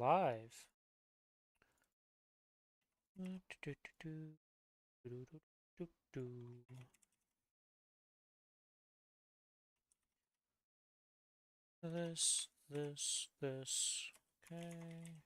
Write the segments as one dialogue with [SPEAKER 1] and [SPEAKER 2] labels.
[SPEAKER 1] live. This. Okay.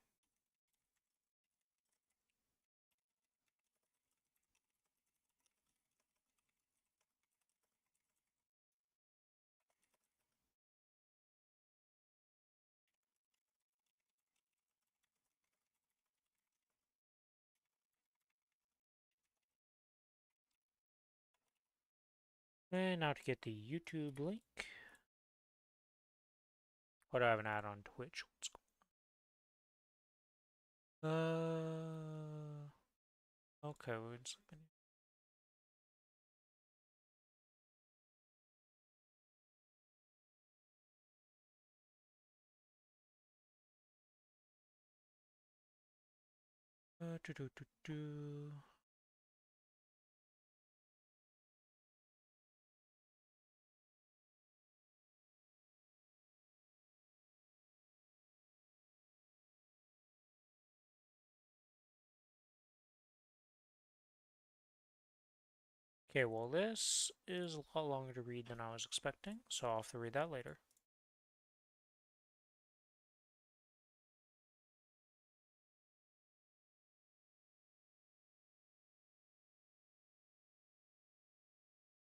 [SPEAKER 1] And now to get the YouTube link. What do I have an ad on Twitch? What's okay, we're just gonna. Okay, well, this is a lot longer to read than I was expecting, so I'll have to read that later.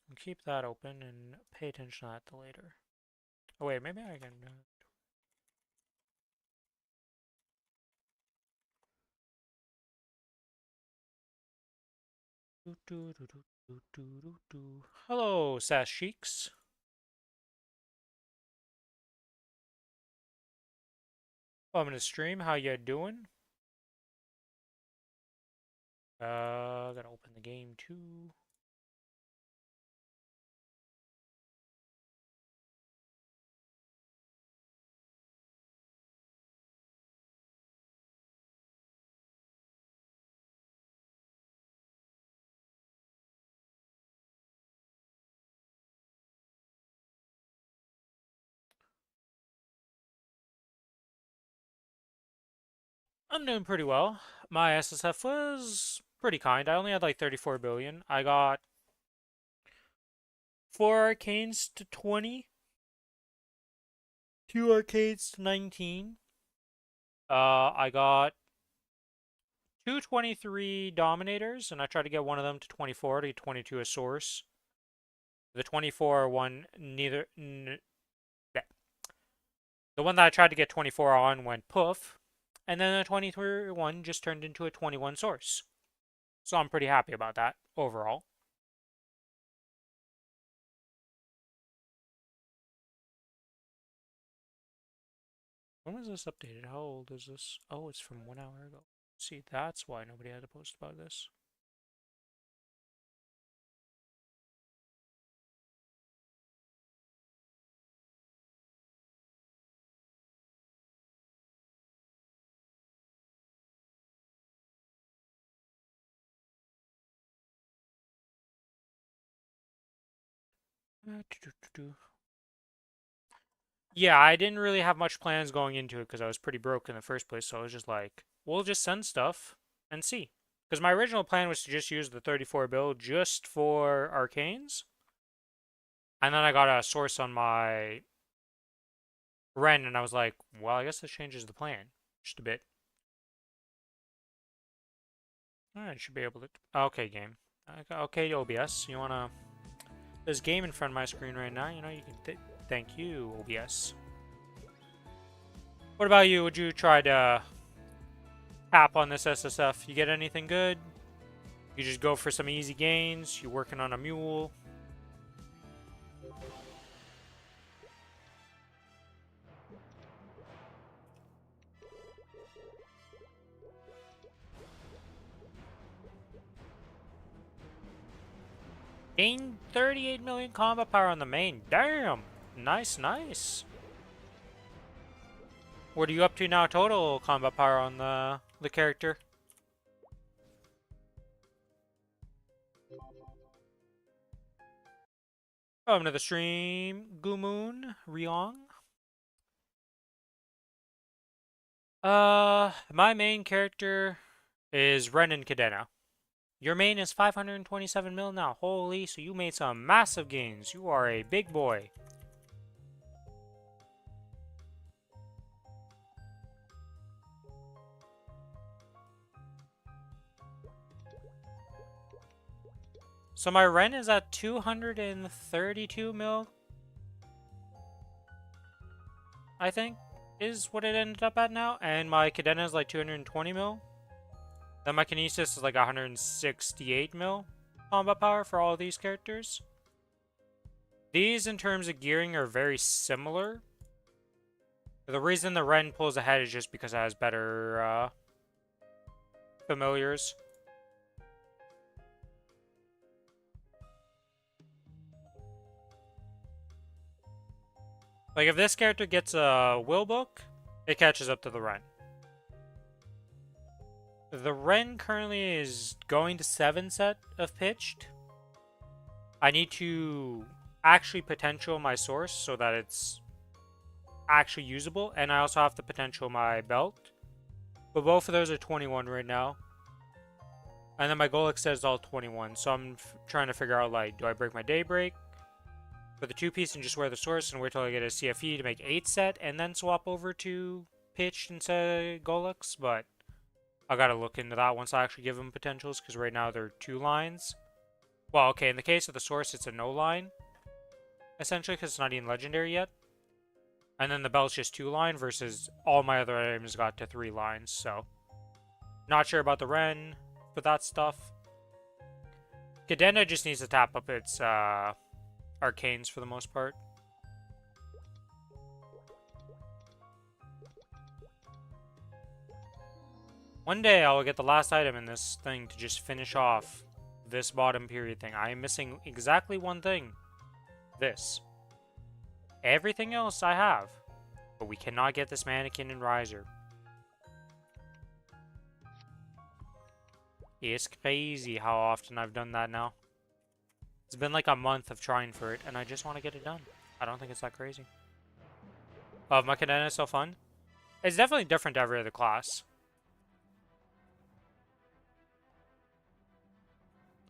[SPEAKER 1] And keep that open and pay attention to that later. Oh, wait, maybe I can. Hello, Sass Cheeks. Welcome to the stream. How you doing? Gotta open the game too. I'm doing pretty well. My SSF was pretty kind. I only had like 34 billion. I got 4 arcanes to 20, 2 arcades to 19. I got 223 Dominators, and I tried to get one of them to 24 to get 22 a source. The 24 one, the one that I tried to get 24 on went poof, and then the 23 one just turned into a 21 source. So I'm pretty happy about that overall. When was this updated? How old is this? Oh, it's from 1 hour ago. See, that's why nobody had to post about this. Yeah, I didn't really have much plans going into it because I was pretty broke in the first place. So I was just like, we'll just send stuff and see. Because my original plan was to just use the 34 bill just for arcanes. And then I got a source on my Ren, and I was like, well, I guess this changes the plan just a bit. I should be able to. Okay, game. Okay, OBS. You wanna? There's game in front of my screen right now. You know, you can. Thank you, OBS. What about you? Would you try to tap on this SSF? You get anything good? You just go for some easy gains. You're working on a mule. Gain 38 million combat power on the main. Damn. Nice, nice. What are you up to now total combat power on the character? Welcome to the stream, Gumoon, Ryong. My main character is Ren and Cadena. Your main is 527 mil now. Holy, so you made some massive gains. You are a big boy. So my Ren is at 232 mil, I think, is what it ended up at now. And my Cadena is like 220 mil. Then my Kinesis is like 168 mil combat power for all of these characters. These, in terms of gearing, are very similar. The reason the Ren pulls ahead is just because it has better familiars. Like, if this character gets a will book, it catches up to the Ren. The Ren currently is going to 7 set of pitched. I need to actually potential my source so that it's actually usable, and I also have to potential my belt. But both of those are 21 right now. And then my Golix says all 21, so I'm trying to figure out, like, do I break my Daybreak for the 2-piece and just wear the source and wait till I get a CFE to make 8 set and then swap over to pitched instead of Golix? But I gotta look into that once I actually give them potentials, because right now they're 2 lines. Well, okay, in the case of the source, it's a no line, essentially, because it's not even legendary yet. And then the belt's just 2 line versus all my other items got to 3 lines, so not sure about the Ren for that stuff. Cadena just needs to tap up its arcanes for the most part. One day I will get the last item in this thing to just finish off this bottom period thing. I am missing exactly one thing. This. Everything else I have. But we cannot get this mannequin and riser. It's crazy how often I've done that now. It's been like a month of trying for it, and I just want to get it done. I don't think it's that crazy. My Cadena is so fun. It's definitely different to every other class.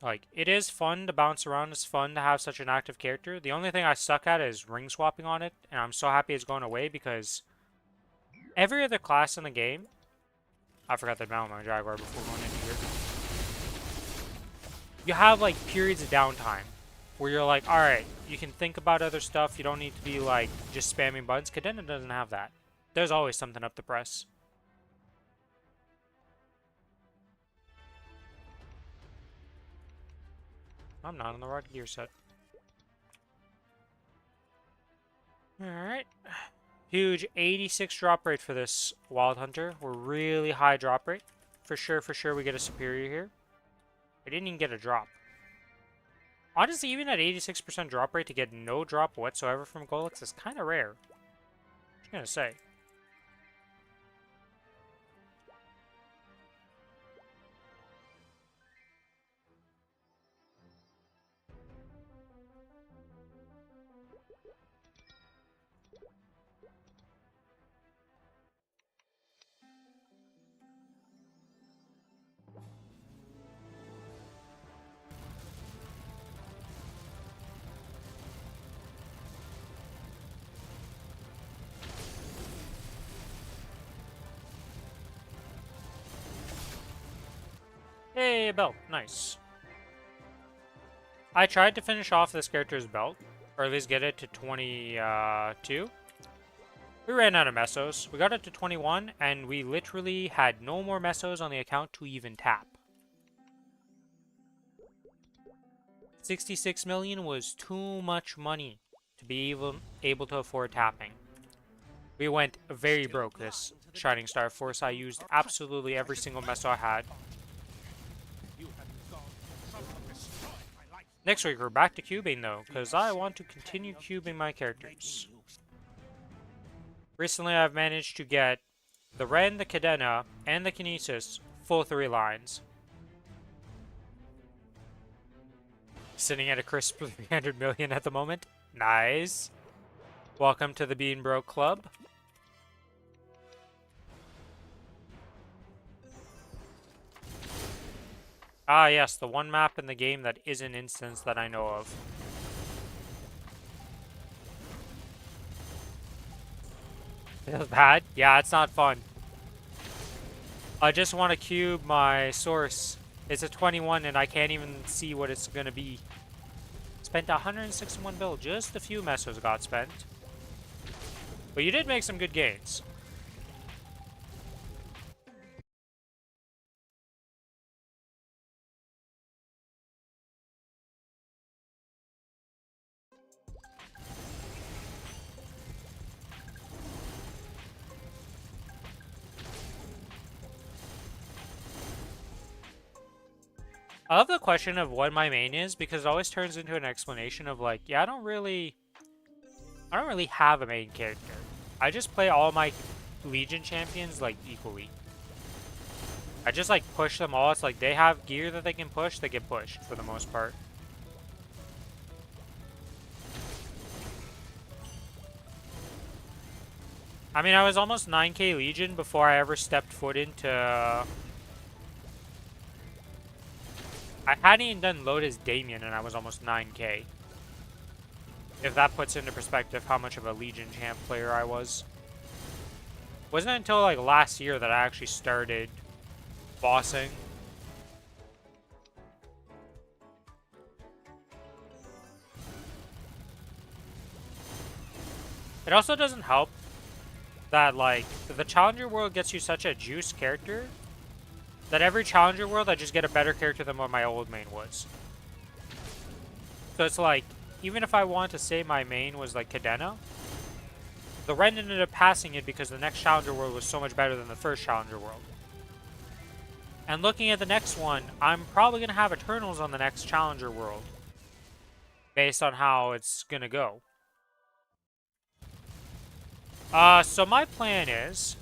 [SPEAKER 1] Like, it is fun to bounce around. It's fun to have such an active character. The only thing I suck at is ring swapping on it, and I'm so happy it's going away because every other class in the game... I forgot to mount my Jaguar before going into here. You have, like, periods of downtime where you're like, alright, you can think about other stuff. You don't need to be, like, just spamming buttons. Cadena doesn't have that. There's always something up to press. I'm not on the right gear set. Alright. Huge 86 drop rate for this Wild Hunter. We're really high drop rate. For sure we get a superior here. I didn't even get a drop. Honestly, even at 86% drop rate to get no drop whatsoever from Golix is kind of rare. I'm gonna say. Hey, belt. Nice. I tried to finish off this character's belt, or at least get it to 22. We ran out of mesos. We got it to 21, and we literally had no more mesos on the account to even tap. 66 million was too much money to be able to afford tapping. We went very broke this Shining Star Force. I used absolutely every single meso I had. Next week, we're back to cubing, though, because I want to continue cubing my characters. Recently, I've managed to get the Ren, the Cadena, and the Kinesis full 3 lines. Sitting at a crisp 300 million at the moment. Nice. Welcome to the Bean Broke Club. Ah, yes, the one map in the game that is an instance that I know of. Feels bad? Yeah, it's not fun. I just want to cube my source. It's a 21 and I can't even see what it's gonna be. Spent 161 bill. Just a few mesos got spent. But you did make some good gains. I love the question of what my main is because it always turns into an explanation of like, yeah, I don't really have a main character. I just play all my Legion champions like equally. I just like push them all. It's like they have gear that they can push for the most part. I mean, I was almost 9k Legion before I ever stepped foot into... I hadn't even done Lotus Damien and I was almost 9k. If that puts into perspective how much of a Legion champ player I was. Wasn't until like last year that I actually started bossing. It also doesn't help that like the Challenger World gets you such a juice character that every Challenger World I just get a better character than what my old main was. So it's like, even if I want to say my main was like Cadena, the Ren ended up passing it because the next Challenger World was so much better than the first Challenger World. And looking at the next one, I'm probably going to have Eternals on the next Challenger World. Based on how it's going to go. So my plan is...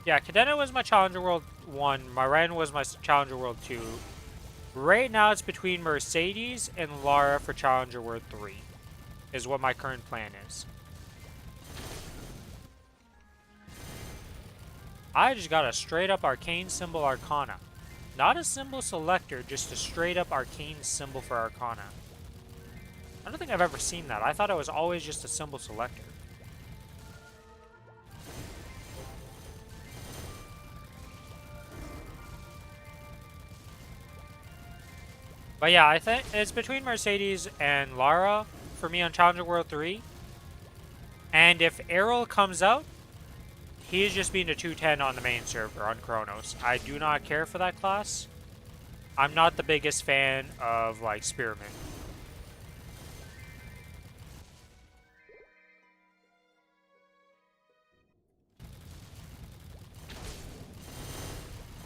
[SPEAKER 1] Yeah, Cadena was my Challenger World 1. My Ren was my Challenger World 2. Right now it's between Mercedes and Lara for Challenger World 3. Is what my current plan is. I just got a straight up Arcane Symbol Arcana. Not a symbol selector, just a straight up Arcane symbol for Arcana. I don't think I've ever seen that. I thought it was always just a symbol selector. But yeah, I think it's between Mercedes and Lara for me on Challenger World 3. And if Errol comes out, he is just being a 210 on the main server on Kronos. I do not care for that class. I'm not the biggest fan of like Spearman.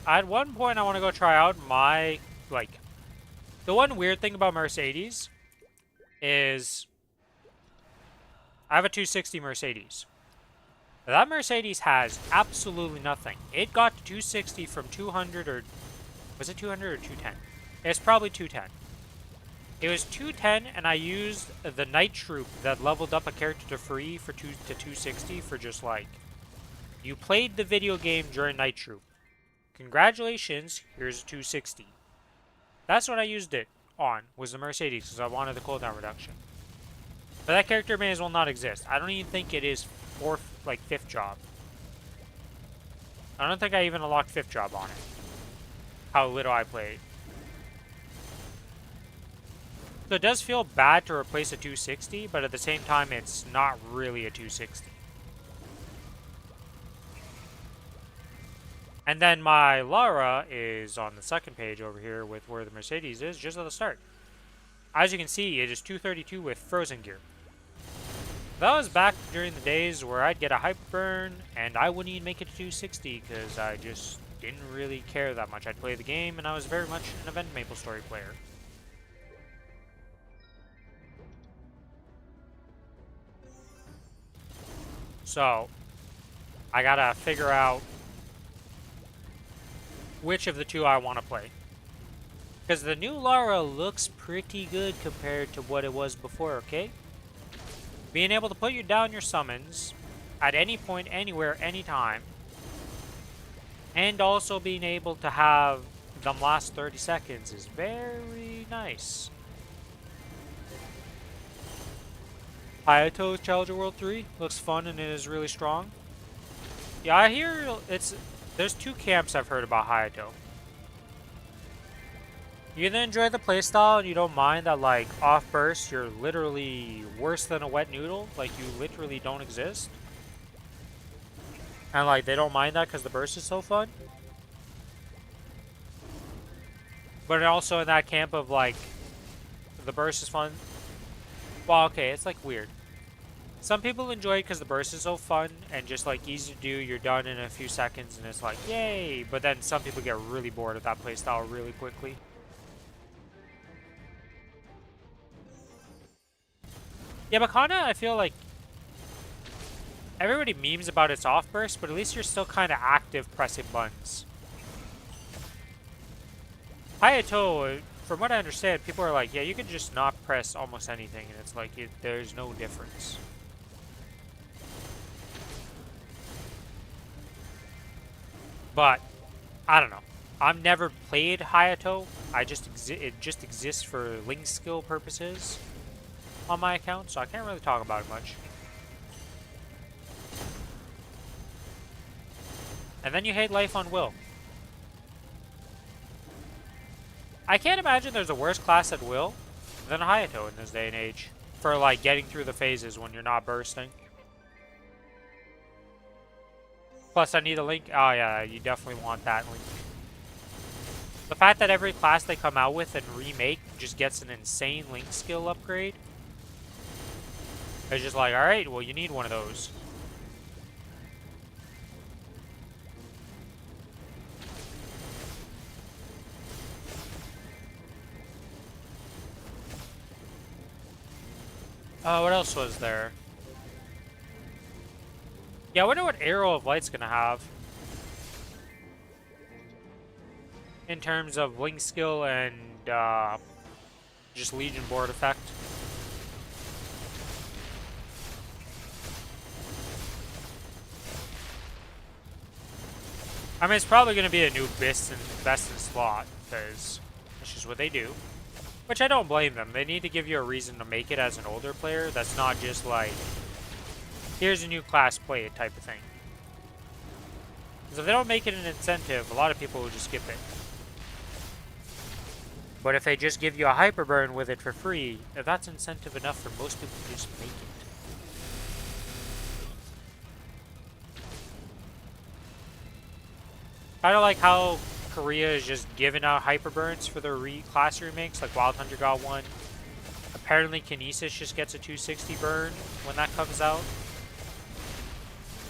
[SPEAKER 1] At one point I want to go try out my like the one weird thing about Mercedes is I have a 260 Mercedes. That Mercedes has absolutely nothing. It got to 260 from 200 or... Was it 200 or 210? It's probably 210. It was 210 and I used the Night Troop that leveled up a character to free for 260 for just like... You played the video game during Night Troop. Congratulations, here's a 260. That's what I used it on, was the Mercedes, because I wanted the cooldown reduction. But that character may as well not exist. I don't even think it is fourth, like fifth job. I don't think I even unlocked fifth job on it. How little I played. So it does feel bad to replace a 260, but at the same time, it's not really a 260. And then my Lara is on the second page over here with where the Mercedes is, just at the start. As you can see, it is 232 with frozen gear. That was back during the days where I'd get a hyper burn and I wouldn't even make it to 260 because I just didn't really care that much. I'd play the game and I was very much an event Maplestory player. So, I gotta figure out which of the two I want to play. Because the new Lara looks pretty good compared to what it was before, okay? Being able to put you down your summons at any point, anywhere, anytime. And also being able to have them last 30 seconds is very nice. Hayato's Challenger World 3 looks fun and it is really strong. Yeah, I hear there's two camps I've heard about Hayato. You either enjoy the playstyle and you don't mind that, like, off burst, you're literally worse than a wet noodle, like you literally don't exist. And like they don't mind that because the burst is so fun. But also in that camp of like the burst is fun. Well, okay, it's like weird. Some people enjoy it because the burst is so fun and just like easy to do. You're done in a few seconds and it's like, yay! But then some people get really bored of that playstyle really quickly. Yeah, but Kana, I feel like everybody memes about its off burst, but at least you're still kind of active pressing buttons. Hayato, from what I understand, people are like, yeah, you can just not press almost anything, and it's like, there's no difference. But, I don't know. I've never played Hayato. It just exists for link skill purposes on my account, so I can't really talk about it much. And then you hate life on will. I can't imagine there's a worse class at will than Hayato in this day and age. For like getting through the phases when you're not bursting. Plus I need a link. Oh yeah, you definitely want that link. The fact that every class they come out with and remake just gets an insane link skill upgrade. It's just like, alright, well you need one of those. What else was there? Yeah, I wonder what Arrow of Light's gonna have. In terms of link skill and just Legion board effect. I mean, it's probably going to be a new best in slot, because that's just what they do. Which I don't blame them. They need to give you a reason to make it as an older player. That's not just like, here's a new class, play it type of thing. Because if they don't make it an incentive, a lot of people will just skip it. But if they just give you a hyper burn with it for free, if that's incentive enough for most people to just make it. I don't like how Korea is just giving out hyper burns for their class remakes, like Wild Hunter got one. Apparently Kinesis just gets a 260 burn when that comes out.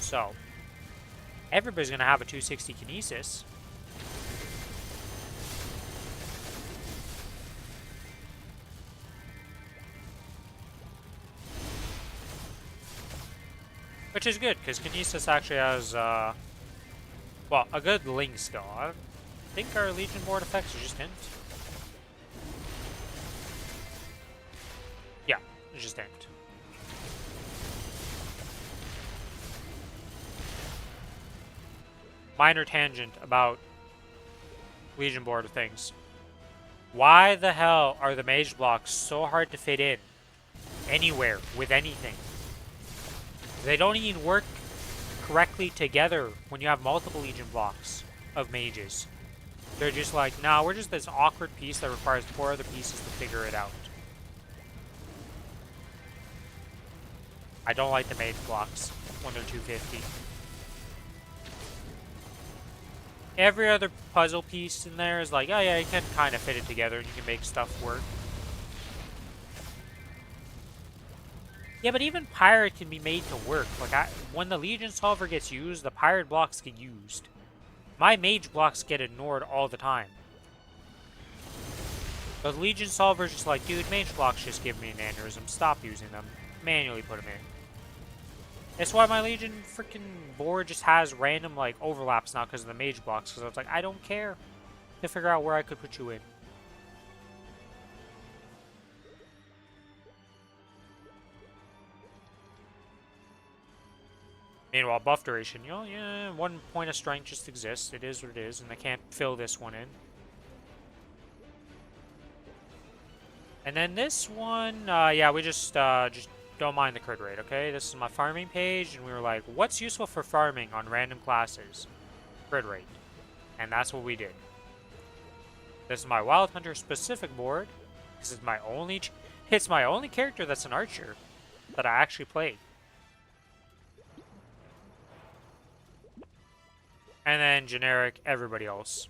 [SPEAKER 1] So, everybody's gonna have a 260 Kinesis. Which is good, because Kinesis actually has, well, a good link skill. I think our Legion board effects are just hint. Yeah, it's just hint. Minor tangent about Legion board of things. Why the hell are the mage blocks so hard to fit in anywhere with anything? They don't even work correctly together when you have multiple Legion blocks of mages. They're just like, nah, we're just this awkward piece that requires 4 other pieces to figure it out. I don't like the mage blocks when they're 250. Every other puzzle piece in there is like, oh yeah, you can kind of fit it together and you can make stuff work. Yeah, but even Pirate can be made to work. Like, when the Legion Solver gets used, the Pirate blocks get used. My Mage blocks get ignored all the time. But the Legion Solver's just like, dude, Mage blocks just give me an aneurysm. Stop using them. Manually put them in. That's why my Legion freaking board just has random, like, overlaps now because of the Mage blocks. Because I was like, I don't care to figure out where I could put you in. Meanwhile, buff duration, you know, yeah, 1 point of strength just exists. It is what it is, and they can't fill this one in. And then this one, yeah, we just don't mind the crit rate, okay? This is my farming page, and we were like, what's useful for farming on random classes? Crit rate. And that's what we did. This is my Wild Hunter specific board. This is my only, it's my only character that's an archer that I actually played. And then generic, everybody else.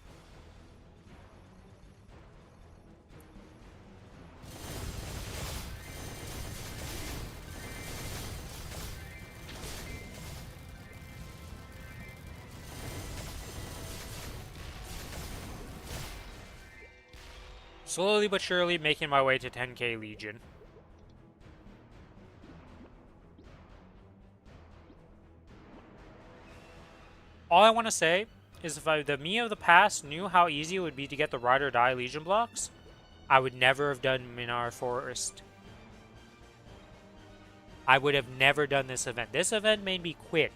[SPEAKER 1] Slowly but surely making my way to 10k Legion. All I want to say is if the me of the past knew how easy it would be to get the Ride or Die Legion blocks, I would never have done Minar Forest. I would have never done this event. This event made me quit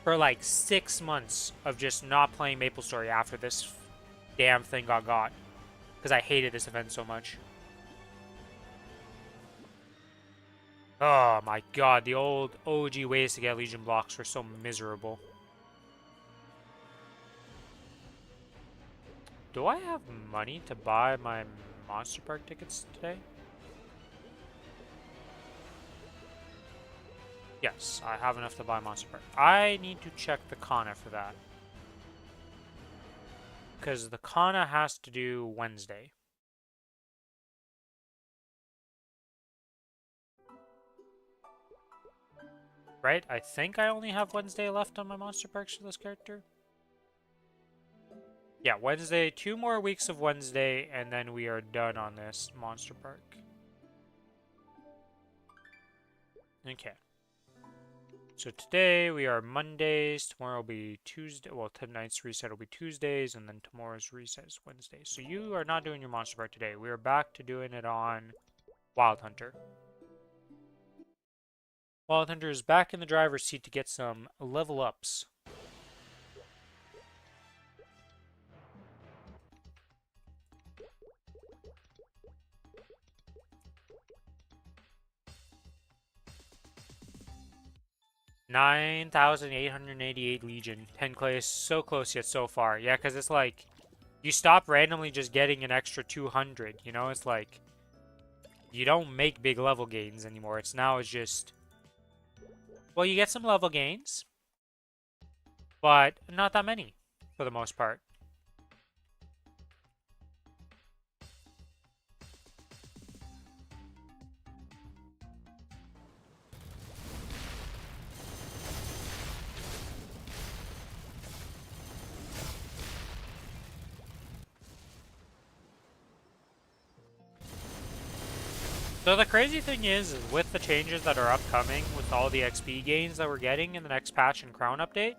[SPEAKER 1] for like 6 months of just not playing Maplestory after this damn thing got. Because I hated this event so much. Oh my god, the old OG ways to get Legion blocks were so miserable. Do I have money to buy my Monster Park tickets today? Yes, I have enough to buy Monster Park. I need to check the Kana for that. Because the Kana has to do Wednesday. Right? I think I only have Wednesday left on my Monster Parks for this character. Yeah, Wednesday. 2 more weeks of Wednesday, and then we are done on this Monster Park. Okay. So today we are Mondays, tomorrow will be Tuesday, well tonight's reset will be Tuesdays, and then tomorrow's reset is Wednesday. So you are not doing your Monster Park today. We are back to doing it on Wild Hunter. Wild Hunter is back in the driver's seat to get some level ups. $9,888 Legion. 10k is so close yet so far. Yeah, because it's like, you stop randomly just getting an extra 200, you know? It's like, you don't make big level gains anymore. It's just, well, you get some level gains, but not that many, for the most part. So the crazy thing is with the changes that are upcoming, with all the XP gains that we're getting in the next patch and Crown update,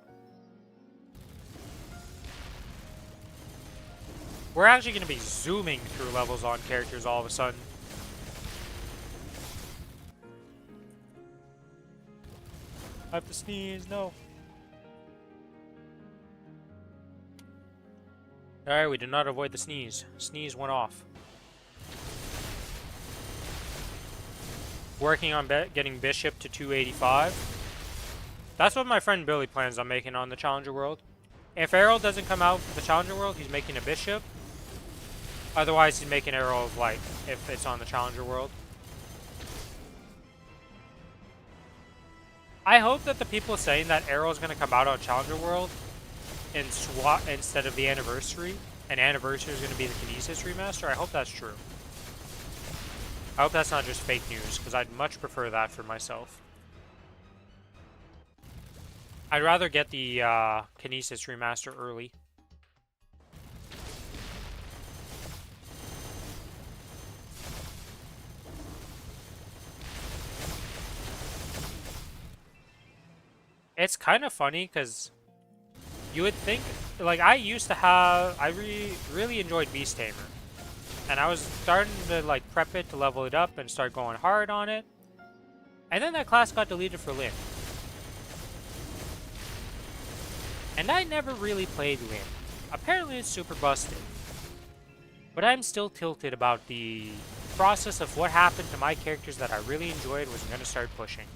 [SPEAKER 1] we're actually going to be zooming through levels on characters all of a sudden. I have to sneeze, no. Alright, we did not avoid the sneeze. Sneeze went off. Working on getting Bishop to 285. That's what my friend Billy plans on making on the Challenger World. If Errol doesn't come out for the Challenger World, he's making a Bishop. Otherwise, he's making Errol of Life if it's on the Challenger World. I hope that the people saying that Errol's going to come out on Challenger World and swap instead of the Anniversary, and Anniversary is going to be the Kinesis remaster, I hope that's true. I hope that's not just fake news, because I'd much prefer that for myself. I'd rather get the Kinesis remaster early. It's kind of funny, because you would think, like, I used to have, I really enjoyed Beast Tamer. And I was starting to like prep it to level it up and start going hard on it. And then that class got deleted for Lyn. And I never really played Lyn. Apparently it's super busted. But I'm still tilted about the process of what happened to my characters that I really enjoyed was going to start pushing.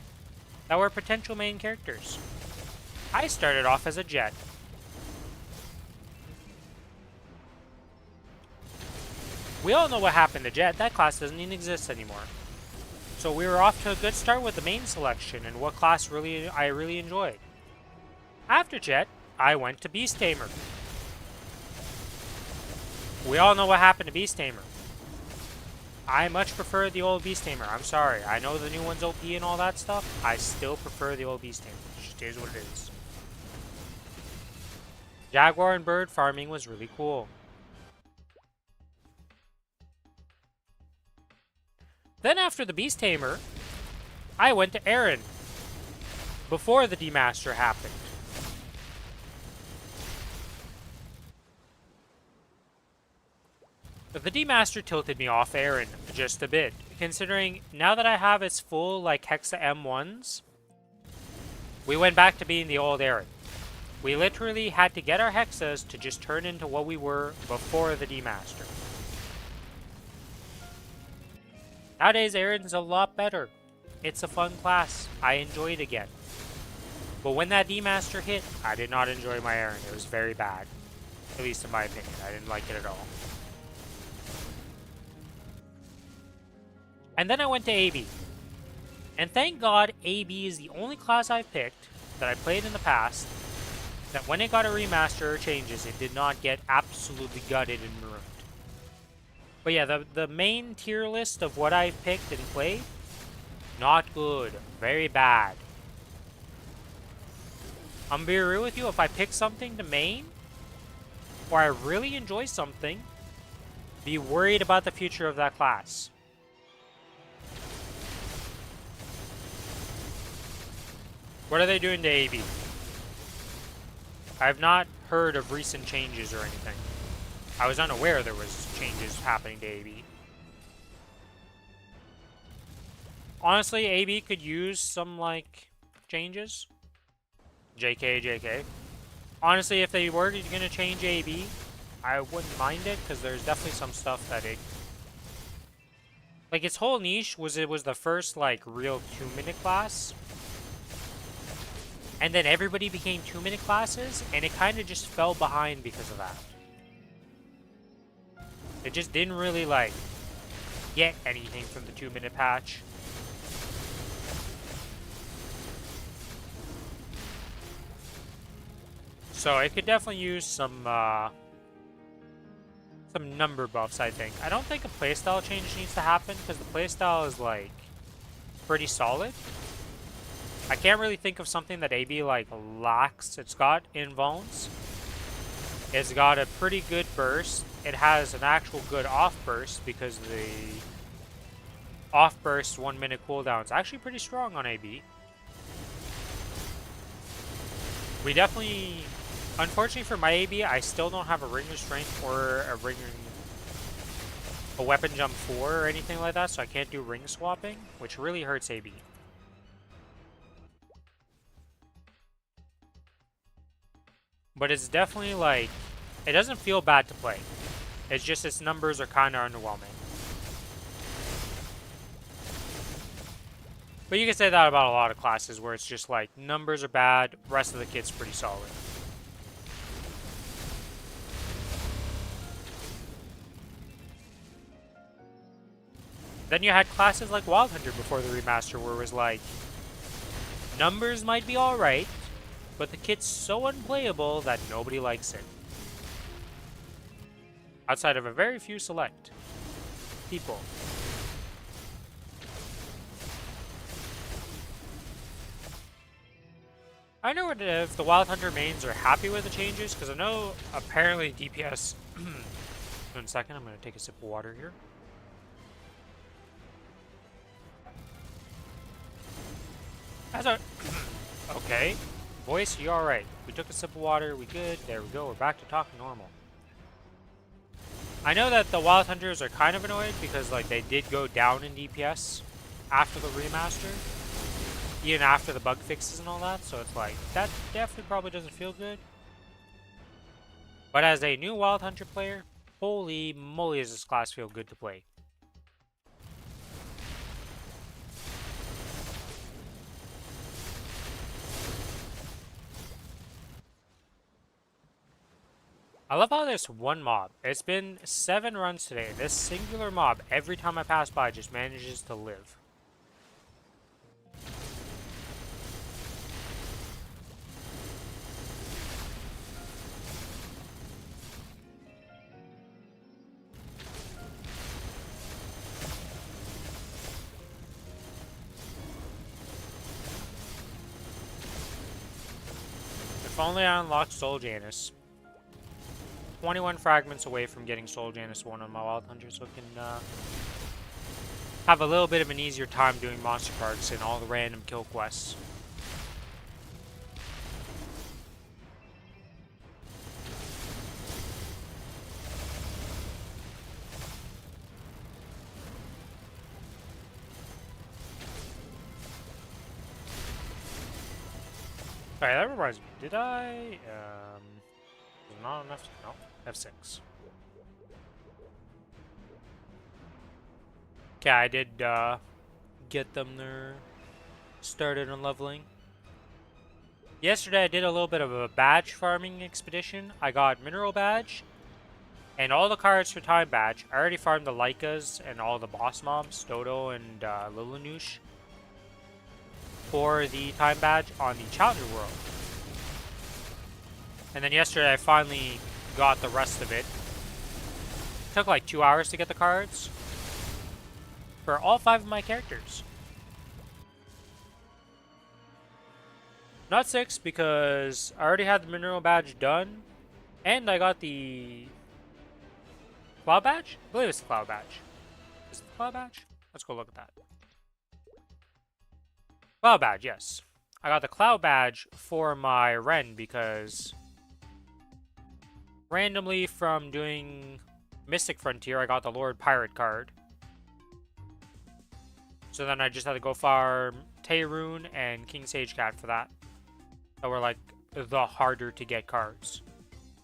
[SPEAKER 1] That were potential main characters. I started off as a Jet. We all know what happened to Jet. That class doesn't even exist anymore. So we were off to a good start with the main selection and what class I really enjoyed. After Jet, I went to Beast Tamer. We all know what happened to Beast Tamer. I much prefer the old Beast Tamer. I'm sorry. I know the new one's OP and all that stuff. I still prefer the old Beast Tamer. It just is what it is. Jaguar and bird farming was really cool. Then after the Beast Tamer, I went to Aaron. Before the Demaster happened. But the Demaster tilted me off Aaron just a bit, considering now that I have its full like Hexa M1s, we went back to being the old Aaron. We literally had to get our Hexas to just turn into what we were before the Demaster. Nowadays, Aaron's a lot better. It's a fun class. I enjoy it again. But when that Demaster hit, I did not enjoy my Aaron. It was very bad. At least in my opinion. I didn't like it at all. And then I went to AB. And thank God, AB is the only class I've picked that I played in the past that when it got a remaster or changes, it did not get absolutely gutted and ruined. But yeah, the main tier list of what I've picked and played, not good. Very bad. I'm gonna be real with you, if I pick something to main, or I really enjoy something, be worried about the future of that class. What are they doing to AB? I have not heard of recent changes or anything. I was unaware there was changes happening to AB. Honestly, AB could use some, like, changes. JK, JK. Honestly, if they were going to change AB, I wouldn't mind it, because there's definitely some stuff that it... Like, its whole niche was it was the first, like, real 2-minute class. And then everybody became 2-minute classes, and it kind of just fell behind because of that. It just didn't really, like, get anything from the 2-minute patch. So it could definitely use some number buffs, I think. I don't think a playstyle change needs to happen, because the playstyle is, like, pretty solid. I can't really think of something that AB, like, lacks. It's got invulns. It's got a pretty good burst. It has an actual good off burst, because the off burst 1-minute cooldown is actually pretty strong on AB. We definitely... Unfortunately for my AB, I still don't have a ring strength or a weapon jump 4 or anything like that, so I can't do ring swapping, which really hurts AB. But it's definitely like, it doesn't feel bad to play. It's just its numbers are kind of underwhelming. But you can say that about a lot of classes where it's just like, numbers are bad, rest of the kit's pretty solid. Then you had classes like Wild Hunter before the remaster where it was like, numbers might be alright, but the kit's so unplayable that nobody likes it. Outside of a very few select people. I know if the Wild Hunter mains are happy with the changes, because I know apparently DPS... In a second, I'm going to take a sip of water here. Okay. Voice, you alright? We took a sip of water, we good. There we go, we're back to talking normal. I know that the Wild Hunters are kind of annoyed because like they did go down in DPS after the remaster. Even after the bug fixes and all that, so it's like, that definitely probably doesn't feel good. But as a new Wild Hunter player, holy moly does this class feel good to play. I love how this one mob, it's been 7 runs today, this singular mob, every time I pass by, just manages to live. If only I unlocked Soul Janus. 21 fragments away from getting Soul Janus 1 on my Wild Hunter, so I can have a little bit of an easier time doing monster cards and all the random kill quests. Alright, that reminds me. Did I? Not enough. No, F6. Okay, I did get them there started on leveling. Yesterday I did a little bit of a badge farming expedition. I got Mineral Badge and all the cards for Time Badge. I already farmed the Lycas and all the boss mobs, Dodo and Lilanouche, for the Time Badge on the Challenger World. And then yesterday I finally got the rest of it. It took like 2 hours to get the cards for all 5 of my characters. Not 6 because I already had the Mineral Badge done and I got the Cloud Badge? I believe it's the Cloud Badge. Is it the Cloud Badge? Let's go look at that. Cloud Badge, yes. I got the Cloud Badge for my Ren because randomly from doing Mystic Frontier, I got the Lord Pirate card. So then I just had to go farm Teyrune and King Sagecat for that. That were like the harder to get cards.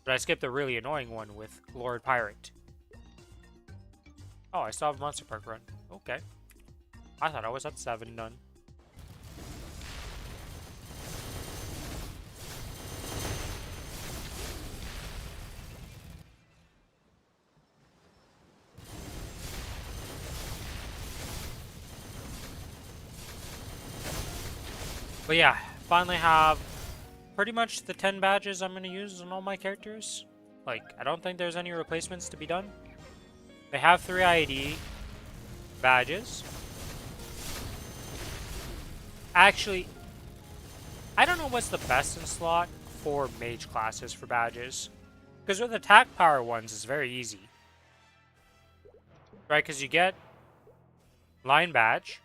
[SPEAKER 1] But I skipped the really annoying one with Lord Pirate. Oh, I still have a Monster Park run. Okay. I thought I was at 7 done. But yeah, finally have pretty much the 10 badges I'm going to use on all my characters. Like, I don't think there's any replacements to be done. They have 3 ID badges. Actually, I don't know what's the best in slot for mage classes for badges. Because with attack power ones, it's very easy. Right, because you get Lion Badge.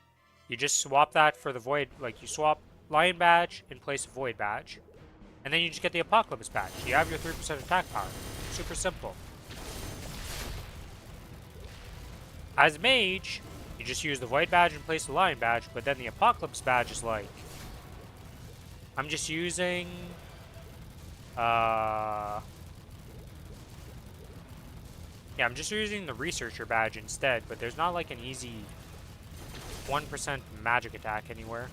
[SPEAKER 1] You just swap that for the Void, like you swap Lion Badge in place of Void Badge. And then you just get the Apocalypse Badge. You have your 3% attack power. Super simple. As Mage, you just use the Void Badge in place of the Lion Badge, but then the Apocalypse Badge is like, I'm just using yeah, I'm just using the Researcher Badge instead, but there's not like an easy 1% magic attack anywhere.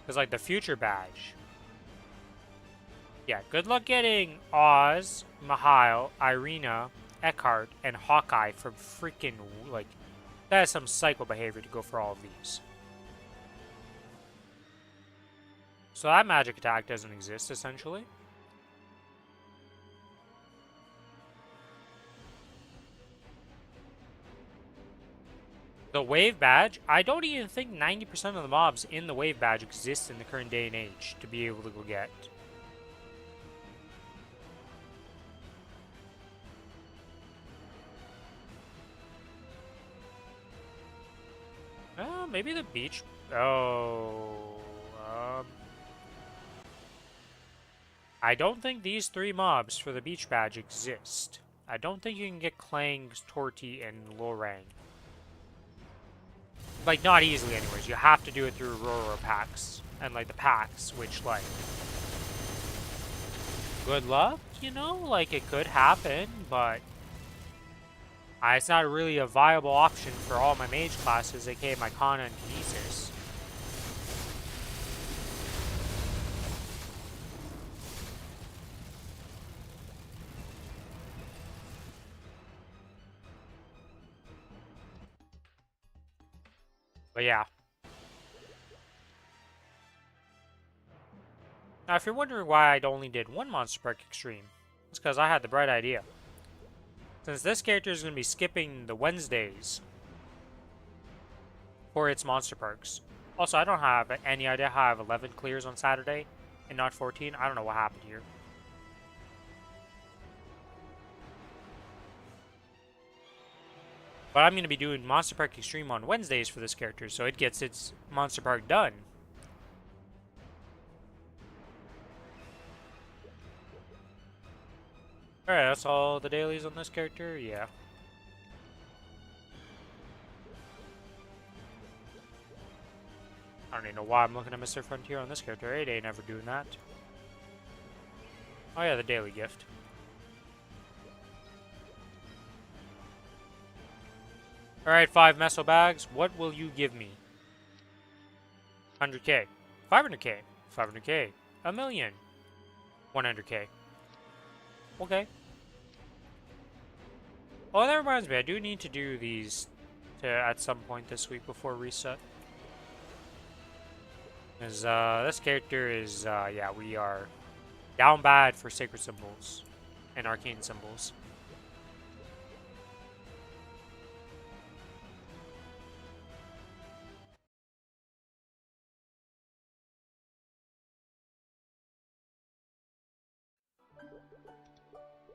[SPEAKER 1] Because like the Future Badge. Yeah, good luck getting Oz, Mihail, Irina, Eckhart, and Hawkeye from freaking, like, that is some psycho behavior to go for all of these. So that magic attack doesn't exist, essentially. The Wave Badge, I don't even think 90% of the mobs in the Wave Badge exist in the current day and age to be able to go get. Maybe the beach. Oh, I don't think these 3 mobs for the beach badge exist. I don't think you can get Klang's, Torty, and Lorang. Like, not easily anyways. You have to do it through Aurora packs. And, like, the packs, which, like, good luck, you know? Like, it could happen, but it's not really a viable option for all my mage classes, aka my Kana and Kinesis. But yeah. Now, if you're wondering why I only did one Monster Park Extreme, it's because I had the bright idea. Since this character is going to be skipping the Wednesdays for its Monster Parks. Also, I don't have any idea how I have 11 clears on Saturday and not 14. I don't know what happened here. But I'm going to be doing Monster Park Extreme on Wednesdays for this character, so it gets its Monster Park done. Alright, that's all the dailies on this character? Yeah. I don't even know why I'm looking at Mr. Frontier on this character. It ain't never doing that. Oh yeah, the daily gift. Alright, 5 meso bags. What will you give me? 100k. 500k. 500k. A million. 100k. Okay. Oh, that reminds me. I do need to do these at some point this week before reset. Because this character is, yeah, we are down bad for sacred symbols and arcane symbols.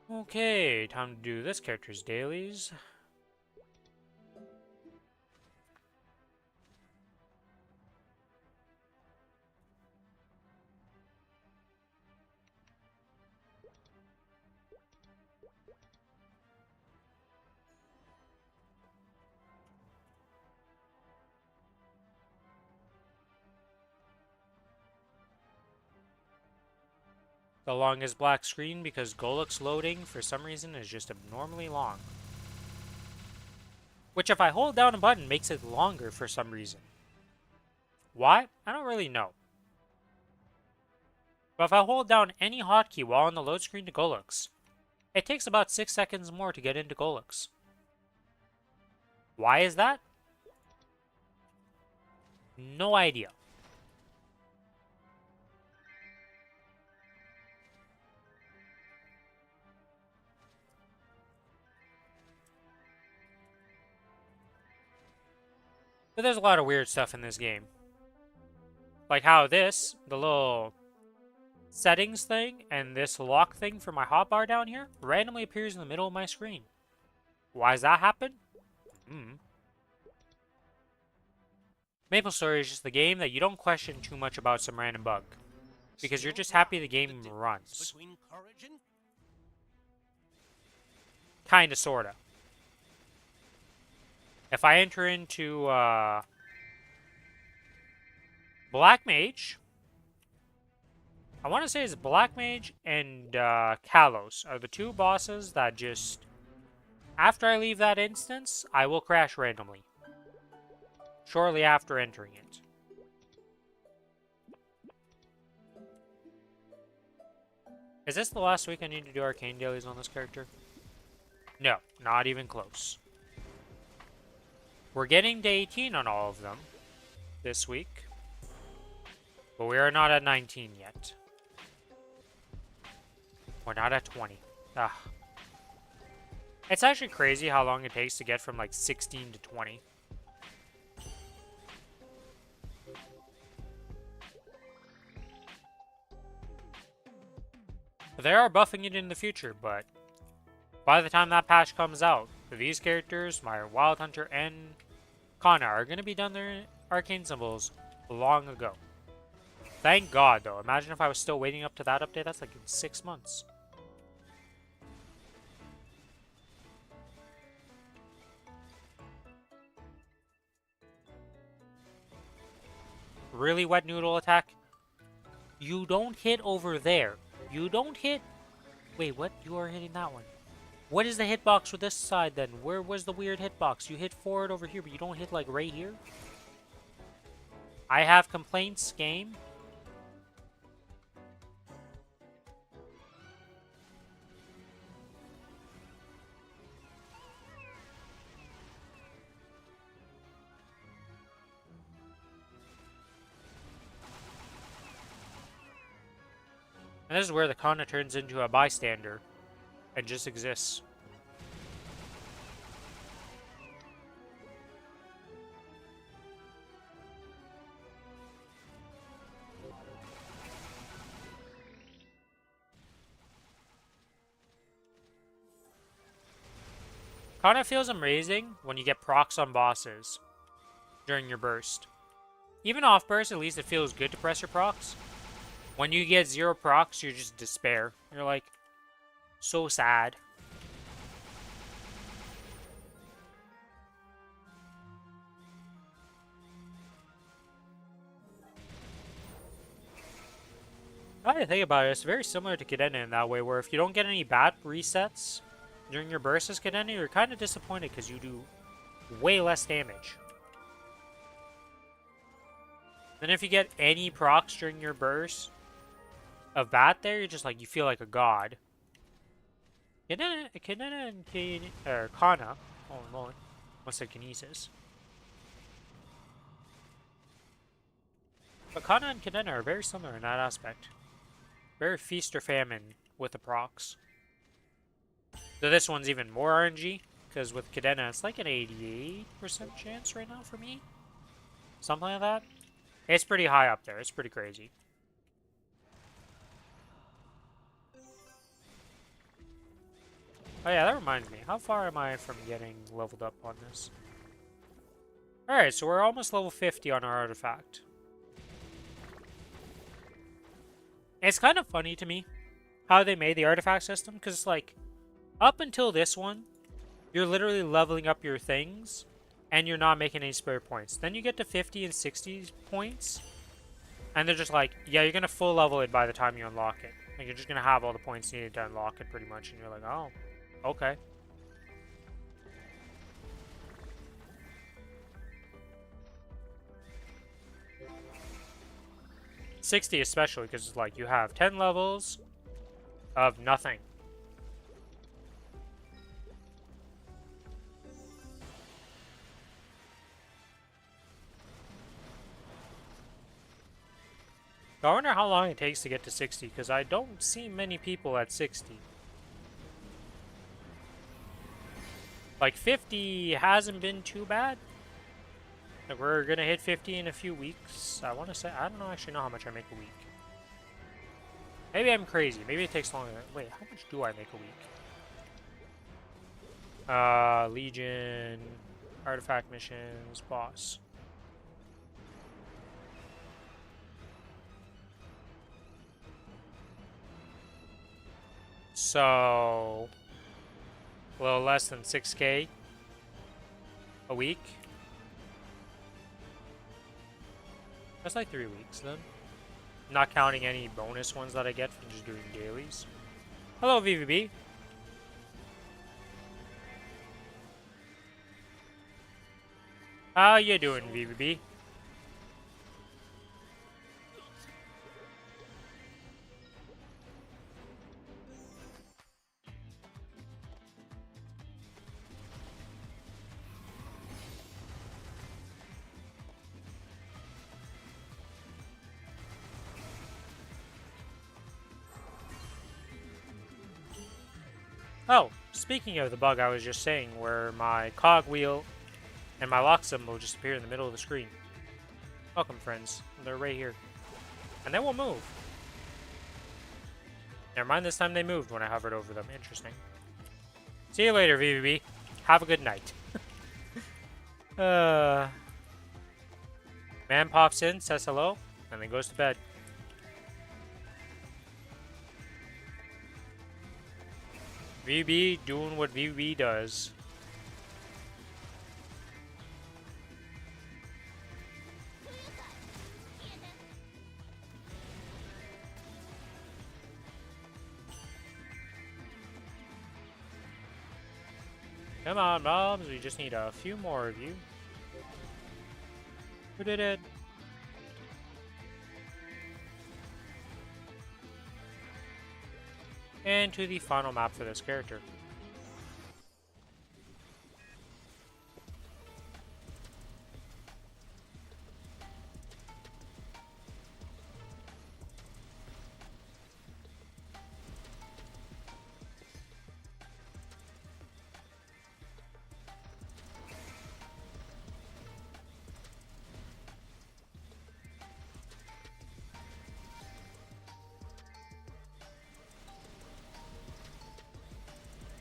[SPEAKER 1] Okay, time to do this character's dailies. The longest black screen because Goluk's loading for some reason is just abnormally long. Which if I hold down a button makes it longer for some reason. Why? I don't really know. But if I hold down any hotkey while on the load screen to Goluk's, it takes about 6 seconds more to get into Goluk's. Why is that? No idea. But there's a lot of weird stuff in this game. Like how this, the little settings thing, and this lock thing for my hotbar down here, randomly appears in the middle of my screen. Why does that happen? Maplestory is just the game that you don't question too much about some random bug. Because you're just happy the game runs. Kinda, sorta. If I enter into, Black Mage, I want to say it's Black Mage and, Kalos are the two bosses that just, after I leave that instance, I will crash randomly. Shortly after entering it. Is this the last week I need to do arcane dailies on this character? No, not even close. We're getting to 18 on all of them this week. But we are not at 19 yet. We're not at 20. Ah. It's actually crazy how long it takes to get from like 16 to 20. They are buffing it in the future, but by the time that patch comes out, these characters, my Wild Hunter and Kana, are going to be done their arcane symbols long ago. Thank God, though. Imagine if I was still waiting up to that update. That's like in 6 months. Really wet noodle attack? You don't hit over there. You don't hit... Wait, what? You are hitting that one. What is the hitbox with this side, then? Where was the weird hitbox? You hit forward over here, but you don't hit, like, right here? I have complaints, game. And this is where the Kana turns into a bystander and just exists. Kana feels amazing when you get procs on bosses during your burst. Even off burst, at least it feels good to press your procs. When you get 0 procs, you just despair. You're like, so sad. Now that I think about it, it's very similar to Kadena in that way, where if you don't get any bat resets during your burst as Kadena, you're kind of disappointed because you do way less damage. Then if you get any procs during your burst of bat there, you're just like, you feel like a god. Kadena and Kana, oh no, almost said Kinesis. But Kana and Kadena are very similar in that aspect. Very feast or famine with the procs. So this one's even more RNG, because with Kadena, it's like an 88% chance right now for me. Something like that. It's pretty high up there. It's pretty crazy. Oh yeah, that reminds me. How far am I from getting leveled up on this? Alright, so we're almost level 50 on our artifact. It's kind of funny to me how they made the artifact system, because it's like, up until this one, you're literally leveling up your things, and you're not making any spare points. Then you get to 50 and 60 points, and they're just like, yeah, you're going to full level it by the time you unlock it. Like, you're just going to have all the points needed to unlock it, pretty much, and you're like, oh, okay. '60 especially, because it's like, you have 10 levels of nothing. I wonder how long it takes to get to 60, because I don't see many people at 60. Like, 50 hasn't been too bad. Like, we're gonna hit 50 in a few weeks. I want to say, I don't actually know how much I make a week. Maybe I'm crazy. Maybe it takes longer. Wait, how much do I make a week? Legion, artifact missions, boss. So, a little less than 6K a week. That's like 3 weeks then. Not counting any bonus ones that I get from just doing dailies. Hello, VVB. How you doing, VVB? Oh, speaking of the bug I was just saying, where my cogwheel and my lock symbol just appear in the middle of the screen. Welcome, friends. They're right here. And they won't move. Never mind, this time they moved when I hovered over them. Interesting. See you later, VVB. Have a good night. Man pops in, says hello, and then goes to bed. VB doing what VB does. Come on, mobs, we just need a few more of you. Who did it? And to the final map for this character.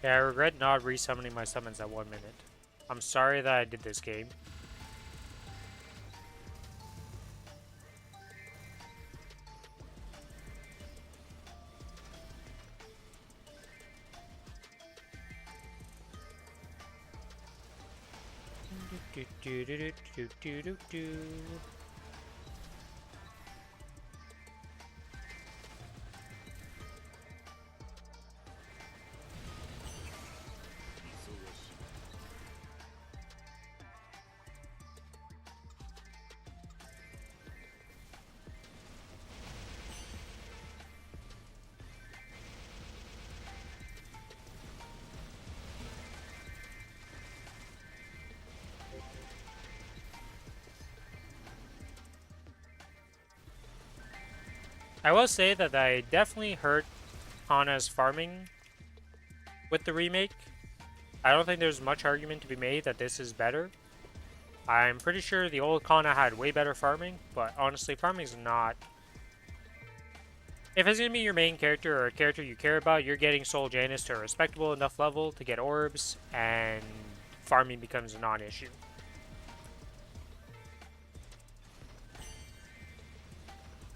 [SPEAKER 1] Yeah, I regret not resummoning my summons at 1 minute. I'm sorry that I did this game. I will say that I definitely hurt Hana's farming with the remake. I don't think there's much argument to be made that this is better. I'm pretty sure the old Kana had way better farming, but honestly, farming is not... If it's going to be your main character or a character you care about, you're getting Soul Janus to a respectable enough level to get orbs, and farming becomes a non-issue.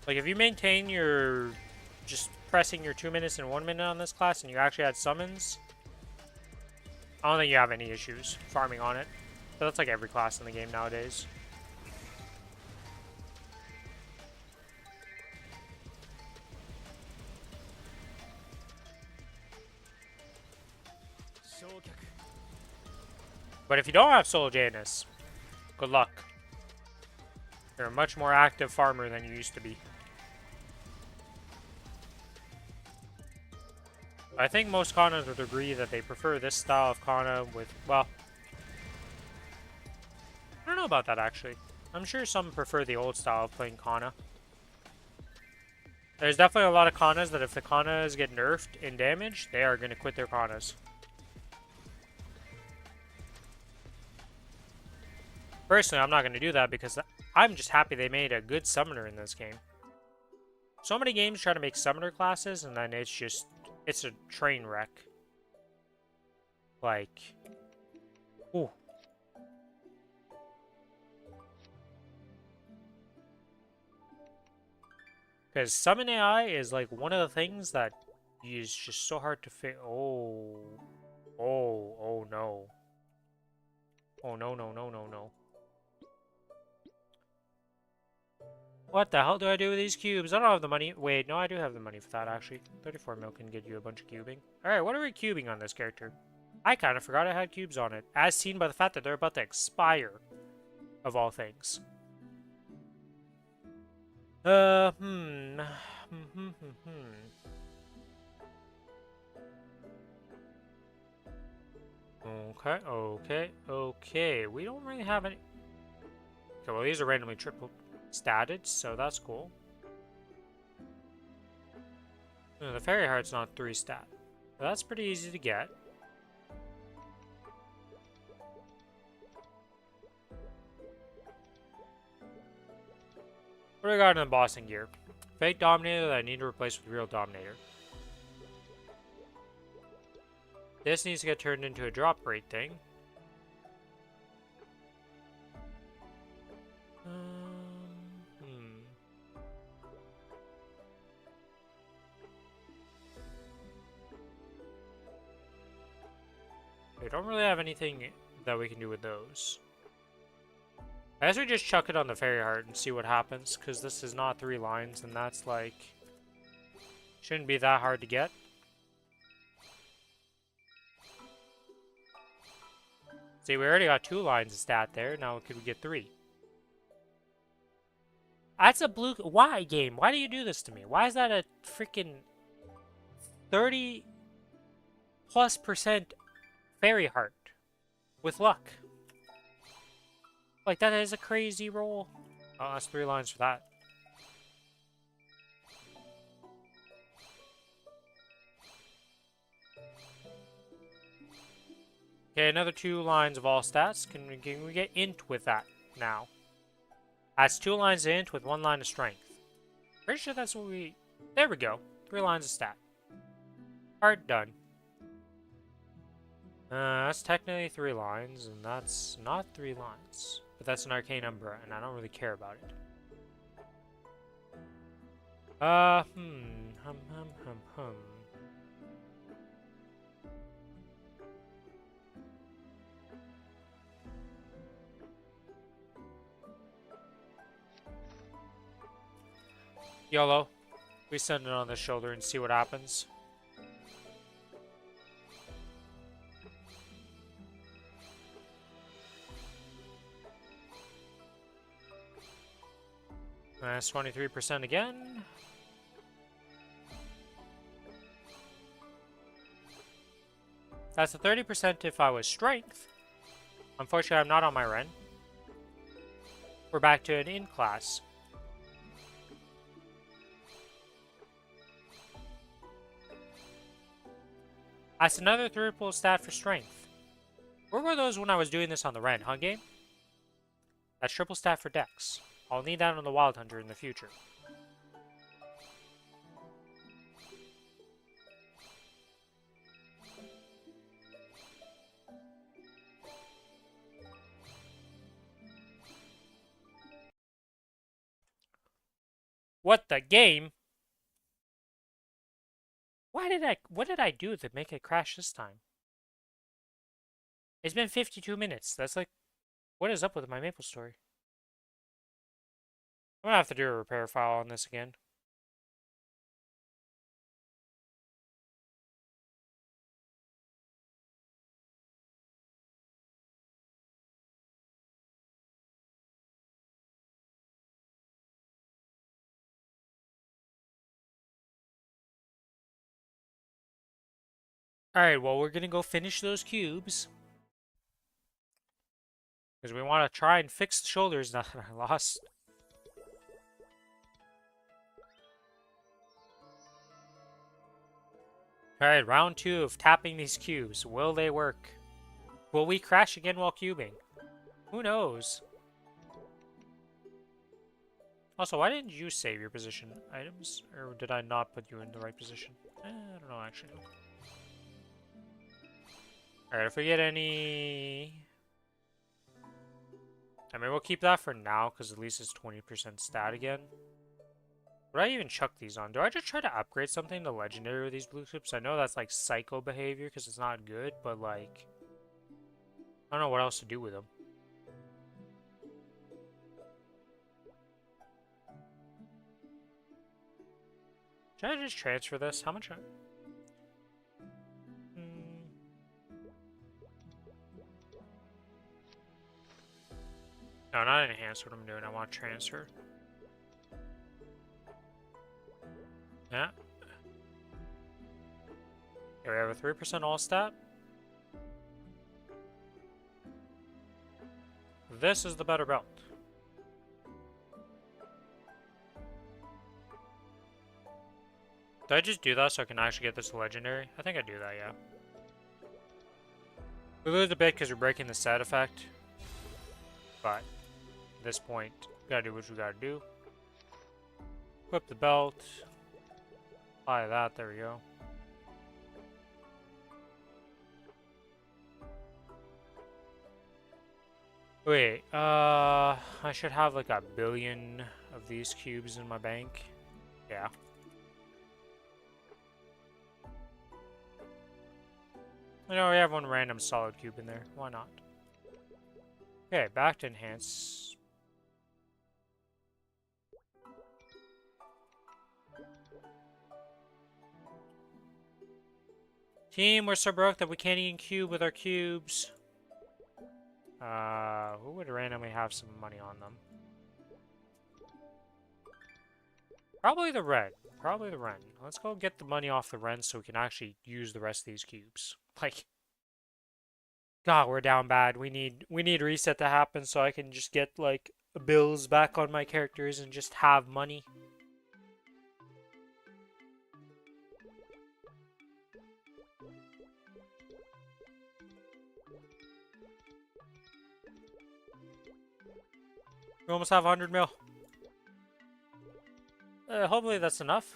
[SPEAKER 1] Like, if you maintain your... just pressing your 2 minutes and 1 minute on this class, and you actually had summons, I don't think you have any issues farming on it. But that's like every class in the game nowadays. But if you don't have Soul Janus, good luck. You're a much more active farmer than you used to be. I think most Kanas would agree that they prefer this style of Kana with, well... I don't know about that, actually. I'm sure some prefer the old style of playing Kana. There's definitely a lot of Kanas that if the Kanas get nerfed in damage, they are going to quit their Kanas. Personally, I'm not going to do that because I'm just happy they made a good summoner in this game. So many games try to make summoner classes, and then it's just... it's a train wreck. Like... ooh. Because summon AI is like one of the things that is just so hard to fit. Oh. Oh, oh no. Oh no, no, no, no, no. What the hell do I do with these cubes? I don't have the money. Wait, no, I do have the money for that, actually. 34 mil can get you a bunch of cubing. Alright, what are we cubing on this character? I kind of forgot I had cubes on it, as seen by the fact that they're about to expire. Of all things. Okay. We don't really have any... okay, well, these are randomly triple statted, so that's cool. No, the Fairy Heart's not 3 stat. So that's pretty easy to get. What do we got in the bossing gear? Fake Dominator that I need to replace with Real Dominator. This needs to get turned into a drop rate thing. We don't really have anything that we can do with those. I guess we just chuck it on the Fairy Heart and see what happens, because this is not 3 lines, and that's like... shouldn't be that hard to get. See, we already got 2 lines of stat there, now could we get 3? That's a blue... why, game? Why do you do this to me? Why is that a freaking 30+% Fairy Heart with luck? Like, that is a crazy roll. Oh, that's 3 lines for that. Okay, another 2 lines of all stats. Can we get int with that now? That's 2 lines of int with 1 line of strength. Pretty sure that's what we... there we go. 3 lines of stat. Heart done. That's technically 3 lines, and that's not 3 lines. But that's an arcane umbra, and I don't really care about it. Hum. YOLO. We send it on the shoulder and see what happens. That's 23% again. That's a 30% if I was strength. Unfortunately, I'm not on my Ren. We're back to an in class. That's another triple stat for strength. Where were those when I was doing this on the Ren, huh, game? That's triple stat for Dex. I'll need that on the Wild Hunter in the future. What the game? What did I do to make it crash this time? It's been 52 minutes. That's like, what is up with my Maplestory? I'm gonna have to do a repair file on this again. Alright, well, we're gonna go finish those cubes. Because we want to try and fix the shoulders now that I lost. Alright, round 2 of tapping these cubes. Will they work? Will we crash again while cubing? Who knows? Also, why didn't you save your position items? Or did I not put you in the right position? I don't know, actually. Alright, if we get any... I mean, we'll keep that for now, because at least it's 20% stat again. Would I even chuck these on? Do I just try to upgrade something to legendary with these blue clips? I know that's like psycho behavior, because it's not good, but like... I don't know what else to do with them. Should I just transfer this? How much? No, not enhance what I'm doing. I want to transfer. Yeah. Okay, we have a 3% all stat. This is the better belt. Did I just do that so I can actually get this legendary? I think I do that, yeah. We lose a bit because we're breaking the set effect. But at this point, gotta do what we gotta do. Equip the belt. Apply that, there we go. Wait, I should have like 1 billion of these cubes in my bank. Yeah. I know we have 1 random solid cube in there. Why not? Okay, back to enhance. Team, we're so broke that we can't even cube with our cubes. Who would randomly have some money on them? Probably the red. Probably the Ren. Let's go get the money off the Ren so we can actually use the rest of these cubes. Like, God, we're down bad. We need reset to happen so I can just get like bills back on my characters and just have money. We almost have 100 mil. Hopefully that's enough.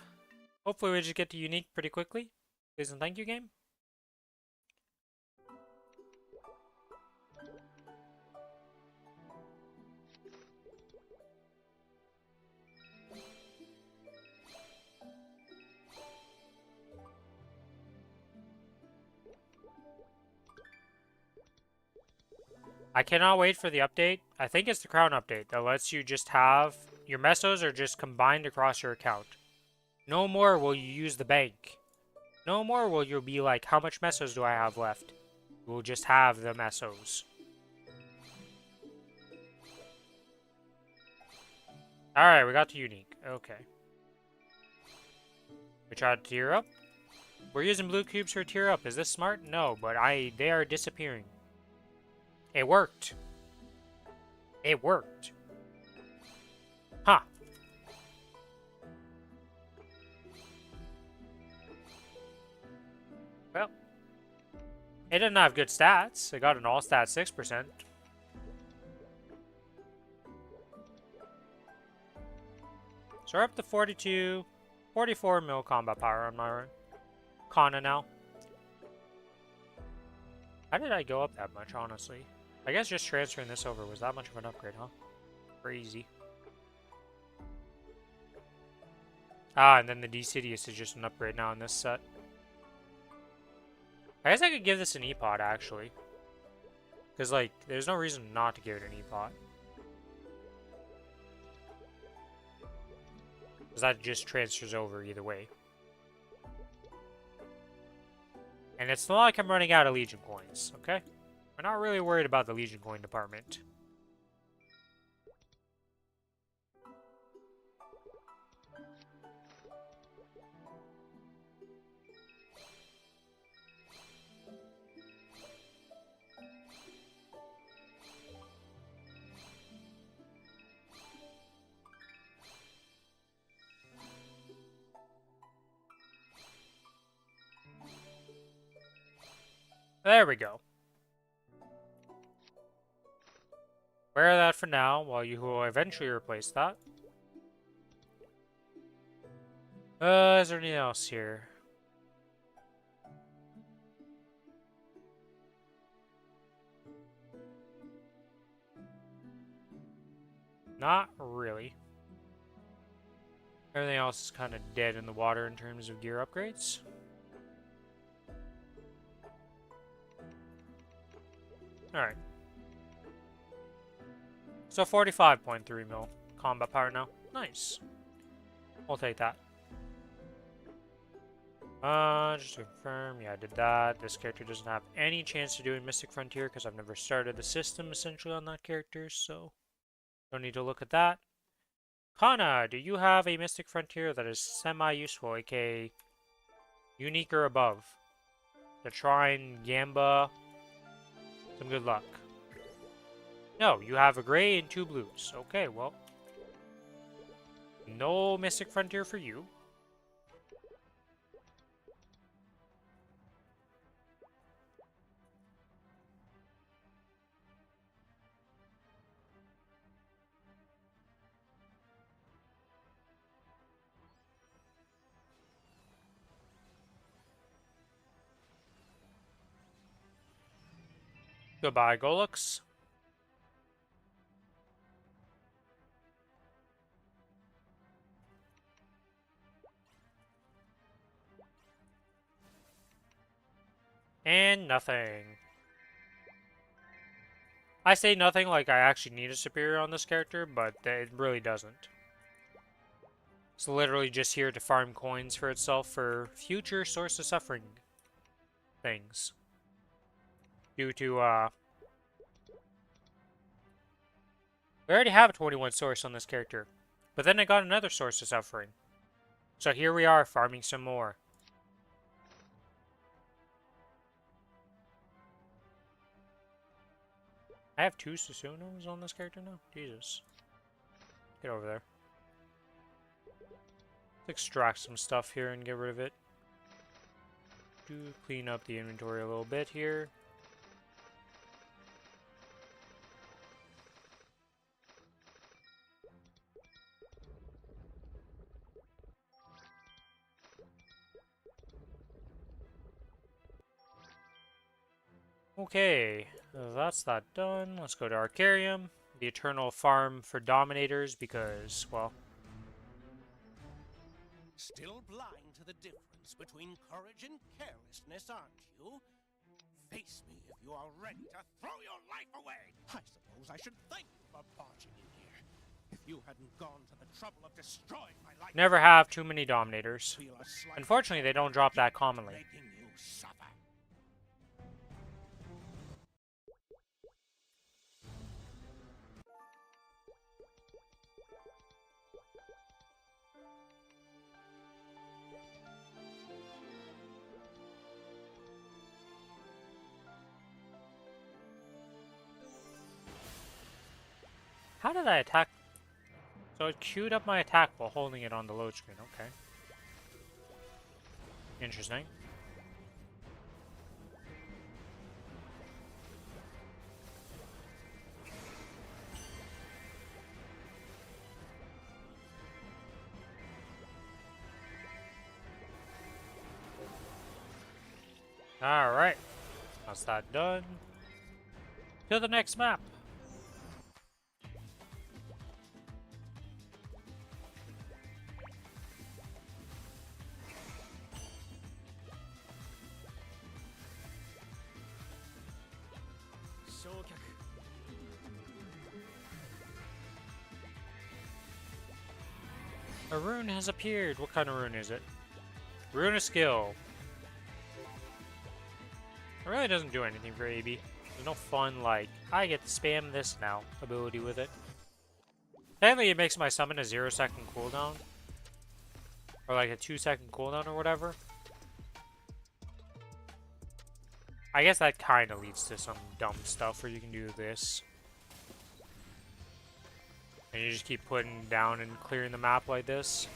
[SPEAKER 1] Hopefully we just get to unique pretty quickly. Please and thank you, game. I cannot wait for the update. I think it's the Crown update that lets you just have your mesos are just combined across your account. No more will you use the bank. No more will you be like, how much mesos do I have left? You will just have the mesos. Alright, we got the unique. Okay. We tried to tier up. We're using blue cubes for a tier up. Is this smart? No, but they are disappearing. It worked. It worked. Huh. Well. It didn't have good stats. It got an all stat 6%. So we're up to 42, 44 mil combat power on my Kana now. How did I go up that much, honestly? I guess just transferring this over was that much of an upgrade, huh? Crazy. Ah, and then the Decidius is just an upgrade now in this set. I guess I could give this an E-Pot, actually. Because, like, there's no reason not to give it an E-Pot. Because that just transfers over either way. And it's not like I'm running out of Legion coins, okay? We're not really worried about the Legion coin department. There we go. Wear that for now, while you will eventually replace that. Is there anything else here? Not really. Everything else is kind of dead in the water in terms of gear upgrades. Alright. So 45.3 mil combat power now. Nice. We'll take that. Just to confirm, yeah, I did that. This character doesn't have any chance of doing Mystic Frontier because I've never started the system essentially on that character, so don't need to look at that. Kana, do you have a Mystic Frontier that is semi-useful, aka unique or above? The Trine, Gamba, some good luck. No, you have a gray and 2 blues. Okay, well, no Mystic Frontier for you. Goodbye, Golux. And nothing. I say nothing like I actually need a superior on this character, but it really doesn't. It's literally just here to farm coins for itself for future source of suffering things. Due to, we already have a 21 source on this character. But then I got another source of suffering. So here we are, farming some more. I have 2 Susunos on this character now? Jesus. Get over there. Let's extract some stuff here and get rid of it. Do clean up the inventory a little bit here. Okay, that's that done. Let's go to Arcarium, the eternal farm for Dominators, because, well...
[SPEAKER 2] Still blind to the difference between courage and carelessness, aren't you? Face me if you are ready to throw your life away. I suppose I should thank you for barging in here. If you hadn't gone to the trouble of destroying my life,
[SPEAKER 1] Never have too many Dominators.
[SPEAKER 2] feel a slight
[SPEAKER 1] Unfortunately, they don't drop that commonly.
[SPEAKER 2] making you suffer.
[SPEAKER 1] How did I attack? So it queued up my attack while holding it on the load screen. Okay. Interesting. Alright. That's that done. To the next map. A rune has appeared. What kind of rune is it? Rune of skill. It really doesn't do anything for AB. There's no fun, like, I get to spam this now ability with it. Technically, it makes my summon a 0-second cooldown. Or like a 2-second cooldown or whatever. I guess that kind of leads to some dumb stuff where you can do this. And you just keep putting down and clearing the map like this.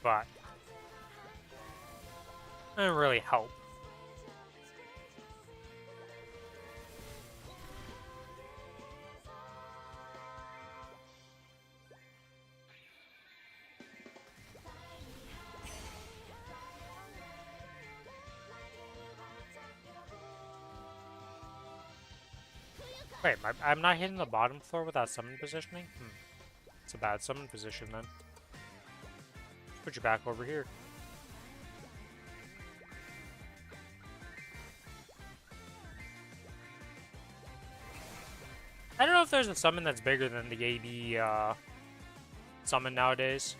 [SPEAKER 1] But it doesn't really help. Wait, I'm not hitting the bottom floor without summon positioning? It's a bad summon position then. Put you back over here. I don't know if there's a summon that's bigger than the AB summon nowadays.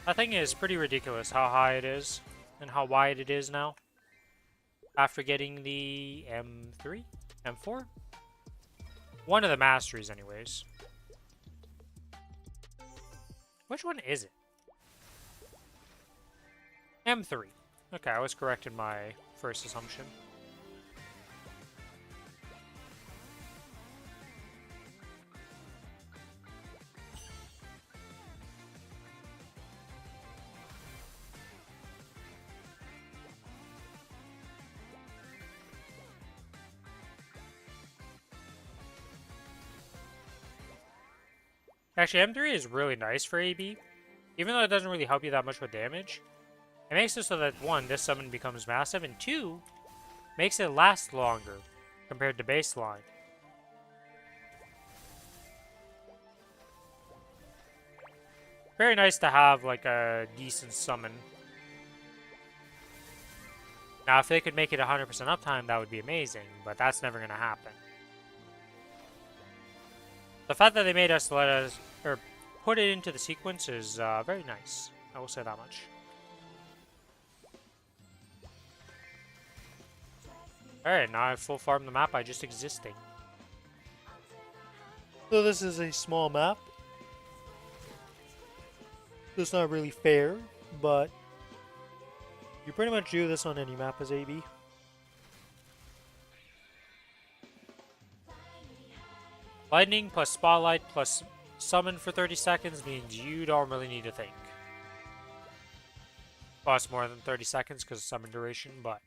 [SPEAKER 1] That thing is pretty ridiculous how high it is and how wide it is now. After getting the M3? M4? One of the masteries anyways. Which one is it? M3. Okay, I was correct in my first assumption. Actually, M3 is really nice for AB. Even though it doesn't really help you that much with damage. It makes it so that, one, this summon becomes massive, and two, makes it last longer compared to baseline. Very nice to have, like, a decent summon. Now, if they could make it 100% uptime, that would be amazing, but that's never going to happen. The fact that they made us or put it into the sequence is very nice. I will say that much. Alright, now I've full farmed the map by just existing. So this is a small map. It's not really fair, but you pretty much do this on any map as AB. Lightning plus Spotlight plus Summon for 30 seconds means you don't really need to think. Well, it's more than 30 seconds because of summon duration, but...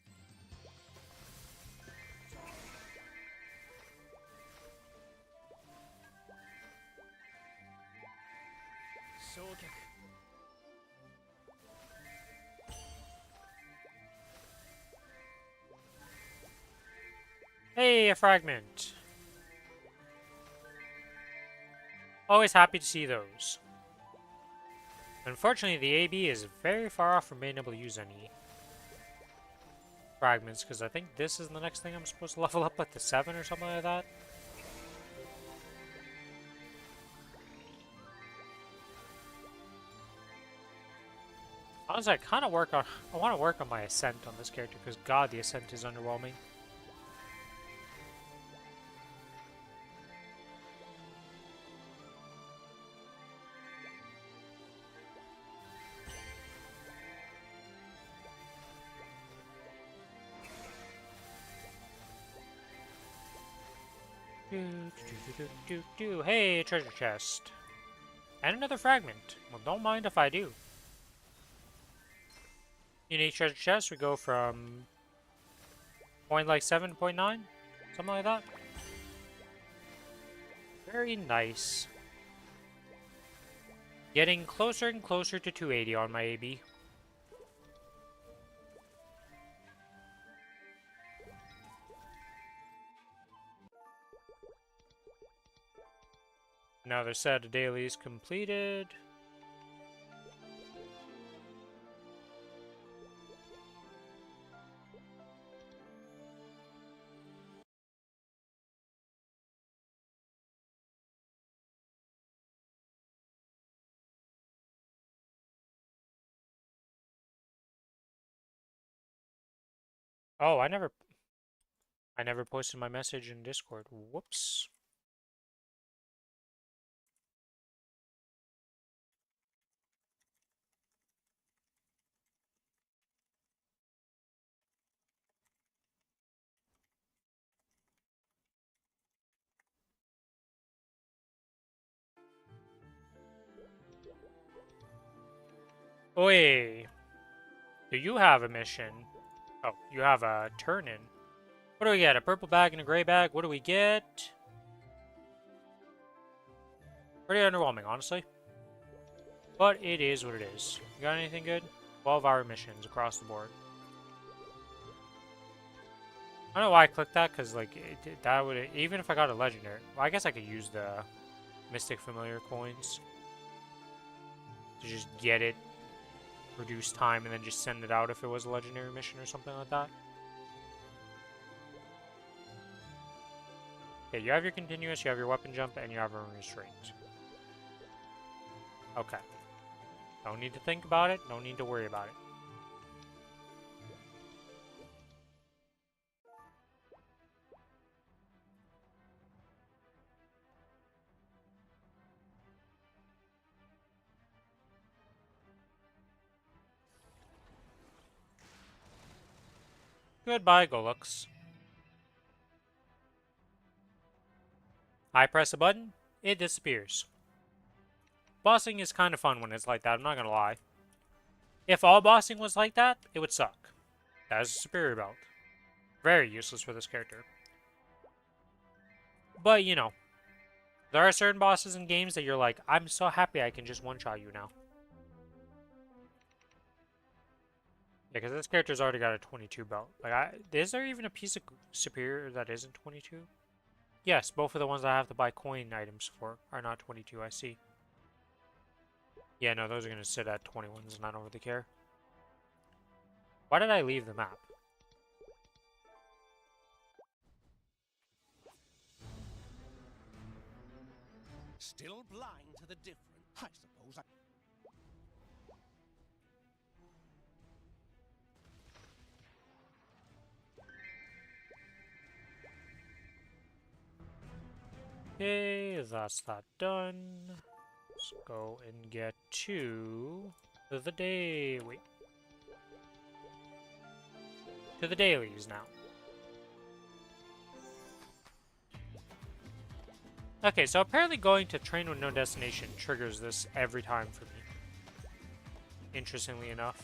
[SPEAKER 1] Hey, a fragment! Always happy to see those. Unfortunately, the AB is very far off from being able to use any. fragments, because I think this is the next thing I'm supposed to level up, like the 7 or something like that. Honestly, I want to work on my ascent on this character, because God, the ascent is underwhelming. Hey, treasure chest. And another fragment. Well, don't mind if I do. Unique treasure chest, we go from point like 7 to point 9? Something like that. Very nice. Getting closer and closer to 280 on my AB. Another set of dailies completed. Oh, I never posted my message in Discord. Whoops. Oi. Do you have a mission? Oh, you have a turn-in. What do we get? A purple bag and a gray bag? What do we get? Pretty underwhelming, honestly. But it is what it is. You got anything good? 12-hour missions across the board. I don't know why I clicked that, because, like, that would... Even if I got a legendary... Well, I guess I could use the Mystic Familiar coins to just get it, reduce time, and then just send it out if it was a legendary mission or something like that. Okay, you have your continuous, you have your weapon jump, and you have a restraint. Okay. Don't need to think about it, don't need to worry about it. Goodbye, Golux. I press a button, it disappears. Bossing is kind of fun when it's like that, I'm not gonna lie. If all bossing was like that, it would suck. That is a superior belt. Very useless for this character. But, you know, there are certain bosses in games that you're like, I'm so happy I can just one-shot you now. Yeah, because this character's already got a 22 belt. Like, is there even a piece of superior that isn't 22? Yes, both of the ones I have to buy coin items for are not 22, I see. Yeah, no, those are going to sit at 21s and I don't really care. Why did I leave the map?
[SPEAKER 2] Still blind to the difference. I suppose I...
[SPEAKER 1] Okay, that's that done. Let's go and get to the day. Wait. To the dailies now. Okay, so apparently going to Train with No Destination triggers this every time for me. Interestingly enough.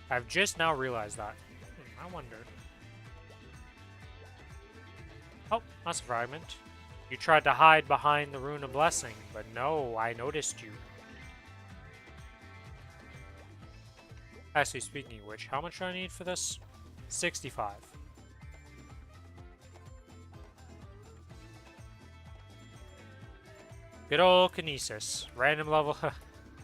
[SPEAKER 1] I've just now realized that. I wonder. Oh, that's a fragment. You tried to hide behind the Rune of Blessing, but no, I noticed you. Actually, speaking of which, how much do I need for this? 65. Good old Kinesis. Random level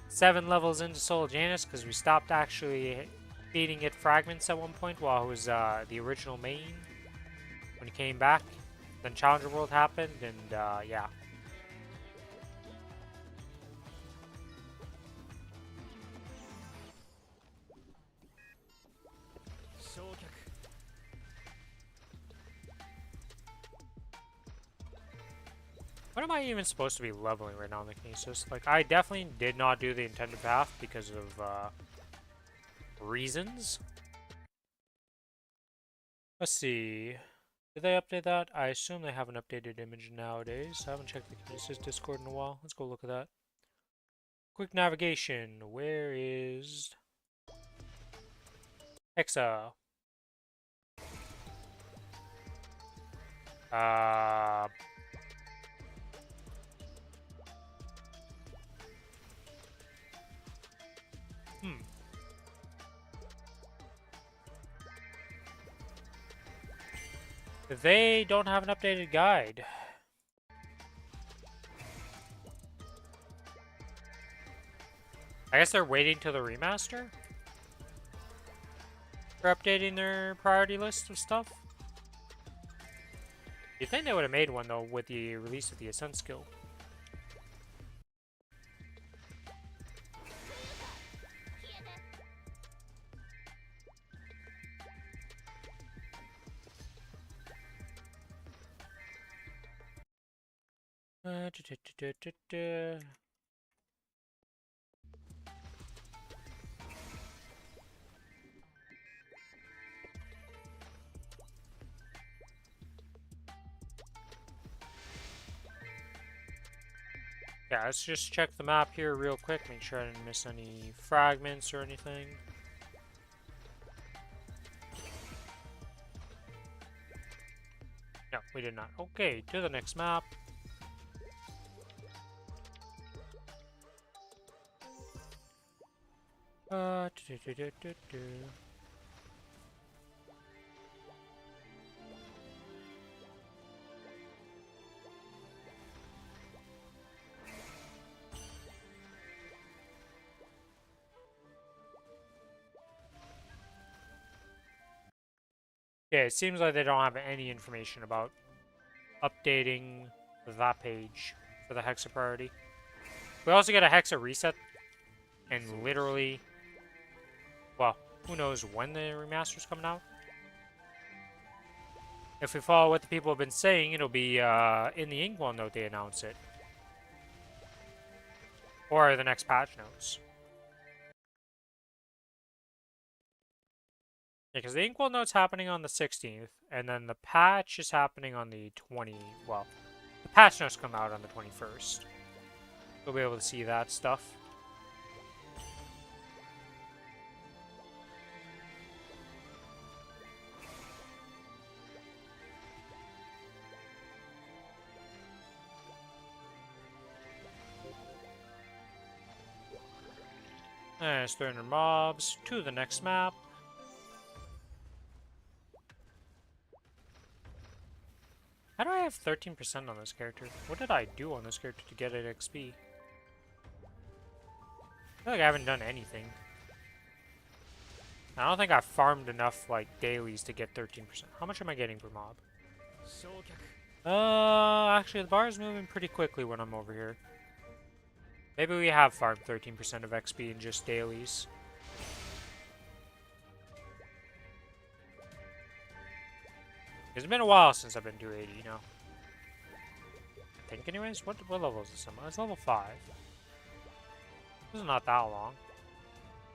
[SPEAKER 1] 7 levels into Soul Janus because we stopped actually feeding it fragments at one point while it was the original main. When he came back, then Challenger World happened, and yeah. What am I even supposed to be leveling right now in the Kinesis? Like, I definitely did not do the intended path because of reasons. Let's see. Did they update that? I assume they have an updated image nowadays. I haven't checked the Kinesis Discord in a while. Let's go look at that. Quick navigation. Where is Hexa? Uh, hmm. They don't have an updated guide. I guess they're waiting till the remaster for updating their priority list of stuff. You'd think they would have made one though with the release of the Ascent skill. Da, da, da, da, da. Yeah, let's just check the map here real quick, make sure I didn't miss any fragments or anything. No, we did not. Okay, to the next map. Da, da, da, da, da, da. Yeah, it seems like they don't have any information about updating that page for the Hexa priority. We also get a Hexa reset, and literally, well, who knows when the remaster's coming out. If we follow what the people have been saying, it'll be in the Inkwell note they announce it. Or the next patch notes. Yeah, because the Inkwell note's happening on the 16th, and then the patch is happening on the 20... Well, the patch notes come out on the 21st. You'll be able to see that stuff. And it's 300 mobs to the next map. How do I have 13% on this character? What did I do on this character to get it XP? I feel like I haven't done anything. I don't think I've farmed enough, like, dailies to get 13%. How much am I getting per mob? Actually, the bar is moving pretty quickly when I'm over here. Maybe we have farmed 13% of XP in just dailies. It's been a while since I've been 280, you know. I think anyways. What level is this symbol? It's level 5. This is not that long.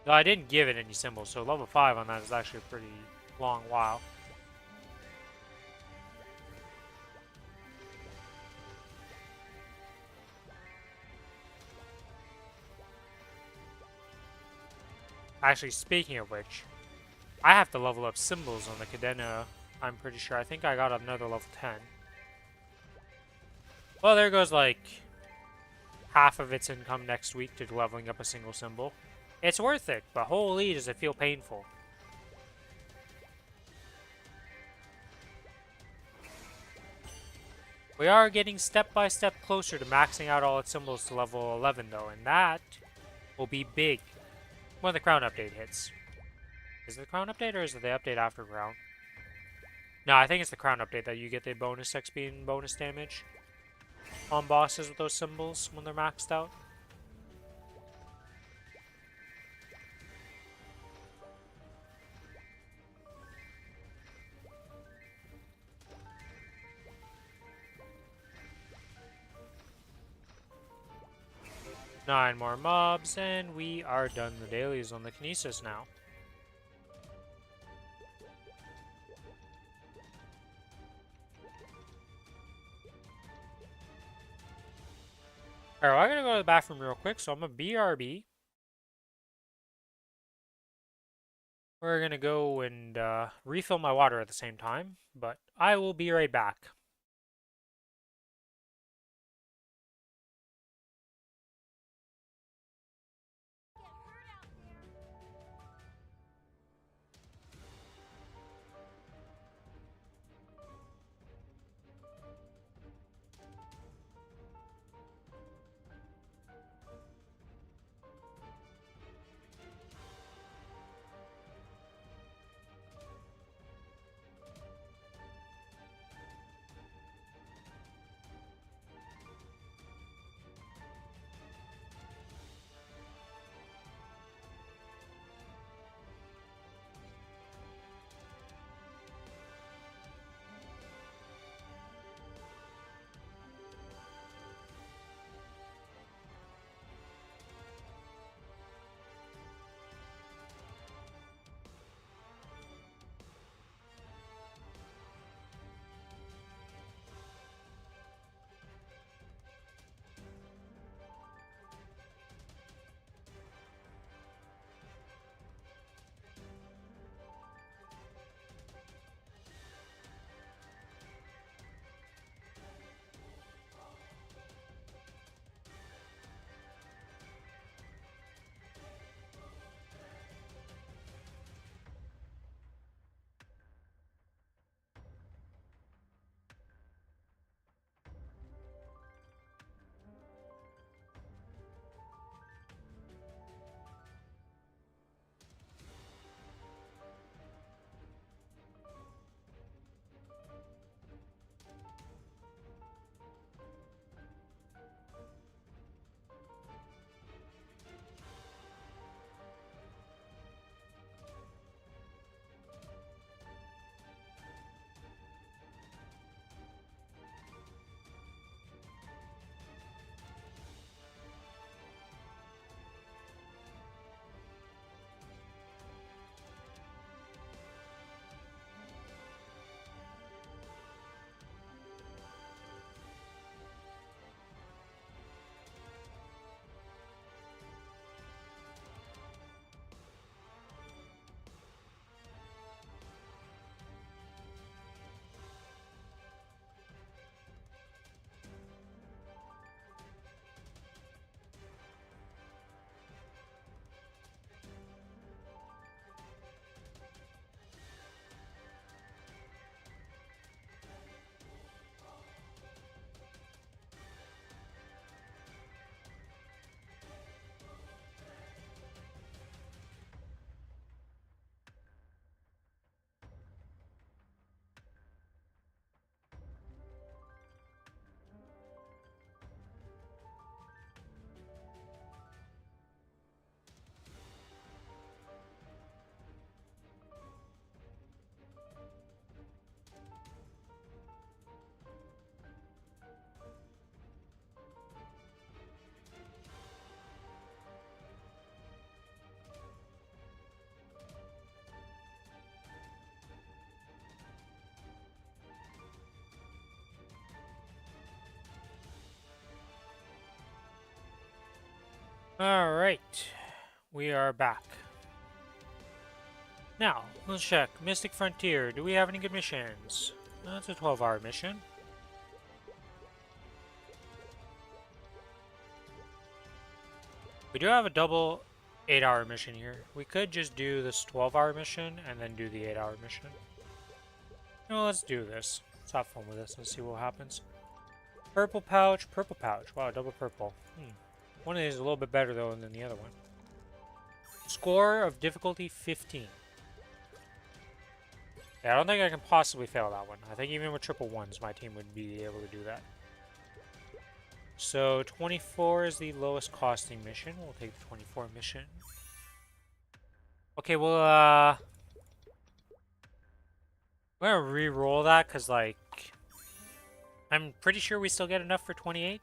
[SPEAKER 1] Though I didn't give it any symbols, so level 5 on that is actually a pretty long while. Actually, speaking of which, I have to level up symbols on the Cadena, I'm pretty sure. I think I got another level 10. Well, there goes, like, half of its income next week to leveling up a single symbol. It's worth it, but holy does it feel painful. We are getting step by step closer to maxing out all its symbols to level 11 though, and that will be big when the crown update hits. Is it the crown update or is it the update after crown? No, I think it's the crown update that you get the bonus XP and bonus damage on bosses with those symbols when they're maxed out. Nine more mobs, and we are done the dailies on the Kinesis now. Alright, well, I'm gonna go to the bathroom real quick, so I'm gonna BRB. We're gonna go and refill my water at the same time, but I will be right back. Alright, we are back. Now, let's check. Mystic Frontier, do we have any good missions? That's a 12-hour mission. We do have a double 8-hour mission here. We could just do this 12-hour mission and then do the 8-hour mission. No, let's do this. Let's have fun with this and see what happens. Purple pouch, purple pouch. Wow, double purple. One of these is a little bit better though than the other one. Score of difficulty 15. Yeah, I don't think I can possibly fail that one. I think even with triple ones, my team would be able to do that. So 24 is the lowest costing mission. We'll take the 24 mission. Okay, well, I'm gonna re-roll that because, like, I'm pretty sure we still get enough for 28.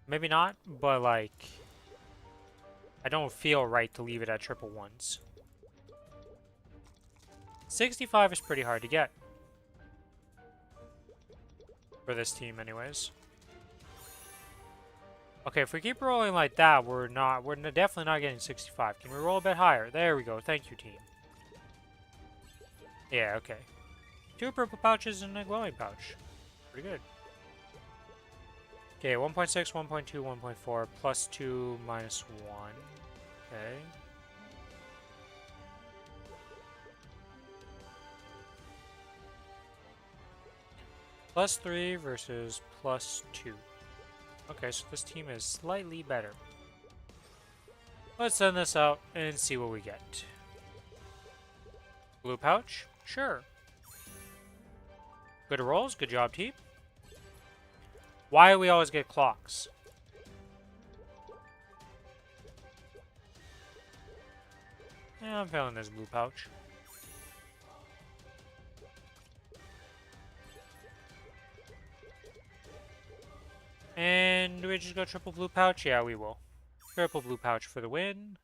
[SPEAKER 1] Maybe not, but, like, I don't feel right to leave it at triple ones. 65 is pretty hard to get. For this team, anyways. Okay, if we keep rolling like that, we're definitely not getting 65. Can we roll a bit higher? There we go. Thank you, team. Yeah, okay. 2 purple pouches and a glowing pouch. Pretty good. Okay, 1.6, 1.2, 1.4, plus 2, minus 1. Okay. Plus 3 versus plus 2. Okay, so this team is slightly better. Let's send this out and see what we get. Blue pouch? Sure. Good rolls. Good job, team. Why do we always get clocks? Yeah, I'm failing this blue pouch. And do we just go triple blue pouch? Yeah, we will. Triple blue pouch for the win.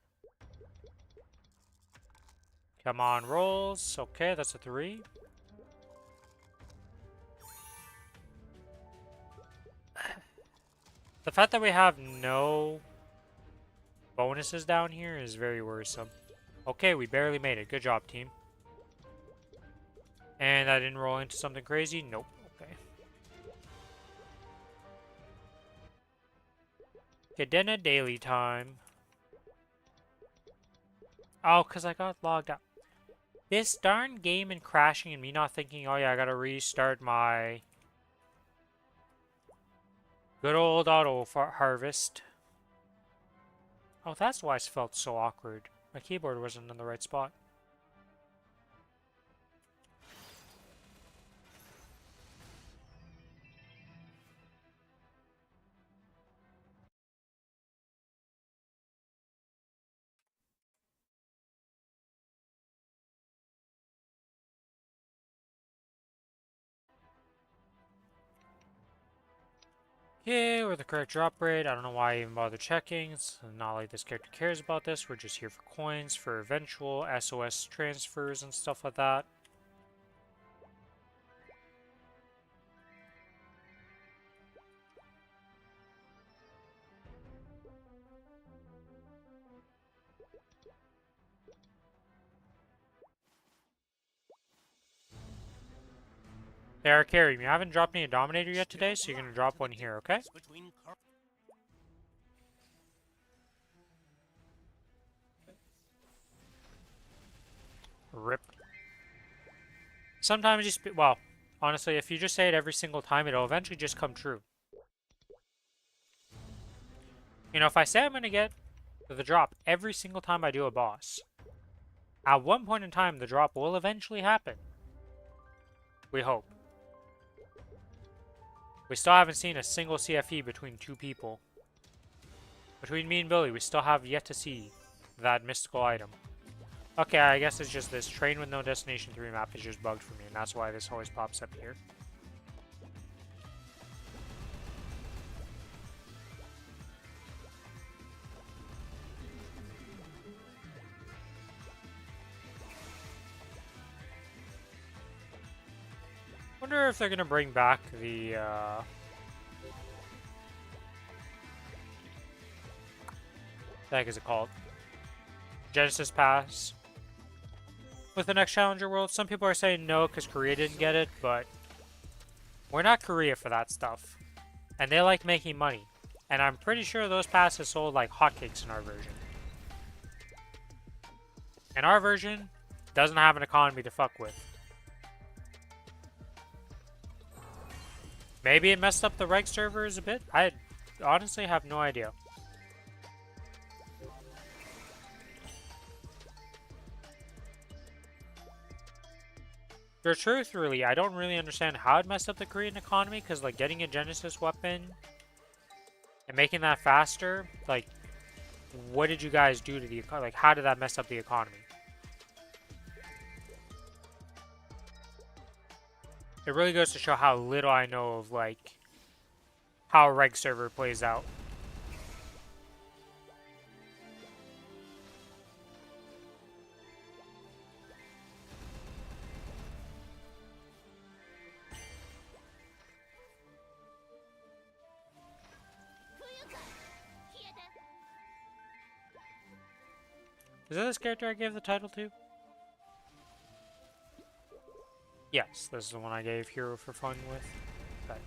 [SPEAKER 1] Come on, rolls. Okay, that's a 3. The fact that we have no bonuses down here is very worrisome. Okay, we barely made it. Good job, team. And I didn't roll into something crazy? Nope. Okay. Cadena daily time. Oh, because I got logged out. This darn game and crashing and me not thinking, oh yeah, I gotta restart my good old auto harvest. Oh, that's why it felt so awkward. My keyboard wasn't in the right spot. Yeah, we're the correct drop rate. I don't know why I even bother checking. It's not like this character cares about this. We're just here for coins, for eventual SOS transfers and stuff like that. They are carrying me. I haven't dropped any Dominator yet today, so you're going to drop one here, okay? Rip. Sometimes you well, honestly, if you just say it every single time, it'll eventually just come true. You know, if I say I'm going to get the drop every single time I do a boss, at one point in time, the drop will eventually happen. We hope. We still haven't seen a single CFE between 2 people. Between me and Billy, we still have yet to see that mystical item. Okay, I guess it's just this Train with No Destination 3 map is just bugged for me, and that's why this always pops up here. Wonder if they're gonna bring back the what the heck is it called? Genesis Pass with the next Challenger World. Some people are saying no because Korea didn't get it, but we're not Korea for that stuff. And they like making money. And I'm pretty sure those passes sold like hotcakes in our version. And our version doesn't have an economy to fuck with. Maybe it messed up the reg servers a bit. I honestly have no idea. For truth, really, I don't really understand how it messed up the Korean economy, because, like, getting a Genesis weapon and making that faster, like, what did you guys do to the economy? Like, how did that mess up the economy? It really goes to show how little I know of, like, how a reg server plays out. Is that this character I gave the title to? Yes, this is the one I gave Hero for Fun with. Okay.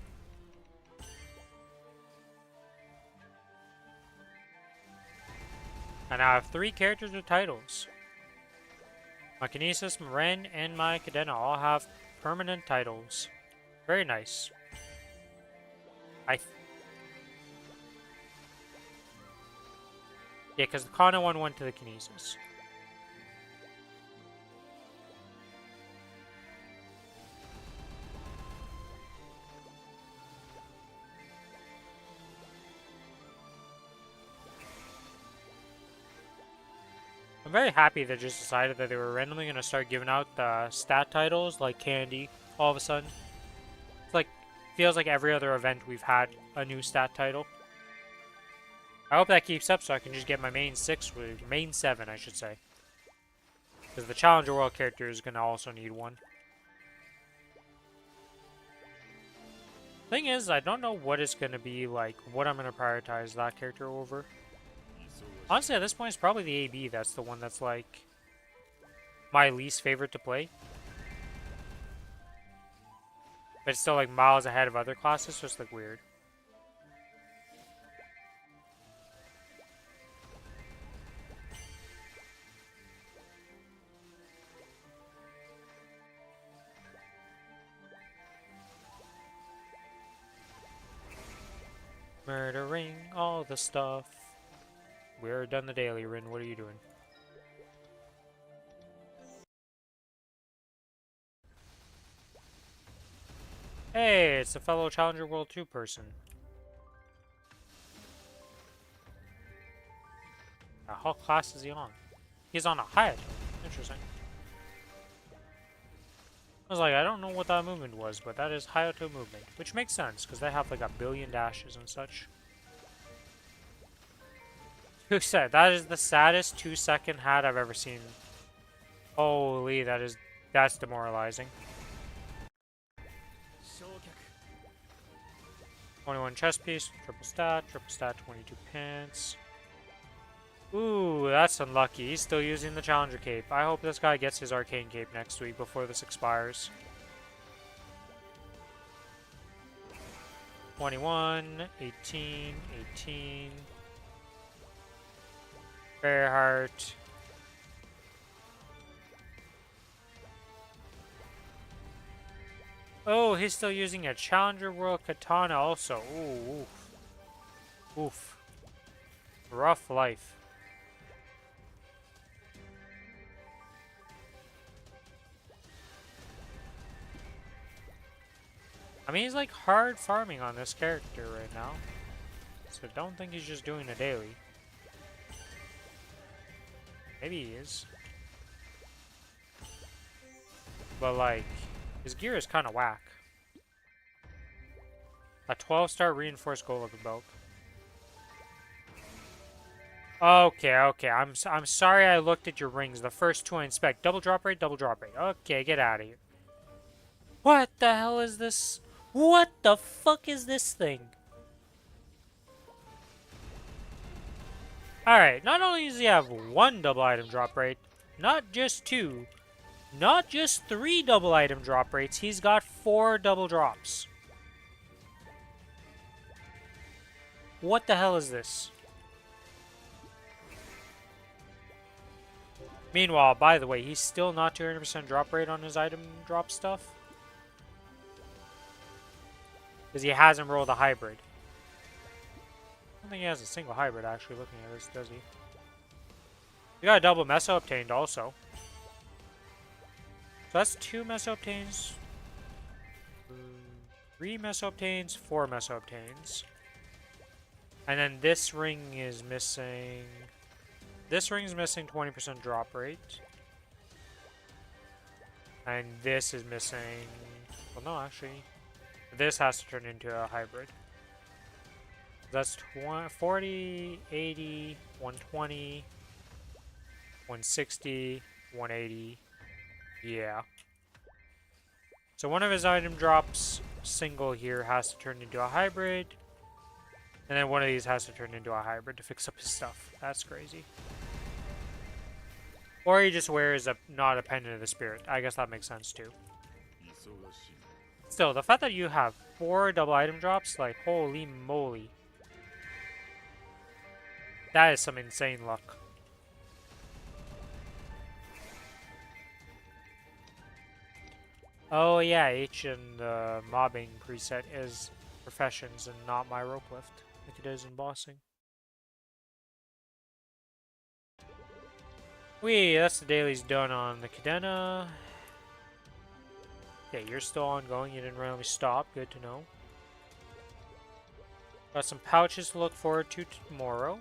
[SPEAKER 1] And I have 3 characters with titles. My Kinesis, my Ren, and my Cadena all have permanent titles. Very nice. Yeah, because the Kana one went to the Kinesis. I'm very happy they just decided that they were randomly going to start giving out the stat titles like candy all of a sudden. It's like, feels like every other event we've had a new stat title. I hope that keeps up so I can just get my main 6, with main 7 I should say. Because the Challenger World character is going to also need one. Thing is, I don't know what it's going to be like, what I'm going to prioritize that character over. Honestly, at this point, it's probably the AB that's the one that's, like, my least favorite to play. But it's still, like, miles ahead of other classes, so it's, like, weird. Murdering all the stuff. We're done the daily, Rin. What are you doing? Hey, it's a fellow Challenger World 2 person. What class is he on? He's on a Hayato. Interesting. I was like, I don't know what that movement was, but that is Hayato movement. Which makes sense, because they have like a billion dashes and such. Who said? That is the saddest 2-second hat I've ever seen. Holy, that's demoralizing. 21 chest piece, triple stat, 22 pants. Ooh, that's unlucky. He's still using the Challenger Cape. I hope this guy gets his Arcane Cape next week before this expires. 21, 18, 18. Fairheart. Oh, he's still using a Challenger World Katana also. Ooh, oof. Oof. Rough life. I mean, he's like hard farming on this character right now. So don't think he's just doing a daily. Maybe he is. But like, his gear is kind of whack. A 12-star reinforced gold level belt. Okay, okay. I'm sorry I looked at your rings. The first 2 I inspect. Double drop rate, double drop rate. Okay, get out of here. What the hell is this? What the fuck is this thing? Alright, not only does he have 1 double item drop rate, not just 2, not just 3 double item drop rates, he's got 4 double drops. What the hell is this? Meanwhile, by the way, he's still not 200% drop rate on his item drop stuff. Because he hasn't rolled a hybrid. I don't think he has a single hybrid, actually, looking at this, does he? We got a double Meso obtained, also. So that's 2 Meso obtains. 3 Meso obtains, 4 Meso obtains. And then this ring is missing... This ring's missing 20% drop rate. And this is missing... Well, no, actually. This has to turn into a hybrid. That's 40, 80, 120, 160, 180. Yeah. So one of his item drops single here has to turn into a hybrid. And then one of these has to turn into a hybrid to fix up his stuff. That's crazy. Or he just wears not a pendant of the spirit. I guess that makes sense too. Still, the fact that you have 4 double item drops, like, holy moly. That is some insane luck. Oh yeah, H in the mobbing preset is professions and not my rope lift, like it is in bossing. That's the dailies done on the Cadena. Okay, you're still ongoing, you didn't randomly stop, good to know. Got some pouches to look forward to tomorrow.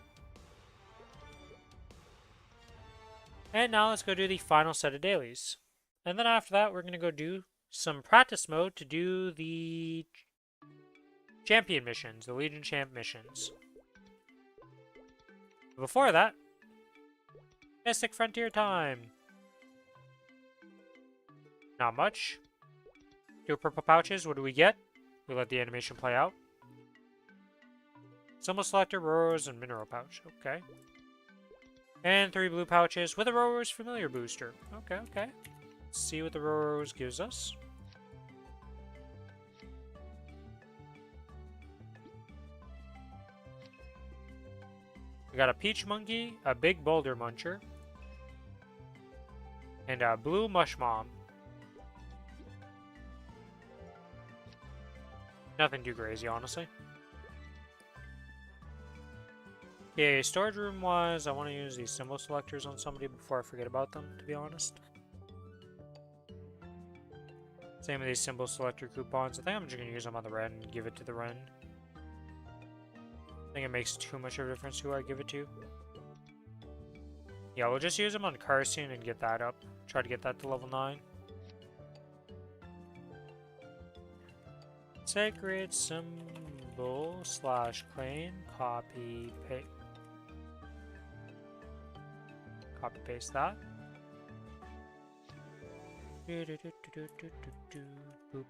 [SPEAKER 1] And now let's go do the final set of dailies. And then after that, we're going to go do some practice mode to do the champion missions, the Legion Champ missions. Before that, Mystic Frontier time. Not much. 2 purple pouches, what do we get? We let the animation play out. Symbol selector, Rose, and mineral pouch. Okay. And 3 blue pouches with a Rose familiar booster. Okay, okay. Let's see what the Rose gives us. We got a Peach Monkey, a Big Boulder Muncher, and a Blue Mush Mom. Nothing too crazy, honestly. Okay, storage room wise, I want to use these symbol selectors on somebody before I forget about them, to be honest. Same with these symbol selector coupons. I think I'm just going to use them on the Ren and give it to the Ren. I think it makes too much of a difference who I give it to. Yeah, we'll just use them on Carson and get that up. Try to get that to level 9. Sacred symbol / claim. Copy paste. Copy paste that. Boop.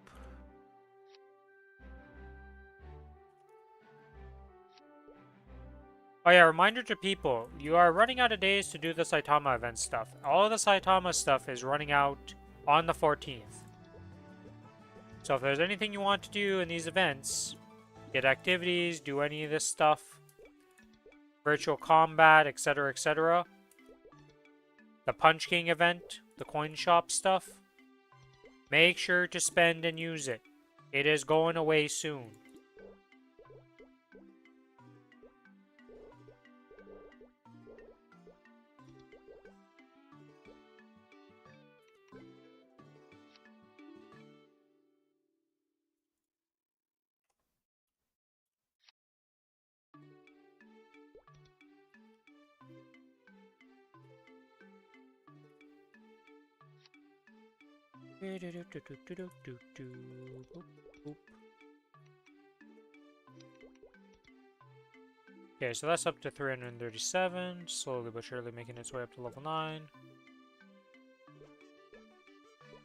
[SPEAKER 1] Oh yeah, reminder to people, you are running out of days to do the Saitama event stuff. All of the Saitama stuff is running out on the 14th. So if there's anything you want to do in these events, get activities, do any of this stuff, virtual combat, etc., etc. The Punch King event, the coin shop stuff, make sure to spend and use it. It is going away soon. Okay, so that's up to 337, slowly but surely making its way up to level 9.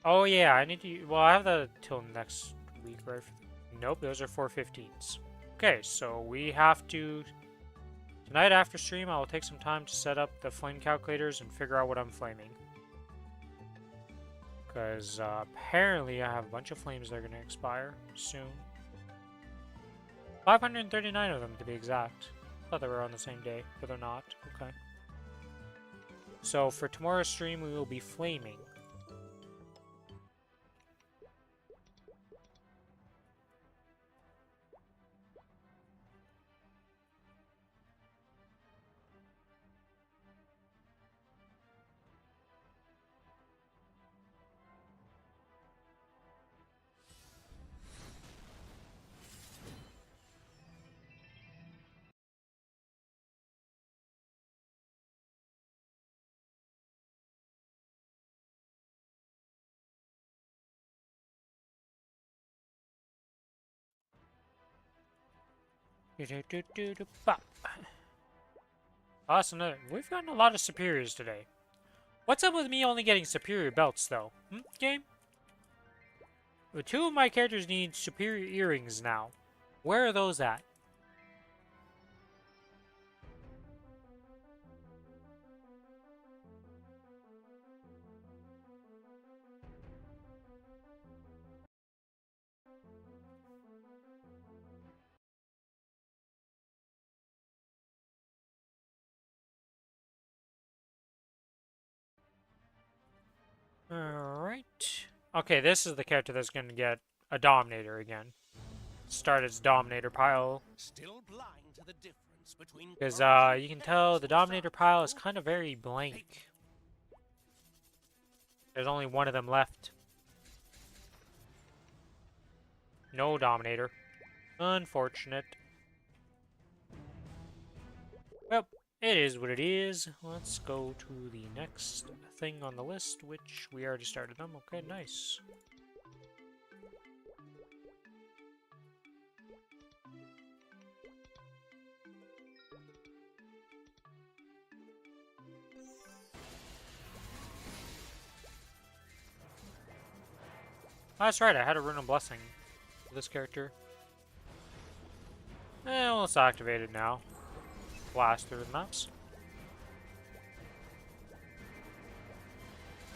[SPEAKER 1] Oh yeah, I need to... Well, I have that till next week, right? Nope, those are 415s. Okay, so we have to... Tonight after stream, I will take some time to set up the flame calculators and figure out what I'm flaming. Because apparently I have a bunch of flames that are going to expire soon. 539 of them to be exact. I thought they were on the same day, but they're not. Okay. So for tomorrow's stream, we will be flaming. Bop. Awesome. We've gotten a lot of superiors today. What's up with me only getting superior belts, though? Game? Well, two of my characters need superior earrings now. Where are those at? Alright. Okay, this is the character that's going to get a Dominator again. Start its Dominator pile.
[SPEAKER 2] Still blind to the difference between
[SPEAKER 1] Because
[SPEAKER 2] Kronos
[SPEAKER 1] you can
[SPEAKER 2] and
[SPEAKER 1] tell the Dominator pile is
[SPEAKER 2] Kronos.
[SPEAKER 1] kind of very blank. There's only one of them left. No Dominator. Unfortunate. Well, it is what it is. Let's go to the next thing on the list, which we already started them. Okay, nice. Oh, that's right, I had a Rune of Blessing for this character. Well, it's activated now. Blast through the maps.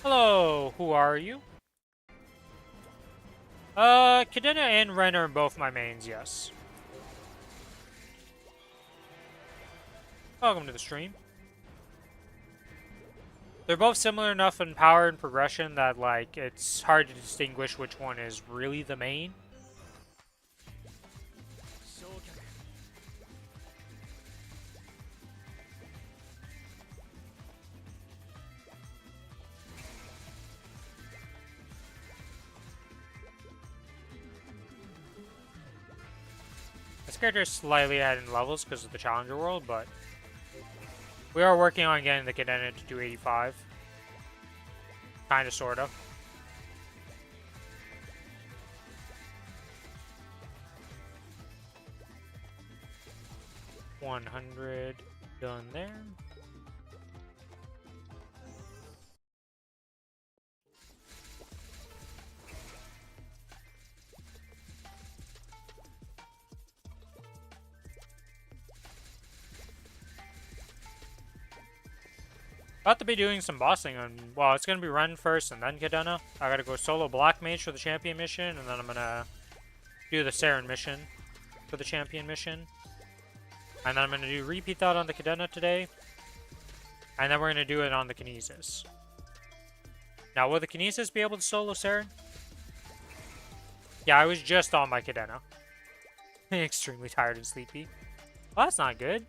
[SPEAKER 1] Hello, who are you? Cadena and Ren are both my mains, yes. Welcome to the stream. They're both similar enough in power and progression that, like, it's hard to distinguish which one is really the main. This character is slightly ahead in levels because of the Challenger World, but we are working on getting the Cadena to 285. Kinda, sorta. $100 done there. About to be doing some bossing on, well, it's gonna be Ren first and then Cadena. I gotta go solo Black Mage for the champion mission, and then I'm gonna do the Saren mission for the champion mission. And then I'm gonna repeat that on the Cadena today. And then we're gonna do it on the Kinesis. Now, will the Kinesis be able to solo Saren? Yeah, I was just on my Cadena. Extremely tired and sleepy. Well, that's not good.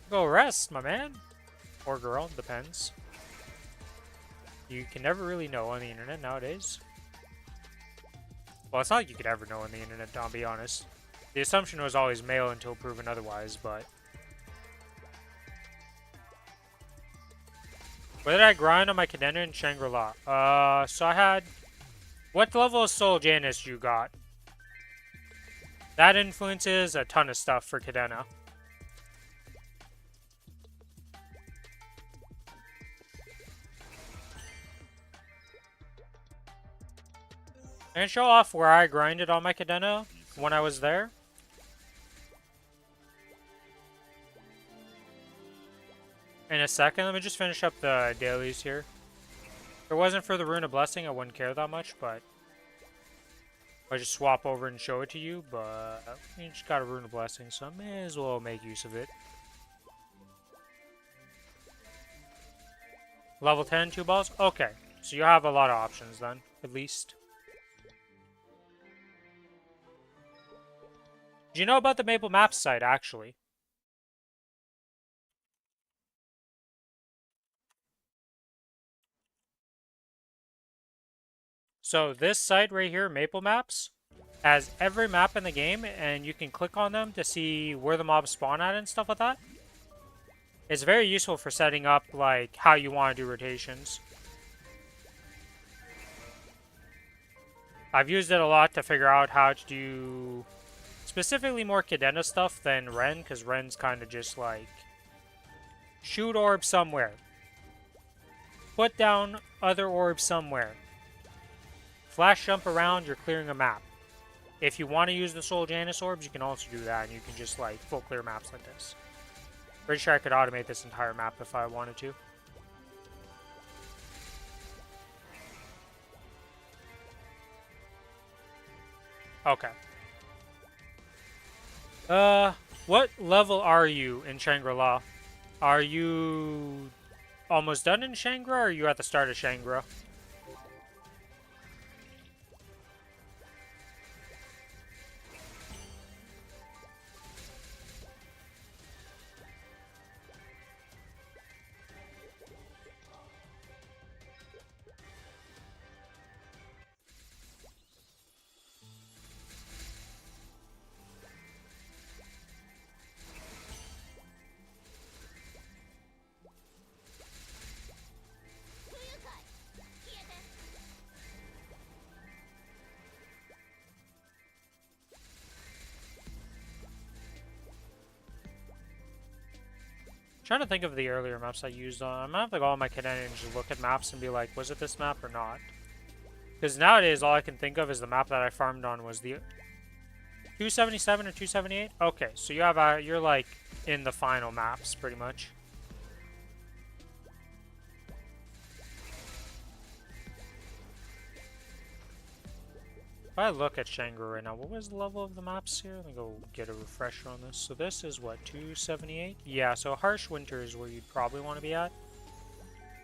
[SPEAKER 1] Go rest, my man. Or girl, depends. You can never really know on the internet nowadays. Well, it's not like you could ever know on the internet, I'll be honest. The assumption was always male until proven otherwise, but... Where did I grind on my Cadena in Shangri-La? So I had... What level of Soul Janus you got? That influences a ton of stuff for Cadena. I can show off where I grinded on my Cadena when I was there. In a second, let me just finish up the dailies here. If it wasn't for the Rune of Blessing, I wouldn't care that much, but... I just swap over and show it to you, but... You just got a Rune of Blessing, so I may as well make use of it. Level 10, 2 balls? Okay, so you have a lot of options then, at least. Do you know about the Maple Maps site, actually? So this site right here, Maple Maps, has every map in the game, and you can click on them to see where the mobs spawn at and stuff like that. It's very useful for setting up, like, how you want to do rotations. I've used it a lot to figure out how to do specifically more Cadena stuff than Ren, because Ren's kind of just like shoot orbs somewhere, put down other orbs somewhere, flash jump around, you're clearing a map. If you want to use the Soul Janus orbs, you can also do that, and you can just like full clear maps like this. Pretty sure I could automate this entire map if I wanted to. Okay. What level are you in Shangri-La? Are you almost done in Shangri, or are you at the start of Shangri? Trying to think of the earlier maps I used on. I'm gonna have to go on my Cadena and just look at maps and be like, was it this map or not? Because nowadays, all I can think of is the map that I farmed on was the 277 or 278. Okay, so you have you're like in the final maps pretty much. If I look at Shangri right now, what was the level of the maps here? Let me go get a refresher on this. So this is what, 278? Yeah, so Harsh Winter is where you'd probably want to be at.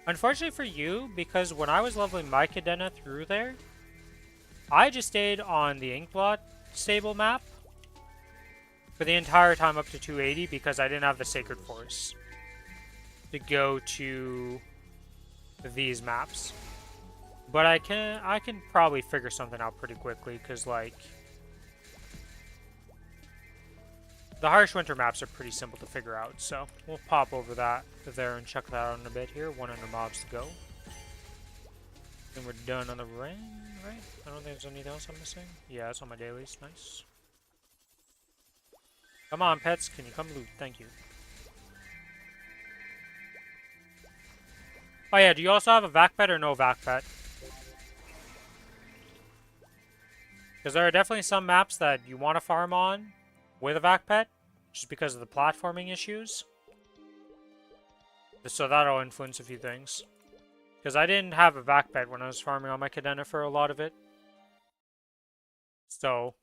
[SPEAKER 1] Unfortunately for you, because when I was leveling my Cadena through there, I just stayed on the Inkblot stable map for the entire time up to 280 because I didn't have the Sacred Force to go to these maps. But I can probably figure something out pretty quickly because like the Harsh Winter maps are pretty simple to figure out, so we'll pop over that there and check that out in a bit here. 100 mobs to go. Then we're done on the ring, right? I don't think there's anything else I'm missing. Yeah, it's on my dailies. Nice. Come on, pets. Can you come loot? Thank you. Oh yeah, do you also have a vac pet or no vac pet? Because there are definitely some maps that you want to farm on with a vac pet, just because of the platforming issues. So that'll influence a few things. Because I didn't have a vac pet when I was farming on my Cadena for a lot of it. So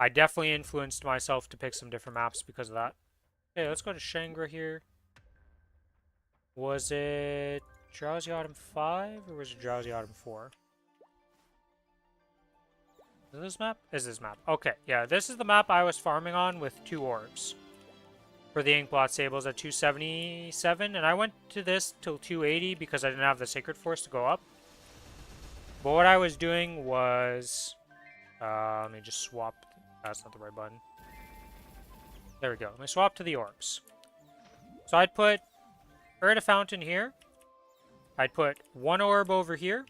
[SPEAKER 1] I definitely influenced myself to pick some different maps because of that. Okay, let's go to Shangri here. Was it Drowsy Autumn 5 or was it Drowsy Autumn 4? Is this map? Is this map? Okay, yeah, this is the map I was farming on with 2 orbs. For the Inkblot Sables at 277, and I went to this till 280 because I didn't have the Sacred Force to go up. But what I was doing was... let me just swap... That's not the right button. There we go. Let me swap to the orbs. So I'd put Erda Fountain here. I'd put 1 orb over here.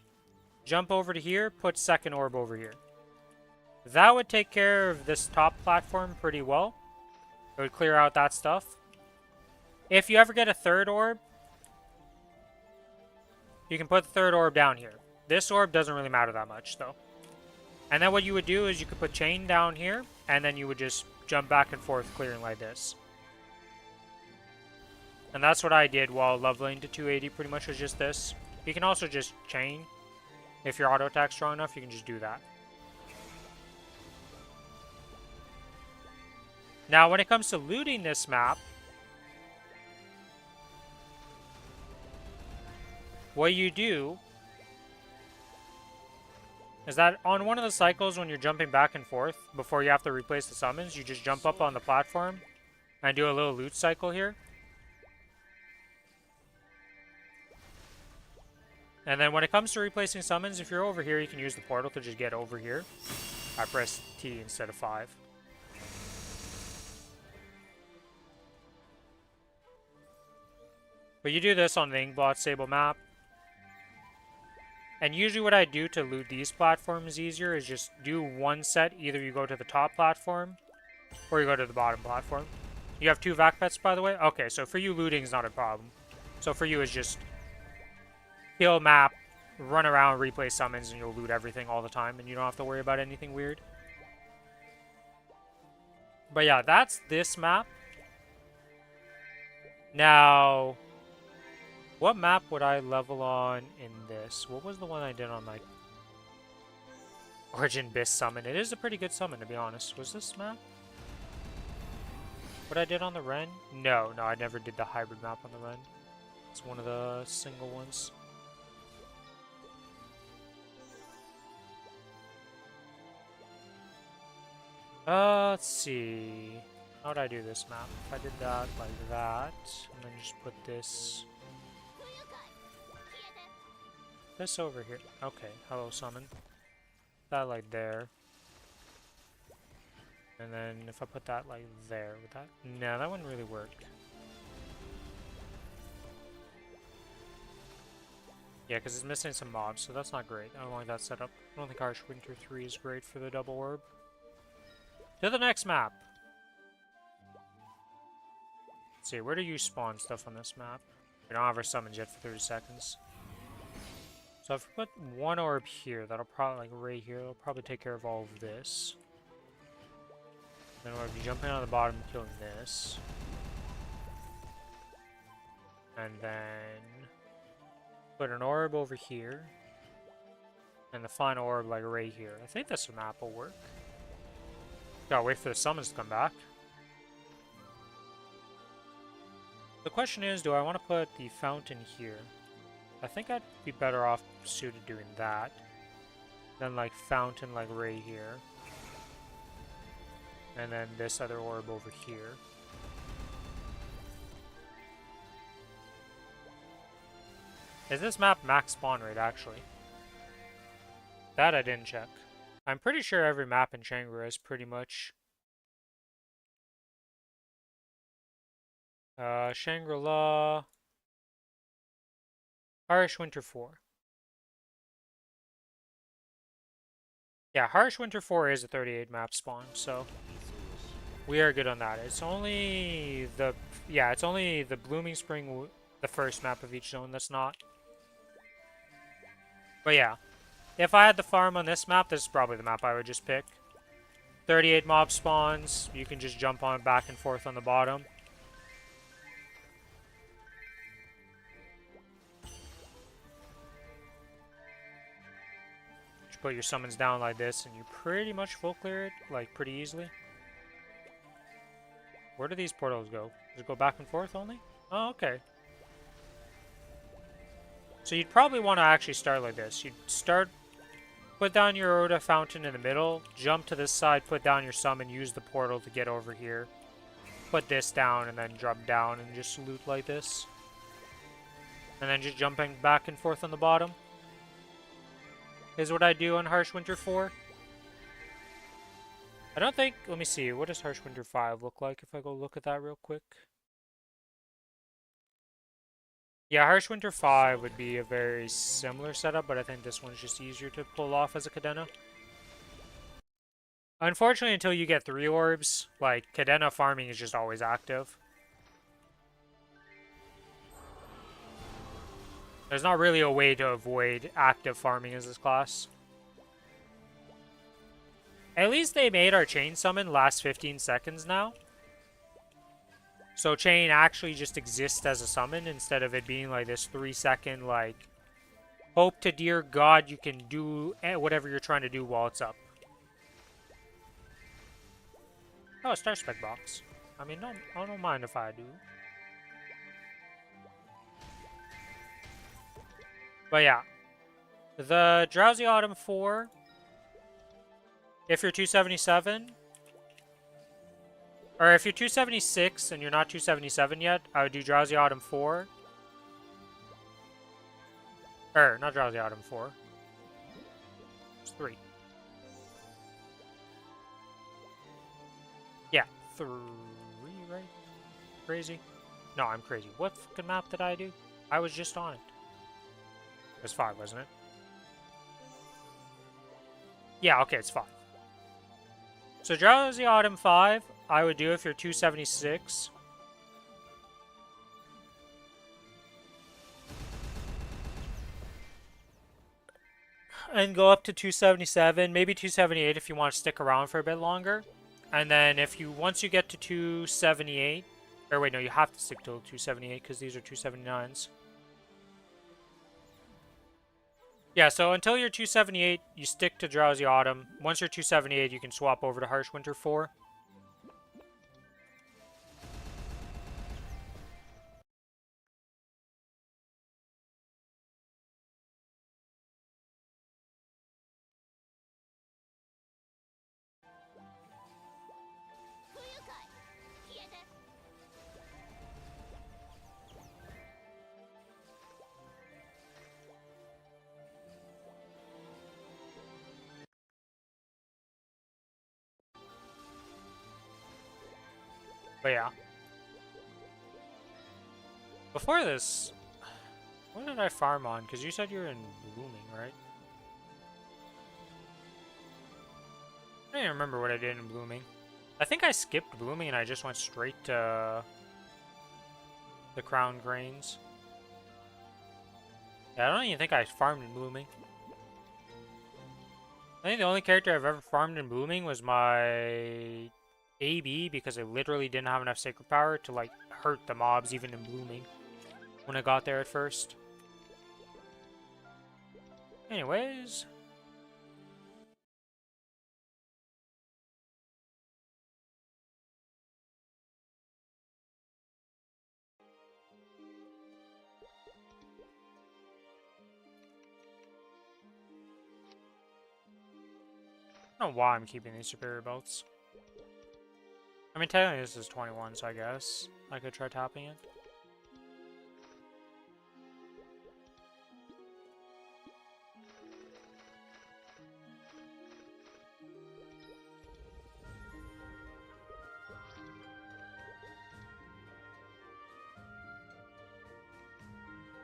[SPEAKER 1] Jump over to here. Put 2nd orb over here. That would take care of this top platform pretty well. It would clear out that stuff. If you ever get a 3rd orb, you can put the 3rd orb down here. This orb doesn't really matter that much, though. And then what you would do is you could put chain down here, and then you would just jump back and forth clearing like this. And that's what I did while leveling to 280, pretty much was just this. You can also just chain. If your auto attack's strong enough, you can just do that. Now, when it comes to looting this map, what you do is that on one of the cycles when you're jumping back and forth, before you have to replace the summons, you just jump up on the platform and do a little loot cycle here. And then when it comes to replacing summons, if you're over here, you can use the portal to just get over here. I press T instead of 5. But you do this on the Inkblot Sable map. And usually what I do to loot these platforms easier is just do one set. Either you go to the top platform or you go to the bottom platform. You have 2 vac pets, by the way? Okay, so for you, looting is not a problem. So for you, it's just kill map, run around, replay summons, and you'll loot everything all the time, and you don't have to worry about anything weird. But yeah, that's this map. Now, what map would I level on in this? What was the one I did on, like, Origin Bis summon? It is a pretty good summon, to be honest. Was this map what I did on the Ren? No, I never did the hybrid map on the Ren. It's one of the single ones. Let's see. How would I do this map? If I did that like that, and then just put this over here. Okay, hello summon. That like there. And then if I put that like there, would that? No, that wouldn't really work. Yeah, because it's missing some mobs, so that's not great. I don't like that setup. I don't think Harsh Winter 3 is great for the double orb. To the next map! Let's see, where do you spawn stuff on this map? We don't have our summons yet for 30 seconds. So if we put one orb here, that'll probably, like right here, it'll probably take care of all of this. Then we'll be jumping on the bottom and killing this. And then put an orb over here. And the final orb like right here. I think this map will work. Gotta wait for the summons to come back. The question is, do I want to put the fountain here? I think I'd be better off suited doing that. Then like fountain like right here. And then this other orb over here. Is this map max spawn rate, actually? That I didn't check. I'm pretty sure every map in Shangri is pretty much... Shangri-La... Harsh Winter 4. Yeah, Harsh Winter 4 is a 38 map spawn, so... we are good on that. It's only the... yeah, it's only the Blooming Spring, the first map of each zone that's not. But yeah, if I had the farm on this map, this is probably the map I would just pick. 38 mob spawns, you can just jump on back and forth on the bottom. Just put your summons down like this and you pretty much full clear it, like pretty easily. Where do these portals go? Does it go back and forth only? Oh, okay. So you'd probably want to actually start like this. You'd start, put down your Oda fountain in the middle, jump to this side, put down your summon, use the portal to get over here. Put this down and then drop down and just loot like this. And then just jumping back and forth on the bottom. Is what I do on Harsh Winter 4. I don't think, let me see, what does Harsh Winter 5 look like if I go look at that real quick? Yeah, Harsh Winter 5 would be a very similar setup, but I think this one's just easier to pull off as a Cadena. Unfortunately, until you get 3 orbs, like, Cadena farming is just always active. There's not really a way to avoid active farming as this class. At least they made our chain summon last 15 seconds now. So chain actually just exists as a summon instead of it being like this 3-second, like, hope to dear God you can do whatever you're trying to do while it's up. Oh, a star spec box. I mean, I don't mind if I do. But yeah. The Drowsy Autumn 4, if you're 277... or if you're 276 and you're not 277 yet, I would do Drowsy Autumn 4. Or, not Drowsy Autumn 4. It's 3. Yeah, 3, right? Crazy? No, I'm crazy. What fucking map did I do? I was just on it. It was 5, wasn't it? Yeah, okay, it's 5. So Drowsy Autumn 5, I would do if you're 276. And go up to 277, maybe 278 if you want to stick around for a bit longer. And then if you, once you get to 278, or wait, no, you have to stick till 278 because these are 279s. Yeah, so until you're 278, you stick to Drowsy Autumn. Once you're 278, you can swap over to Harsh Winter 4. But yeah. Before this, what did I farm on? Because you said you're in Blooming, right? I don't even remember what I did in Blooming. I think I skipped Blooming and I just went straight to the Crown Grains. Yeah, I don't even think I farmed in Blooming. I think the only character I've ever farmed in Blooming was my AB because I literally didn't have enough Sacred Power to like hurt the mobs even in Blooming when I got there at first. Anyways. I don't know why I'm keeping these superior belts. I mean, technically this is 21, so I guess I could try tapping it.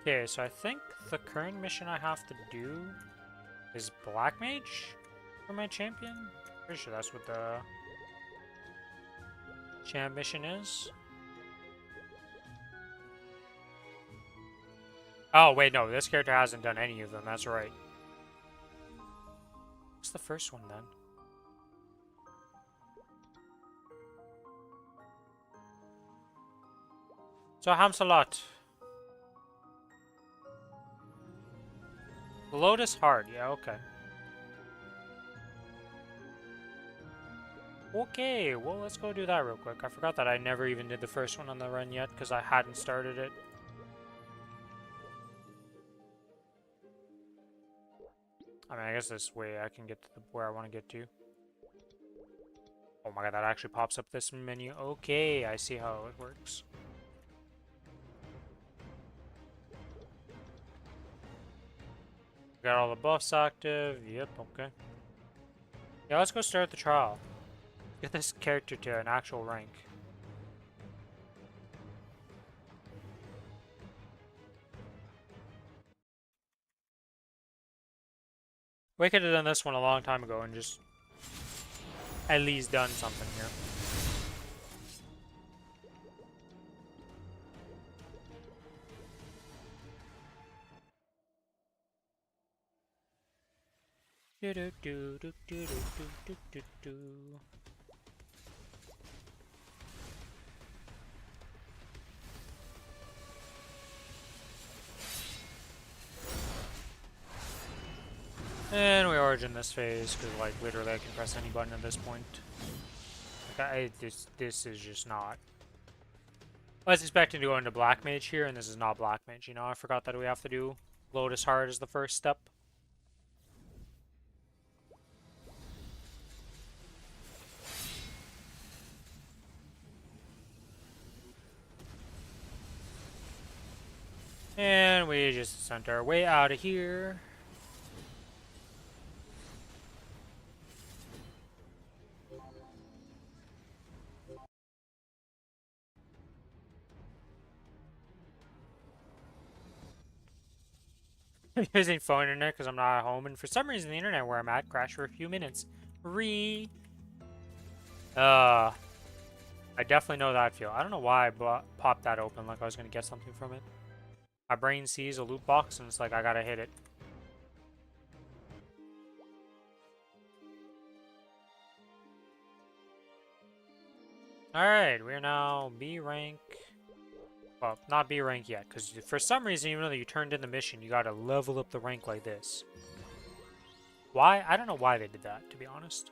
[SPEAKER 1] Okay, so I think the current mission I have to do is Black Mage for my champion. Pretty sure that's what the champ mission is. Oh, wait, no, this character hasn't done any of them, that's right. What's the first one, then? So, Hamsalot. Lotus Heart, yeah, okay. Okay, well, let's go do that real quick. I forgot that I never even did the first one on the run yet, because I hadn't started it. I mean, I guess this way I can get to where I want to get to. Oh my god, that actually pops up this menu. Okay, I see how it works. Got all the buffs active. Yep, okay. Yeah, let's go start the trial. Get this character to an actual rank. We could have done this one a long time ago and just at least done something here. Do do do do do do do do do. And we origin this phase because, like, literally I can press any button at this point. Like, this is just not. I was expecting to go into Black Mage here, and this is not Black Mage. You know, I forgot that we have to do Lotus Heart as the first step. And we just sent our way out of here. I'm using phone internet because I'm not at home, and for some reason the internet where I'm at crashed for a few minutes. Uh, I definitely know that feel. I don't know why I popped that open like I was gonna get something from it. My brain sees a loot box and it's like I gotta hit it. Alright, we're now B rank. Well, not B rank yet, because for some reason, even though you turned in the mission, you gotta level up the rank like this. Why? I don't know why they did that, to be honest.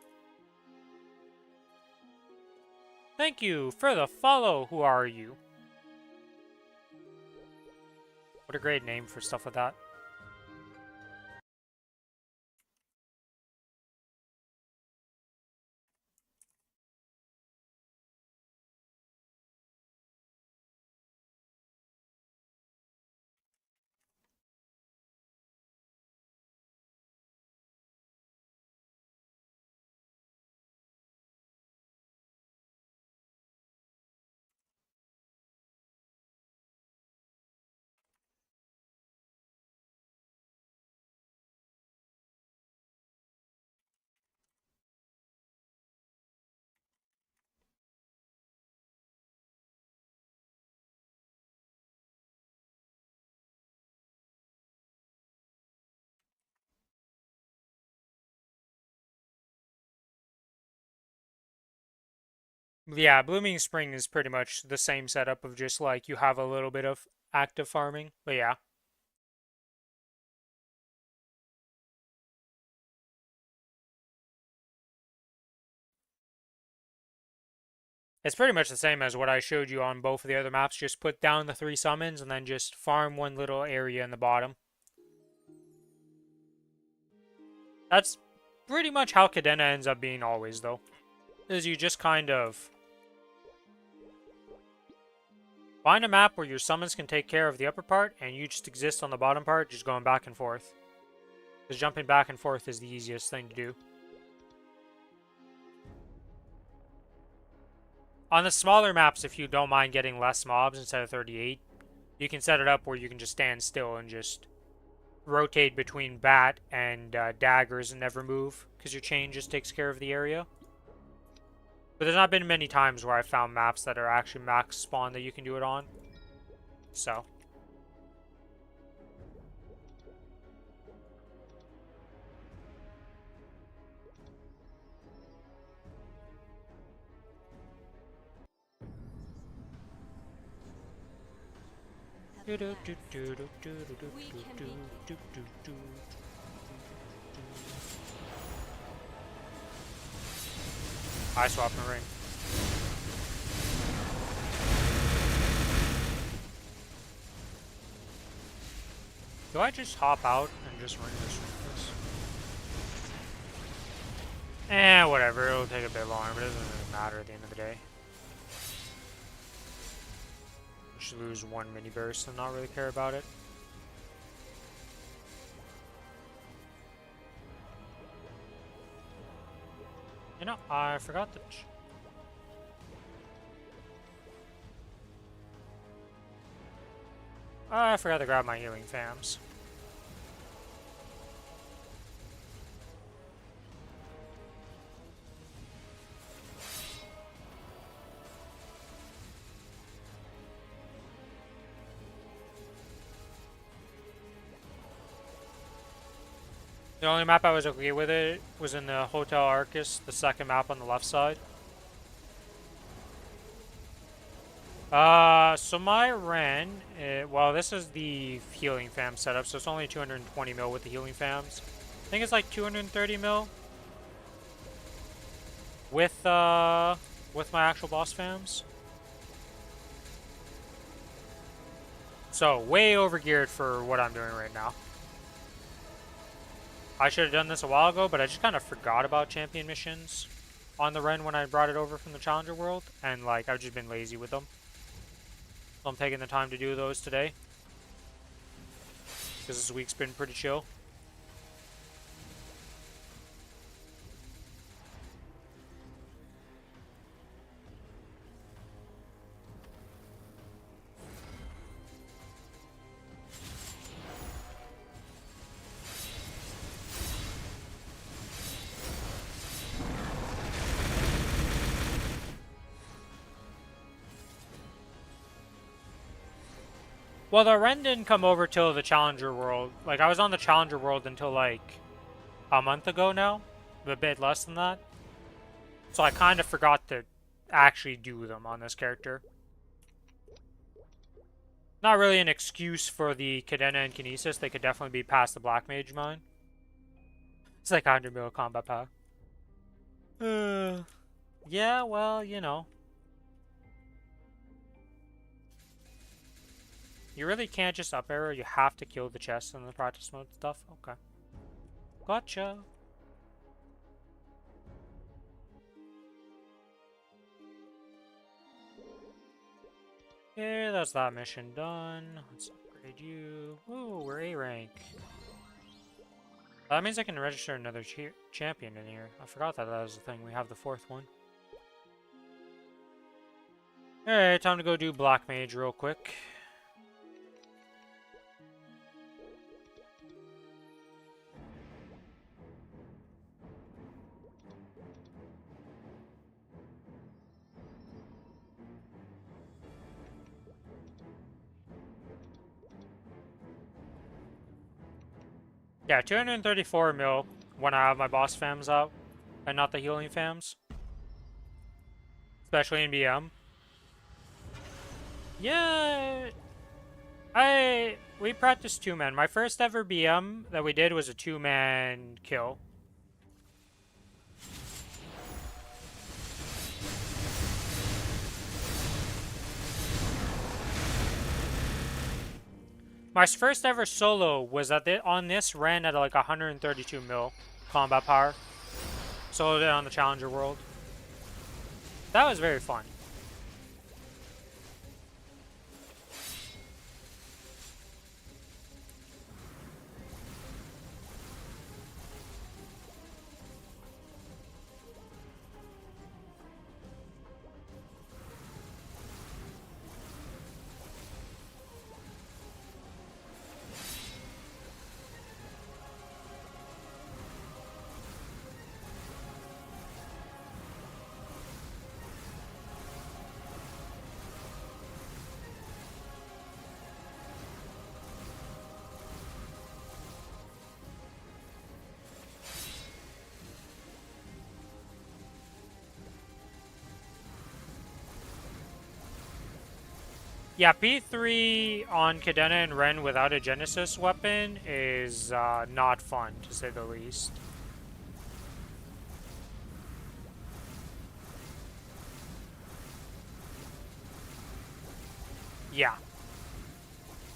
[SPEAKER 1] Thank you for the follow, who are you? What a great name for stuff like that. Yeah, Blooming Spring is pretty much the same setup of just like you have a little bit of active farming, but yeah. It's pretty much the same as what I showed you on both of the other maps. Just put down the 3 summons and then just farm one little area in the bottom. That's pretty much how Cadena ends up being always, though. Is you just kind of find a map where your summons can take care of the upper part, and you just exist on the bottom part, just going back and forth. Because jumping back and forth is the easiest thing to do. On the smaller maps, if you don't mind getting less mobs instead of 38, you can set it up where you can just stand still and just rotate between bat and daggers and never move, because your chain just takes care of the area. But there's not been many times where I've found maps that are actually max spawn that you can do it on. So. I swap the ring. Do I just hop out and just ring this? Whatever. It'll take a bit longer, but it doesn't really matter at the end of the day. Just lose 1 mini burst and not really care about it. You know, I forgot the... I forgot to grab my healing fams. The only map I was okay with it was in the Hotel Arcus, the second map on the left side. So my Ren, well, this is the healing fam setup, so it's only 220 mil with the healing fams. I think it's like 230 mil with my actual boss fams. So way overgeared for what I'm doing right now. I should have done this a while ago, but I just kind of forgot about champion missions on the Ren when I brought it over from the Challenger World, and like I've just been lazy with them. So I'm taking the time to do those today. Because this week's been pretty chill. Well, the Ren didn't come over till the Challenger World. Like, I was on the Challenger World until, like, a month ago now. A bit less than that. So I kind of forgot to actually do them on this character. Not really an excuse for the Cadena and Kinesis. They could definitely be past the Black Mage mine. It's like 100 mil combat power. Yeah, well, you know. You really can't just up arrow. You have to kill the chest in the practice mode stuff. Okay. Gotcha. Okay, that's that mission done. Let's upgrade you. Ooh, we're A rank. That means I can register another champion in here. I forgot that was the thing. We have the 4th one. Alright, time to go do Black Mage real quick. Yeah, 234 mil when I have my boss fams out, and not the healing fams. Especially in BM. Yeah, we practiced 2-man. My first ever BM that we did was a 2-man kill. My first ever solo was on this ran at like 132 mil combat power. Soloed it on the Challenger World. That was very fun. Yeah, P3 on Cadena and Ren without a Genesis weapon is not fun, to say the least. Yeah.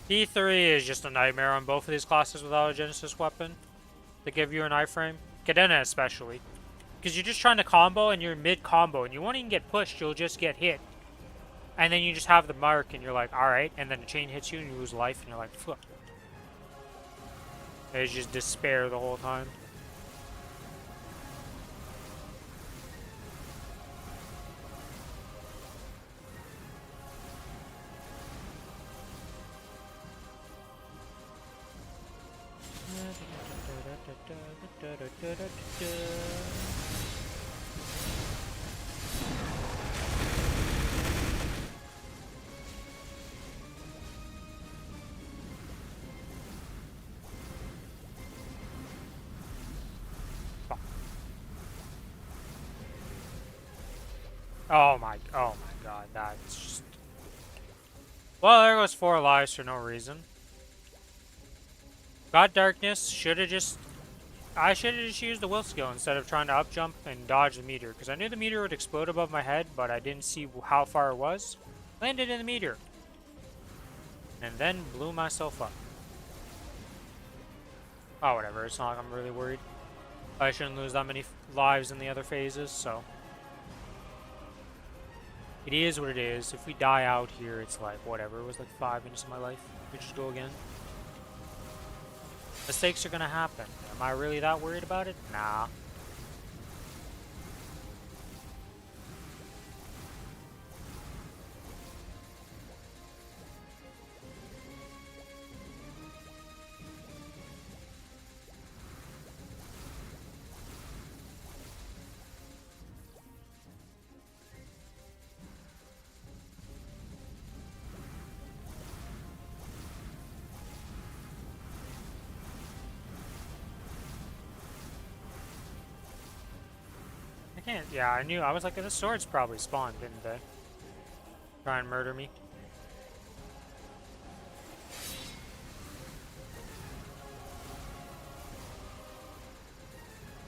[SPEAKER 1] P3 is just a nightmare on both of these classes without a Genesis weapon to give you an iframe. Cadena especially. Because you're just trying to combo and you're mid-combo and you won't even get pushed, you'll just get hit. And then you just have the mark and you're like, alright, and then the chain hits you and you lose life and you're like, fuck. It's just despair the whole time. Oh my god, that's just... Well, there goes 4 lives for no reason. Got Darkness, I should have just used the will skill instead of trying to up jump and dodge the meteor, because I knew the meteor would explode above my head, but I didn't see how far it was. Landed in the meteor. And then blew myself up. Oh, whatever, it's not like I'm really worried. I shouldn't lose that many lives in the other phases, so... It is what it is. If we die out here, it's like, whatever. It was like 5 minutes of my life. We just go again. Mistakes are gonna happen. Am I really that worried about it? Nah. can't. Yeah, I knew. I was like, the swords probably spawned, didn't they? Try and murder me.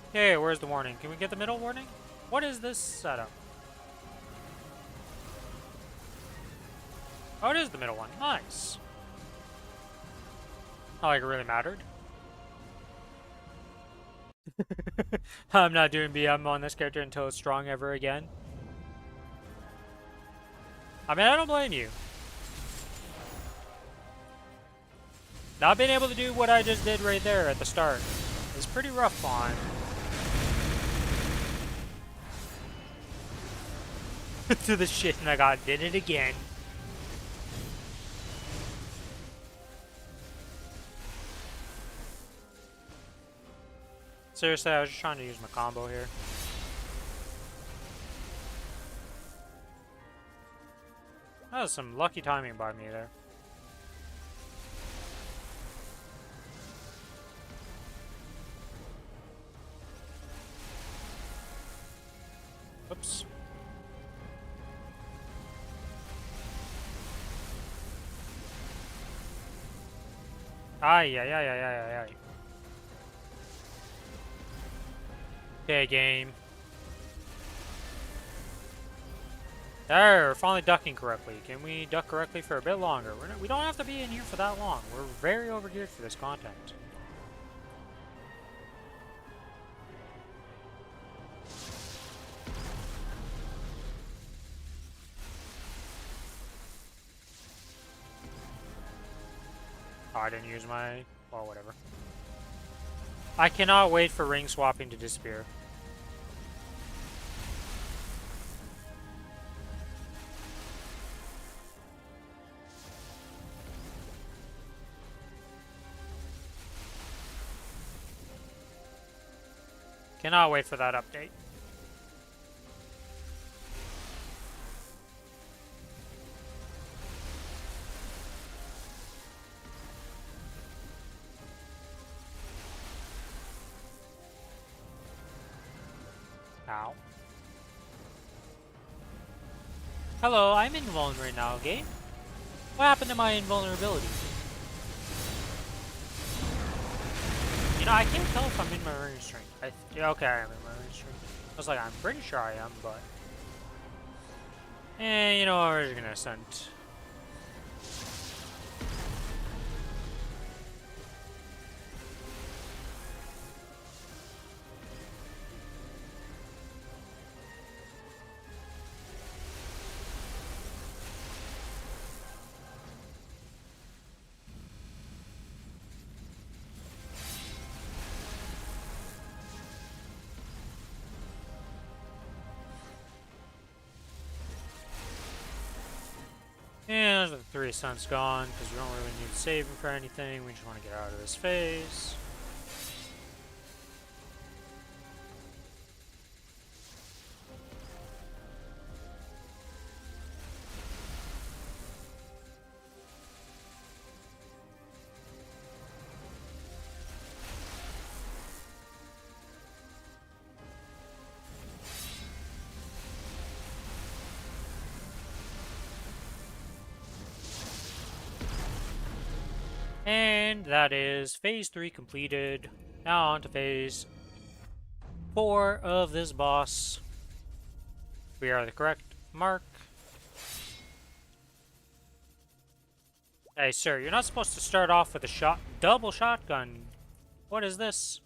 [SPEAKER 1] Okay, where's the warning? Can we get the middle warning? What is this setup? Oh, it is the middle one. Nice. Not like it really mattered. I'm not doing BM on this character until it's strong ever again. I mean, I don't blame you. Not being able to do what I just did right there at the start is pretty rough on. To the shit, and I did it again. Seriously, I was just trying to use my combo here. That was some lucky timing by me there. Oops. Ay, ay, ay, ay, ay, ay. Okay, game. There, we're finally ducking correctly. Can we duck correctly for a bit longer? We don't have to be in here for that long. We're very overgeared for this content. Oh, I didn't use my... well, whatever. I cannot wait for ring swapping to disappear. Cannot wait for that update. Ow. Hello, I'm invulnerable right now, game. What happened to my invulnerability? You know, I can't tell if I'm in my range strength. Yeah, okay, I am in my range strength. I was like, I'm pretty sure I am, but... you know what, we're just gonna send... And the 3 stunts gone, because we don't really need to save him for anything. We just want to get out of this phase. And that is phase 3 completed. Now on to phase 4 of this boss. We are the correct mark. Hey sir, you're not supposed to start off with a double shotgun. What is this?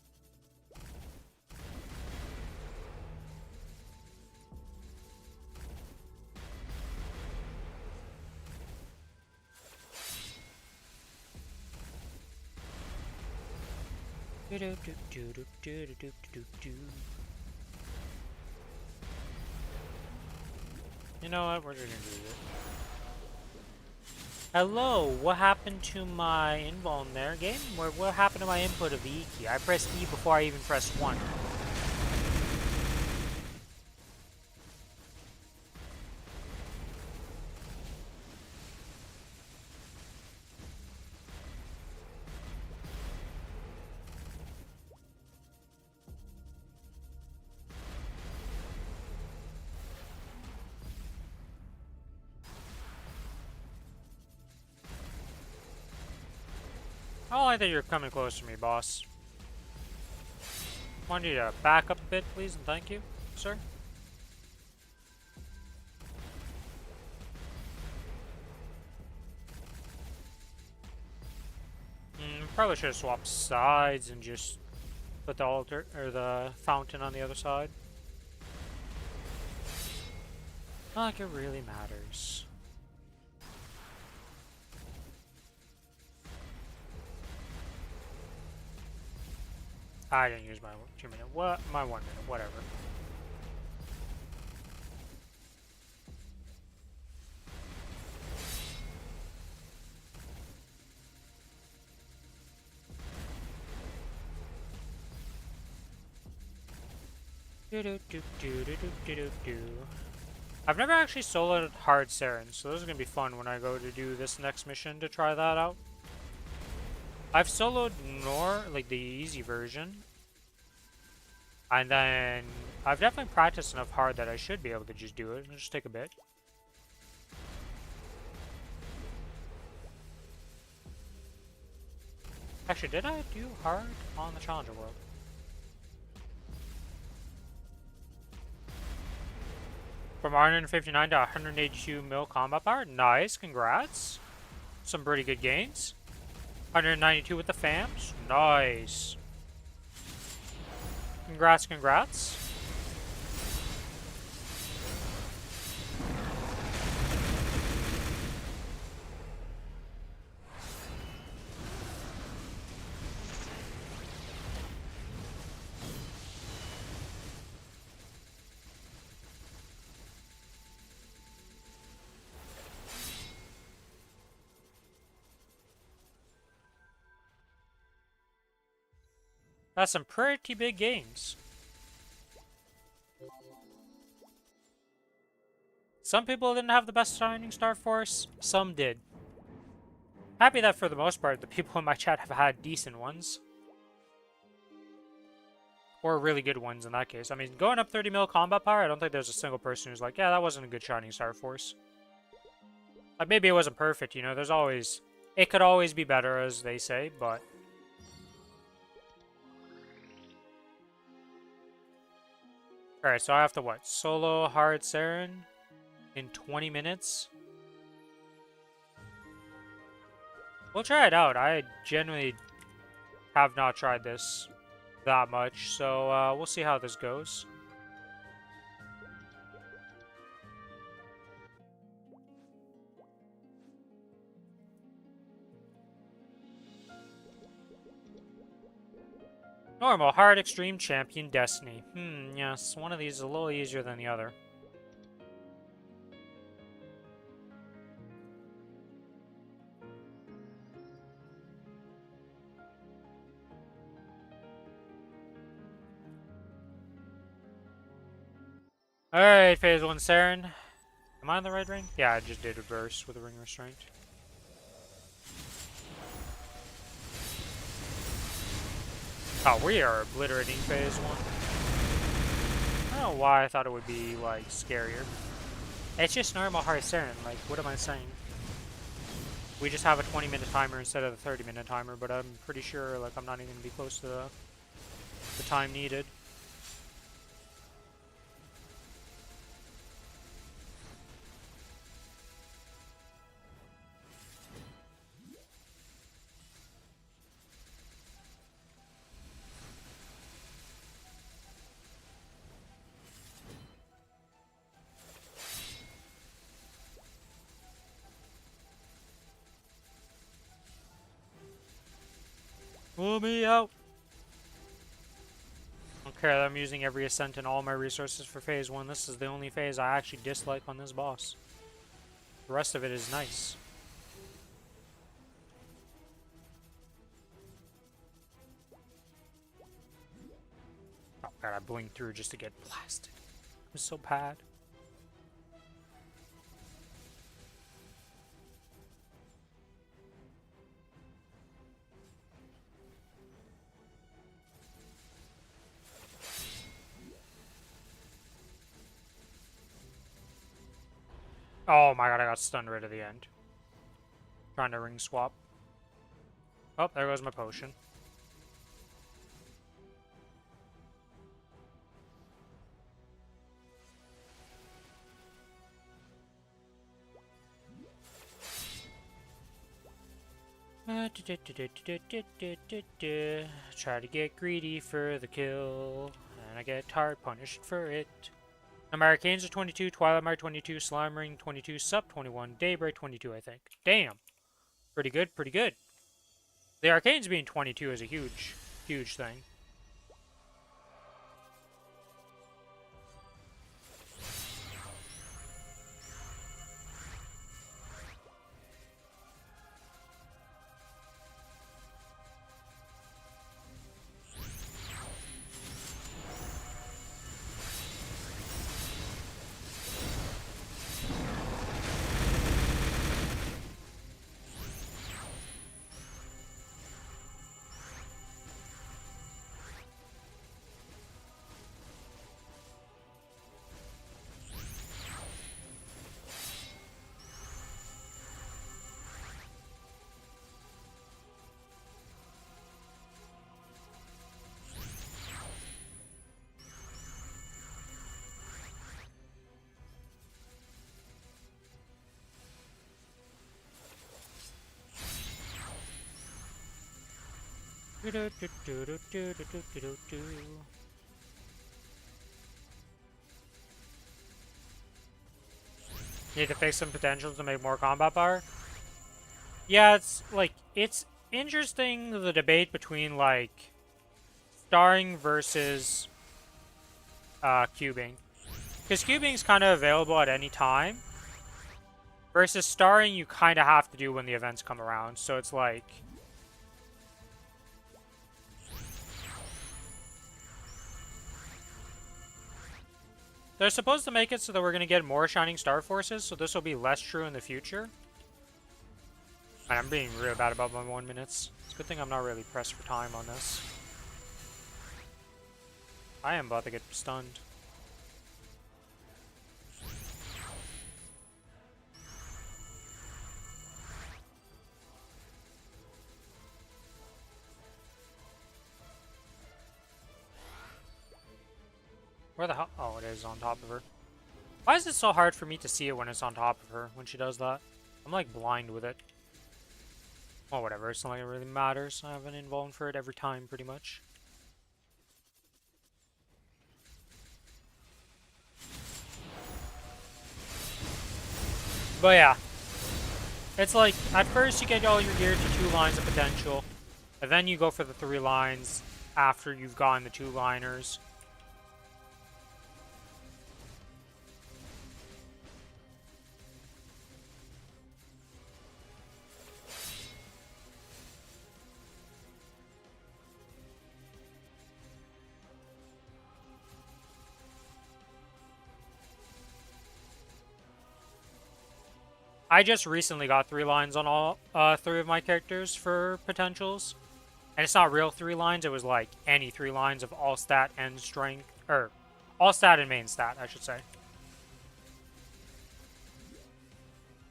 [SPEAKER 1] You know what? We're just gonna do this. Hello, what happened to my invuln there, game? What happened to my input of the E key? I pressed E before I even pressed 1. I don't like that you're coming close to me, boss. Want you to back up a bit, please, and thank you, sir. Probably should have swapped sides and just put the altar or the fountain on the other side. Not like it really matters. I didn't use my 2 minute. What? My 1 minute. Whatever. I've never actually soloed hard Saren, so this is gonna be fun when I go to do this next mission to try that out. I've soloed like the easy version, and then I've definitely practiced enough hard that I should be able to just do it. It'll just take a bit. Actually, did I do hard on the Challenger World? From 159 to 182 mil combat power. Nice, congrats. Some pretty good gains. 192 with the FAMs. Nice. Congrats, congrats. That's some pretty big gains. Some people didn't have the best Shining Star Force, some did. Happy that for the most part, the people in my chat have had decent ones. Or really good ones in that case. I mean, going up 30 mil combat power, I don't think there's a single person who's like, yeah, that wasn't a good Shining Star Force. Like, maybe it wasn't perfect, you know, there's always... It could always be better, as they say, but... Alright, so I have to what? Solo hard Saren in 20 minutes? We'll try it out. I genuinely have not tried this that much, so we'll see how this goes. Normal, hard, extreme, champion, destiny. Yes, one of these is a little easier than the other. Alright, phase 1 Saren. Am I on the right ring? Yeah, I just did a burst with a ring restraint. Oh, we are obliterating phase 1. I don't know why I thought it would be, like, scarier. It's just normal hard Saren, like, what am I saying? We just have a 20-minute timer instead of a 30-minute timer, but I'm pretty sure, like, I'm not even going to be close to the time needed. Pull me out! I don't care that I'm using every ascent and all my resources for phase 1. This is the only phase I actually dislike on this boss. The rest of it is nice. Oh god, I blinked through just to get blasted. It was so bad. Oh my god, I got stunned right at the end. Trying to ring swap. Oh, there goes my potion. Try to get greedy for the kill, and I get hard punished for it. Now my arcanes are 22, Twilight Mire 22, Slime Ring 22, Sup 21, Daybreak 22, I think. Damn. Pretty good, pretty good. The arcanes being 22 is a huge, huge thing. Need to fix some potentials to make more combat power. Yeah, it's interesting the debate between like starring versus cubing. Because cubing's kind of available at any time. Versus starring you kind of have to do when the events come around. So it's like they're supposed to make it so that we're going to get more Shining Star Forces, so this will be less true in the future. And I'm being real bad about my 1 minutes. It's a good thing I'm not really pressed for time on this. I am about to get stunned. Where the hell? Oh, it is on top of her. Why is it so hard for me to see it when it's on top of her, when she does that? I'm like blind with it. Well, whatever, it's not like it really matters. I have an invuln for it every time, pretty much. But yeah. It's like, at first you get all your gear to 2 lines of potential. And then you go for the 3 lines after you've gotten the 2 liners. I just recently got 3 lines on all 3 of my characters for potentials. And it's not real 3 lines, it was like any 3 lines of all stat and strength. Or, all stat and main stat, I should say.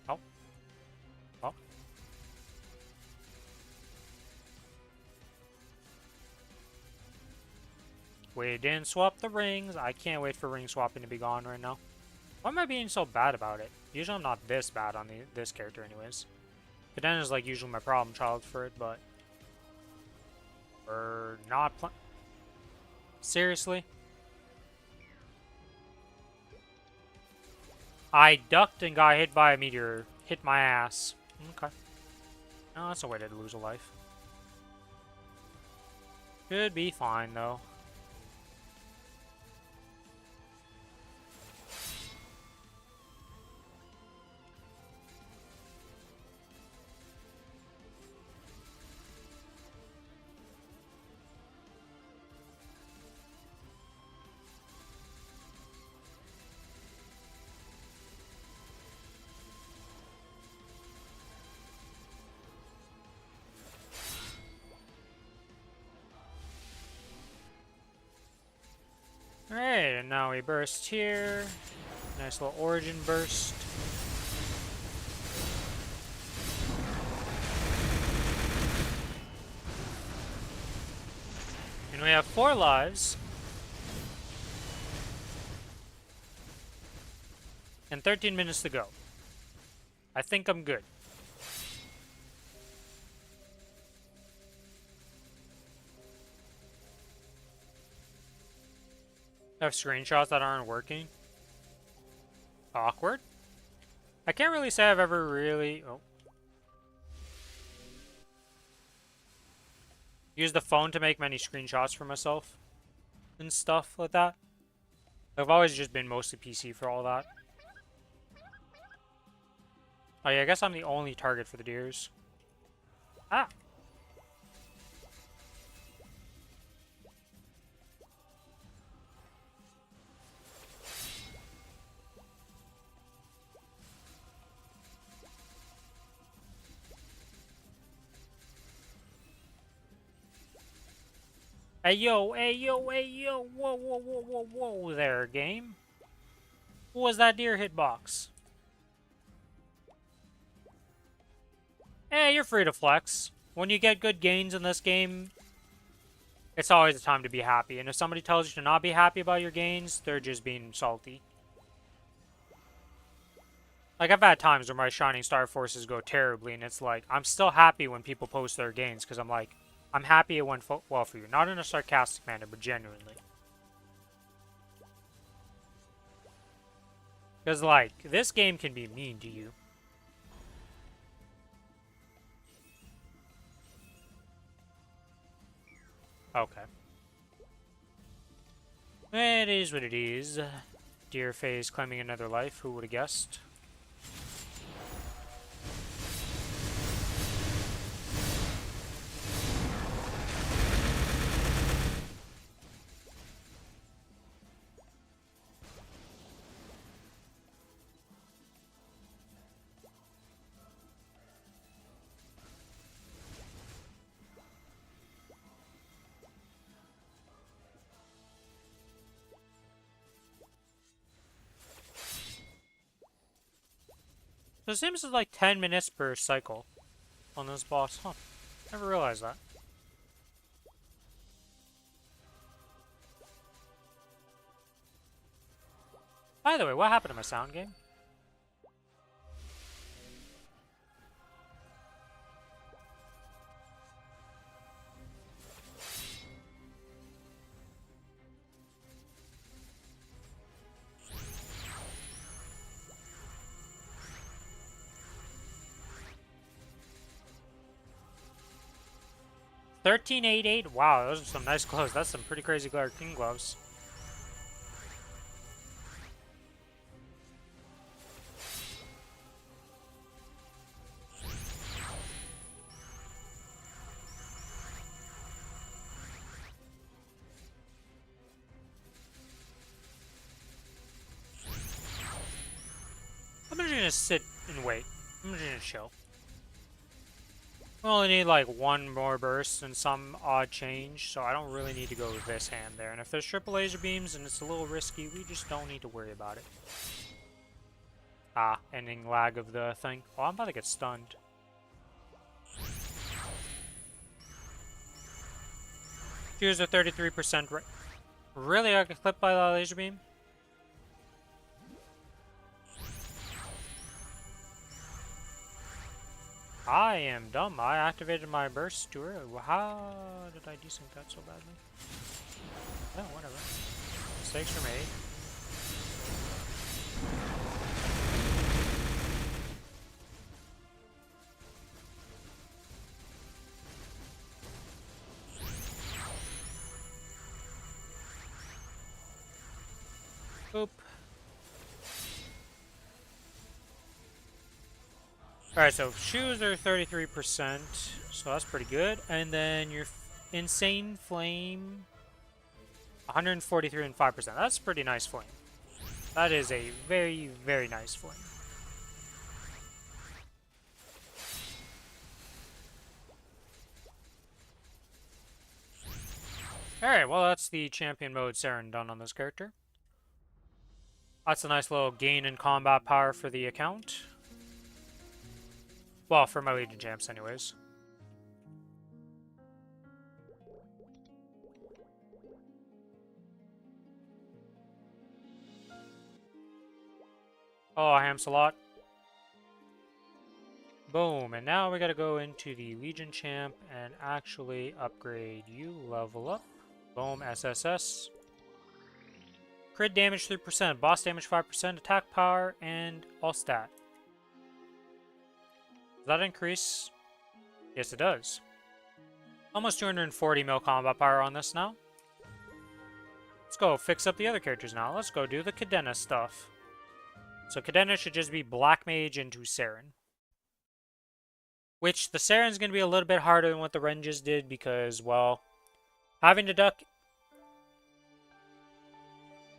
[SPEAKER 1] Oh. Oh. We didn't swap the rings. I can't wait for ring swapping to be gone right now. Why am I being so bad about it? Usually I'm not this bad on this character anyways. Caden is like usually my problem child for it, but we're not playing. Seriously? I ducked and got hit by a meteor. Hit my ass. Okay. No, that's a way to lose a life. Should be fine though. Alright, and now we burst here. Nice little origin burst. And we have 4 lives. And 13 minutes to go. I think I'm good. I have screenshots that aren't working. Awkward. I can't really say I've ever really... Oh. Used the phone to make many screenshots for myself. And stuff like that. I've always just been mostly PC for all that. Oh yeah, I guess I'm the only target for the deers. Ah! Hey yo, hey yo, hey yo, whoa, whoa, whoa, whoa, whoa there, game. What was that deer hitbox? Hey, you're free to flex. When you get good gains in this game, it's always a time to be happy. And if somebody tells you to not be happy about your gains, they're just being salty. Like, I've had times where my Shining Star Forces go terribly, and it's like, I'm still happy when people post their gains, because I'm like, I'm happy it went well for you. Not in a sarcastic manner, but genuinely. Because, like, this game can be mean to you. Okay. It is what it is. Deer phase claiming another life. Who would have guessed? So it seems it's like 10 minutes per cycle on this boss. Huh. Never realized that. By the way, what happened to my sound game? $13.88. Wow, those are some nice gloves. That's some pretty crazy King gloves. I'm just gonna sit and wait. I'm just gonna chill. We only need like one more burst and some odd change, so I don't really need to go with this hand there. And if there's triple laser beams and it's a little risky, we just don't need to worry about it. Ah, ending lag of the thing. Oh, I'm about to get stunned. Here's a 33% Really? I get clipped by the laser beam? I am dumb. I activated my burst too early. Well, how did I desync that so badly? Oh, whatever. Mistakes were made. Oop. Alright, so shoes are 33%, so that's pretty good. And then your insane flame, 143 and 5%. That's pretty nice flame. That is a very, very nice flame. Alright, well that's the champion mode Saren done on this character. That's a nice little gain in combat power for the account. Well, for my Legion champs anyways. Oh, Hamsalot. Boom, and now we gotta go into the Legion Champ and actually upgrade you, level up. Boom, SSS. Crit damage 3%, boss damage 5%, attack power, and all stat. Does that increase? Yes, it does. Almost 240 mil combat power on this now. Let's go fix up the other characters now. Let's go do the Cadena stuff. So Cadena should just be Black Mage into Saren. Which, the Saren's going to be a little bit harder than what the Ren just did because, well, having to duck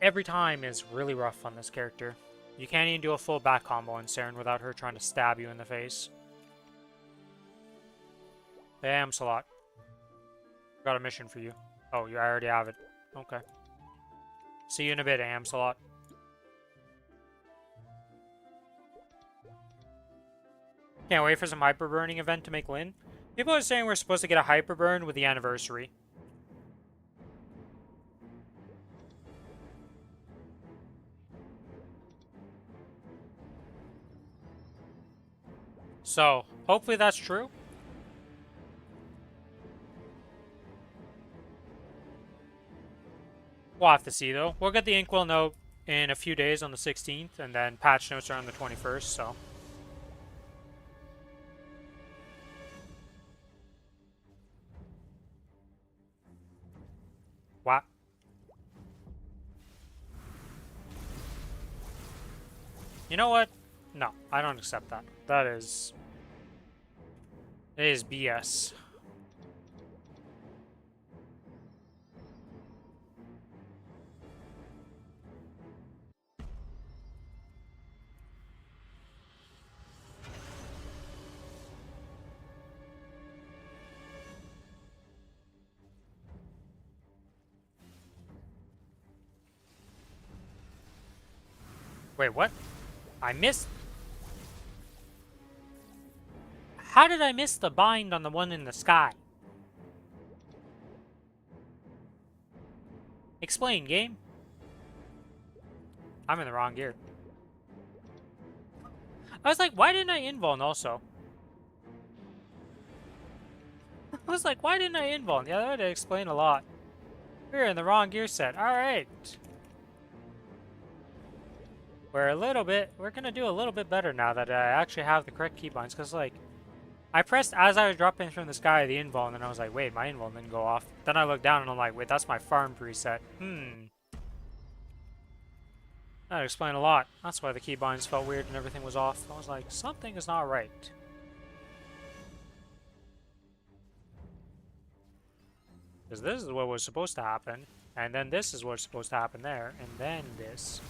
[SPEAKER 1] every time is really rough on this character. You can't even do a full back combo on Saren without her trying to stab you in the face. Bam, Salat. Got a mission for you. Oh, you already have it. Okay. See you in a bit, Amsalot. Can't wait for some hyper burning event to make Lyn. People are saying we're supposed to get a hyper burn with the anniversary. So, hopefully that's true. We'll have to see, though. We'll get the Inkwell note in a few days on the 16th, and then patch notes are on the 21st, so. What? You know what? No, I don't accept that. That is... It is BS. Wait, what? I missed... How did I miss the bind on the one in the sky? Explain, game. I'm in the wrong gear. I was like, why didn't I invuln also? I was like, why didn't I invuln? Yeah, that would explain a lot. We're in the wrong gear set. Alright. We're gonna do a little bit better now that I actually have the correct keybinds, because, like, I pressed as I was dropping from the sky the invuln, and then I was like, wait, my invuln didn't go off. Then I looked down and I'm like, wait, that's my farm preset. That would explain a lot. That's why the keybinds felt weird and everything was off. I was like, something is not right. Because this is what was supposed to happen, and then this is what's supposed to happen there, and then this.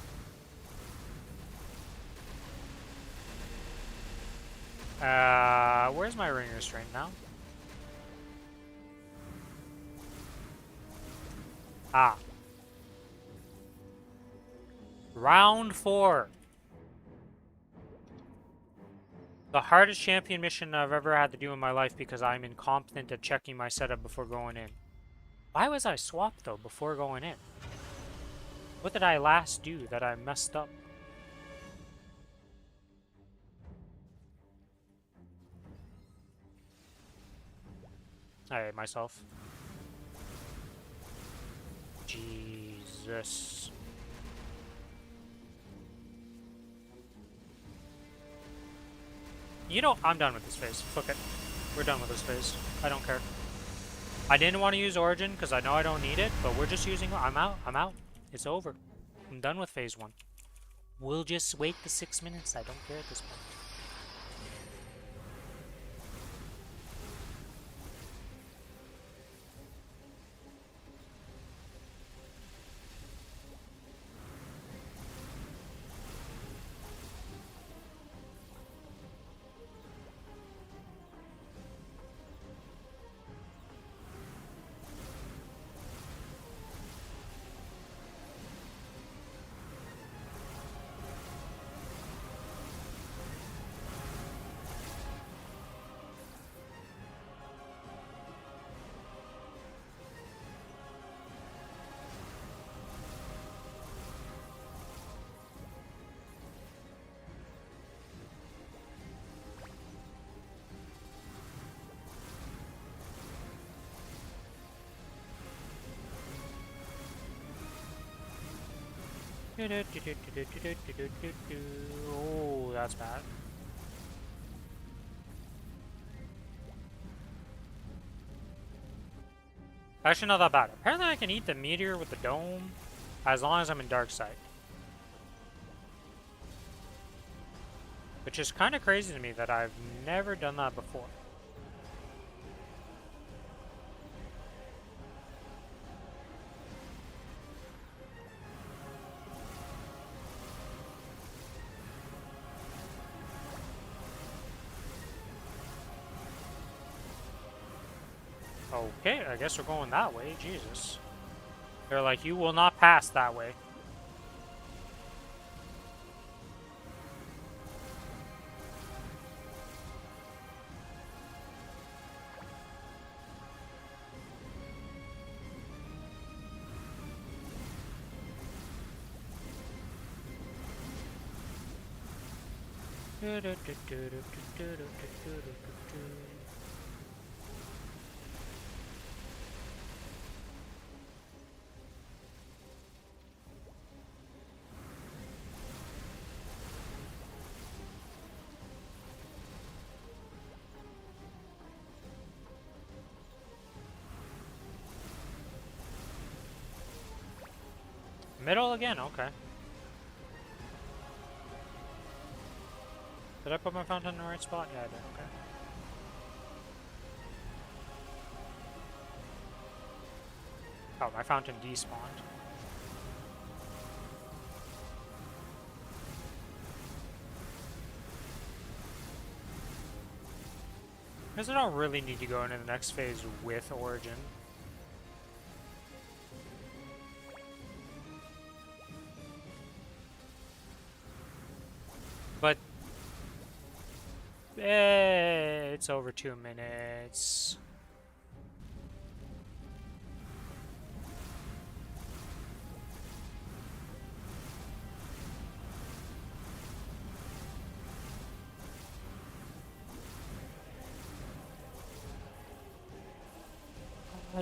[SPEAKER 1] Where's my ring restraint now? Ah. Round 4. The hardest champion mission I've ever had to do in my life because I'm incompetent at checking my setup before going in. Why was I swapped, though, before going in? What did I last do that I messed up? I hate myself. Jesus. You know, I'm done with this phase. Fuck it. We're done with this phase. I don't care. I didn't want to use Origin because I know I don't need it, but we're just using... I'm out. I'm out. It's over. I'm done with phase 1. We'll just wait the 6 minutes. I don't care at this point. Oh, that's bad. Actually, not that bad. Apparently, I can eat the meteor with the dome as long as I'm in dark sight. Which is kind of crazy to me that I've never done that before. Okay, I guess we're going that way. Jesus. They're like, you will not pass that way. Middle again, okay. Did I put my fountain in the right spot? Yeah, I did, okay. Oh, my fountain despawned. Because I don't really need to go into the next phase with Origin. But it's over 2 minutes.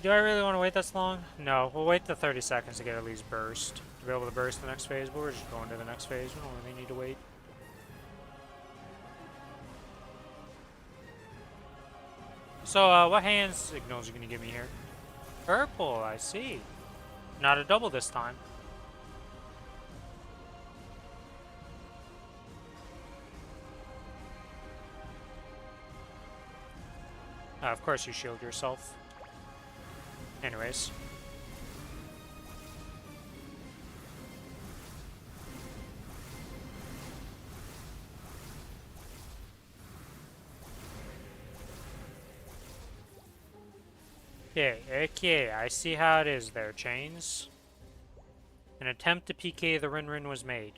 [SPEAKER 1] Do I really want to wait this long? No, we'll wait the 30 seconds to get at least burst. To be able to burst the next phase, but we're just going to the next phase. We don't really need to wait. So, what hand signals are you going to give me here? Purple, I see. Not a double this time. Of course you shield yourself. Anyways. Okay, I see how it is there, Chains. An attempt to PK the Rin was made.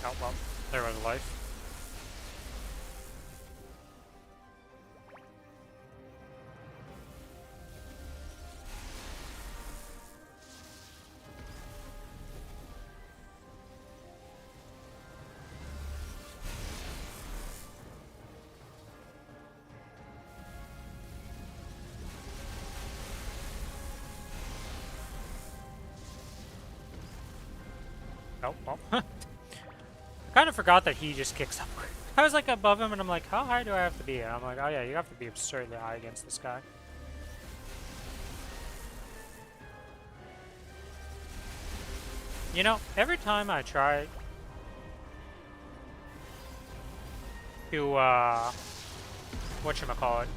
[SPEAKER 1] Oh, well, there was life. Oh, well. I kind of forgot that he just kicks upward. I was like above him and I'm like, how high do I have to be? And I'm like, oh yeah, you have to be absurdly high against this guy. You know, every time I try to, whatchamacallit,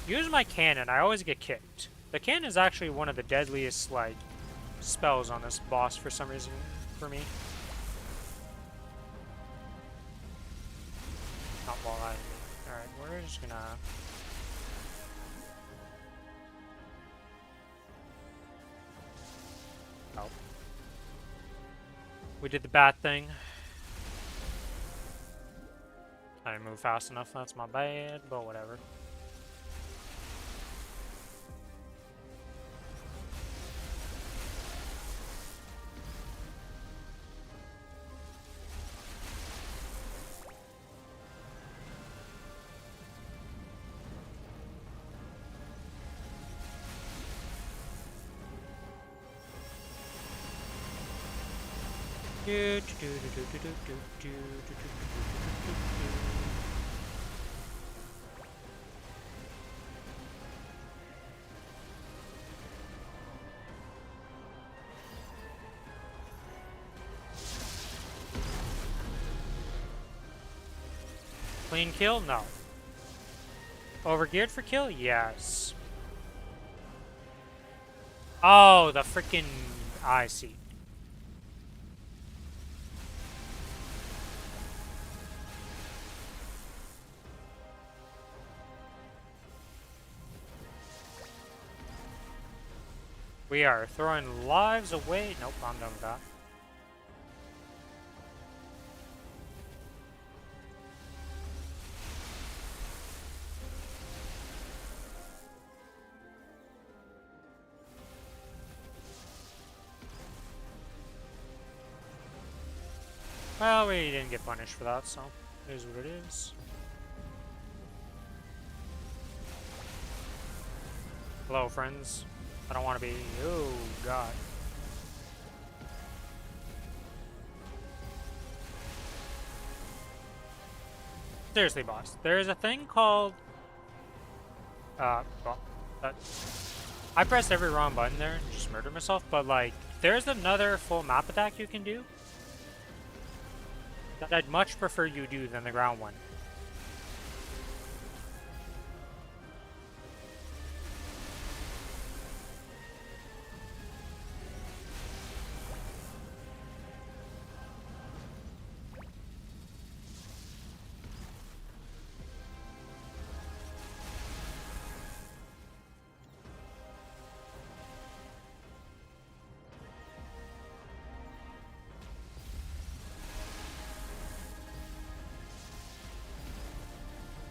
[SPEAKER 1] use my cannon, I always get kicked. The cannon is actually one of the deadliest, like, spells on this boss for some reason for me. Not while I... Alright, we're just gonna... Oh. We did the bad thing. I didn't move fast enough, that's my bad, but whatever. Clean kill? No. Overgeared for kill? Yes. Oh, the freaking... I see. We are throwing lives away. Nope, I'm done with that. Well, we didn't get punished for that, so it is what it is. Hello, friends. I don't want to be... Oh, God. Seriously, boss. There's a thing called... well, I pressed every wrong button there and just murdered myself, but, like, there's another full map attack you can do that I'd much prefer you do than the ground one.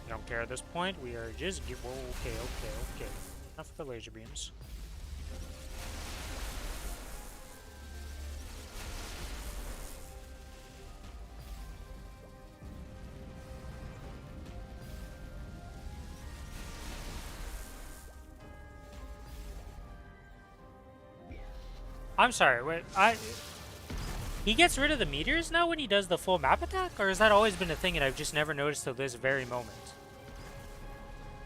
[SPEAKER 1] I don't care at this point. We are just... Whoa, okay. Enough of the laser beams. I'm sorry, wait, he gets rid of the meteors now when he does the full map attack? Or has that always been a thing and I've just never noticed till this very moment?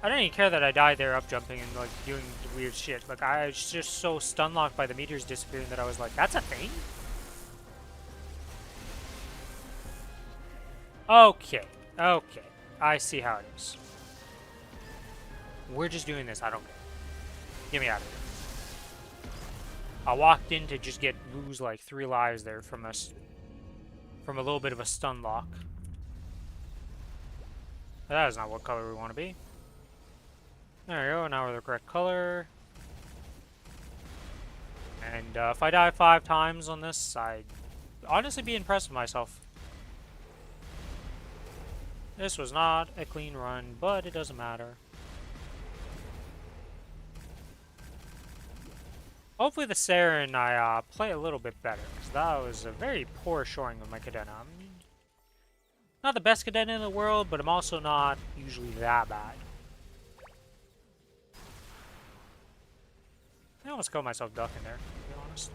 [SPEAKER 1] I don't even care that I died there up jumping and like doing weird shit. Like I was just so stun locked by the meteors disappearing that I was like, that's a thing? Okay. I see how it is. We're just doing this, I don't care. Get me out of here. I walked in to just lose like 3 lives there from a little bit of a stun lock. That is not what color we want to be. There we go, now we're the correct color. And if I die 5 times on this, I'd honestly be impressed with myself. This was not a clean run, but it doesn't matter. Hopefully the Saren I play a little bit better, because that was a very poor showing of my Cadena. I'm not the best Cadena in the world, but I'm also not usually that bad. I almost killed myself ducking there, to be honest.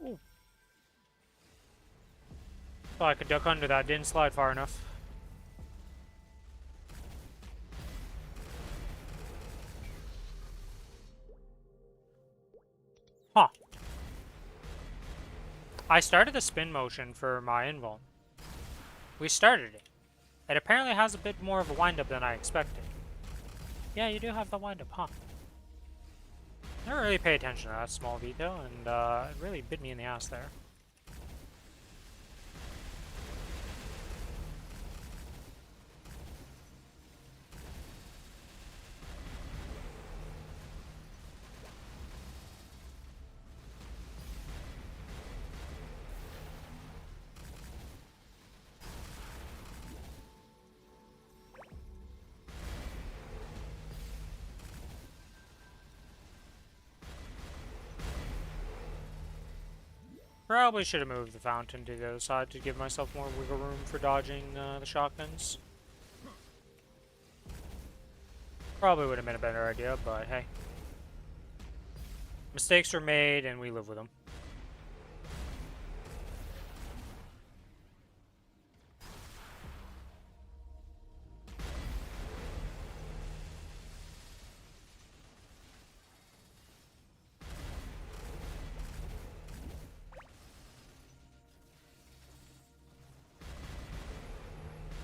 [SPEAKER 1] Ooh. Thought I could duck under that, didn't slide far enough. Huh. I started the spin motion for my invuln. We started it. It apparently has a bit more of a wind-up than I expected. Yeah, you do have the wind-up, huh? I never really pay attention to that small detail, and it really bit me in the ass there. Probably should have moved the fountain to the other side to give myself more wiggle room for dodging the shotguns. Probably would have been a better idea, but hey. Mistakes were made, and we live with them.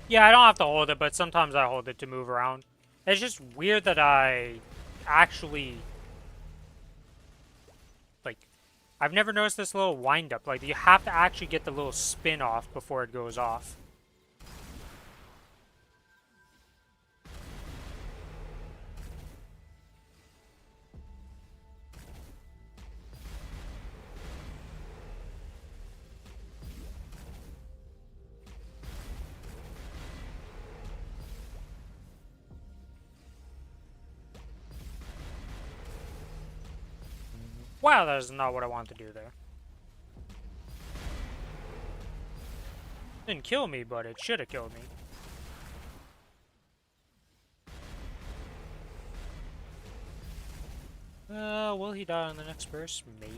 [SPEAKER 1] Yeah, I don't have to hold it, but sometimes I hold it to move around. It's just weird that I actually... Like, I've never noticed this little wind-up. Like, you have to actually get the little spin off before it goes off. Wow, that is not what I wanted to do there. Didn't kill me, but it should have killed me. Will he die on the next burst? Maybe.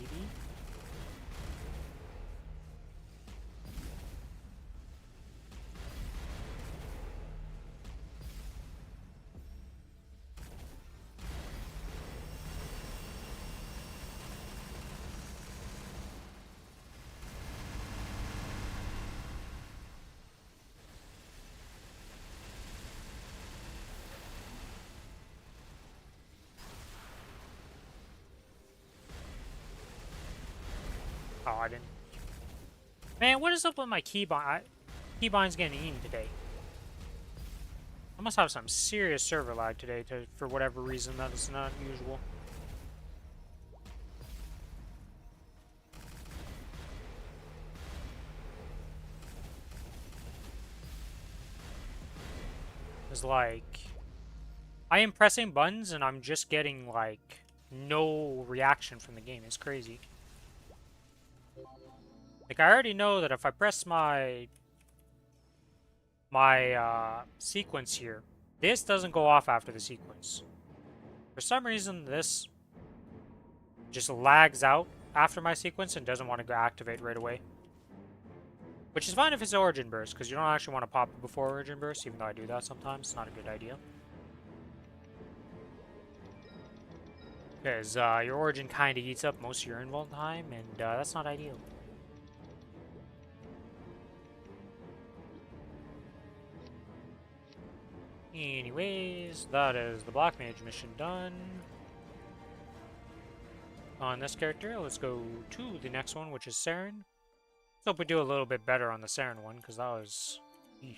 [SPEAKER 1] Oh, I didn't. Man, what is up with my keybind? Keybind's getting eaten today. I must have some serious server lag today for whatever reason that is not usual. It's like... I am pressing buttons and I'm just getting, like, no reaction from the game. It's crazy. Like, I already know that if I press my sequence here, this doesn't go off after the sequence. For some reason, this just lags out after my sequence and doesn't want to go activate right away. Which is fine if it's Origin Burst, because you don't actually want to pop it before Origin Burst, even though I do that sometimes. It's not a good idea. Because your Origin kind of eats up most of your invuln time, and that's not ideal. Anyways, that is the Black Mage mission done. On this character, let's go to the next one, which is Saren. Let's hope we do a little bit better on the Saren one, because that was... Eesh.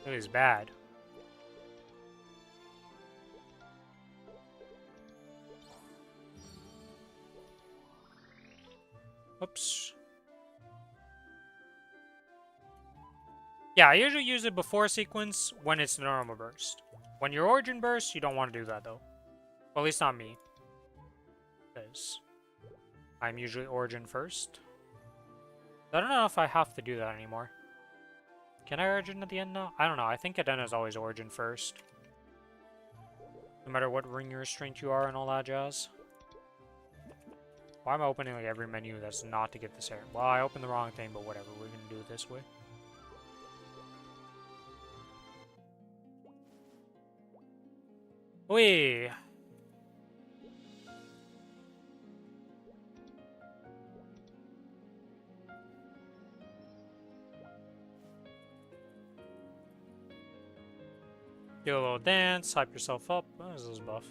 [SPEAKER 1] It was bad. Oops. Yeah, I usually use it before sequence when it's normal burst. When you're Origin Burst, you don't want to do that, though. Well, at least not me. Because I'm usually Origin first. I don't know if I have to do that anymore. Can I Origin at the end now? I don't know. I think Adena is always Origin first. No matter what ring restraint you are and all that jazz. Why am I opening like every menu that's not to get this air? Well, I opened the wrong thing, but whatever. We're going to do it this way. Whee! Do a little dance, hype yourself up. What is this buff?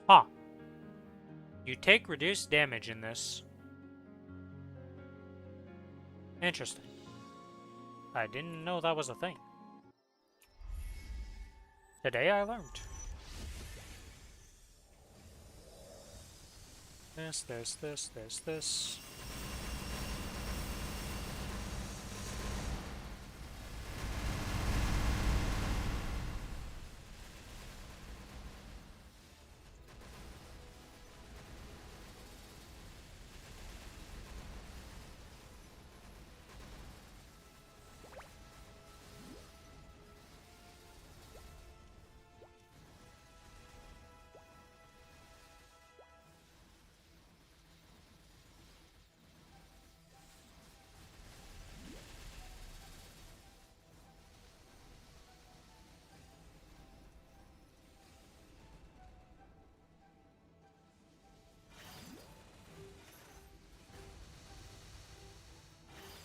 [SPEAKER 1] Huh. You take reduced damage in this. Interesting. I didn't know that was a thing. Today I learned. This.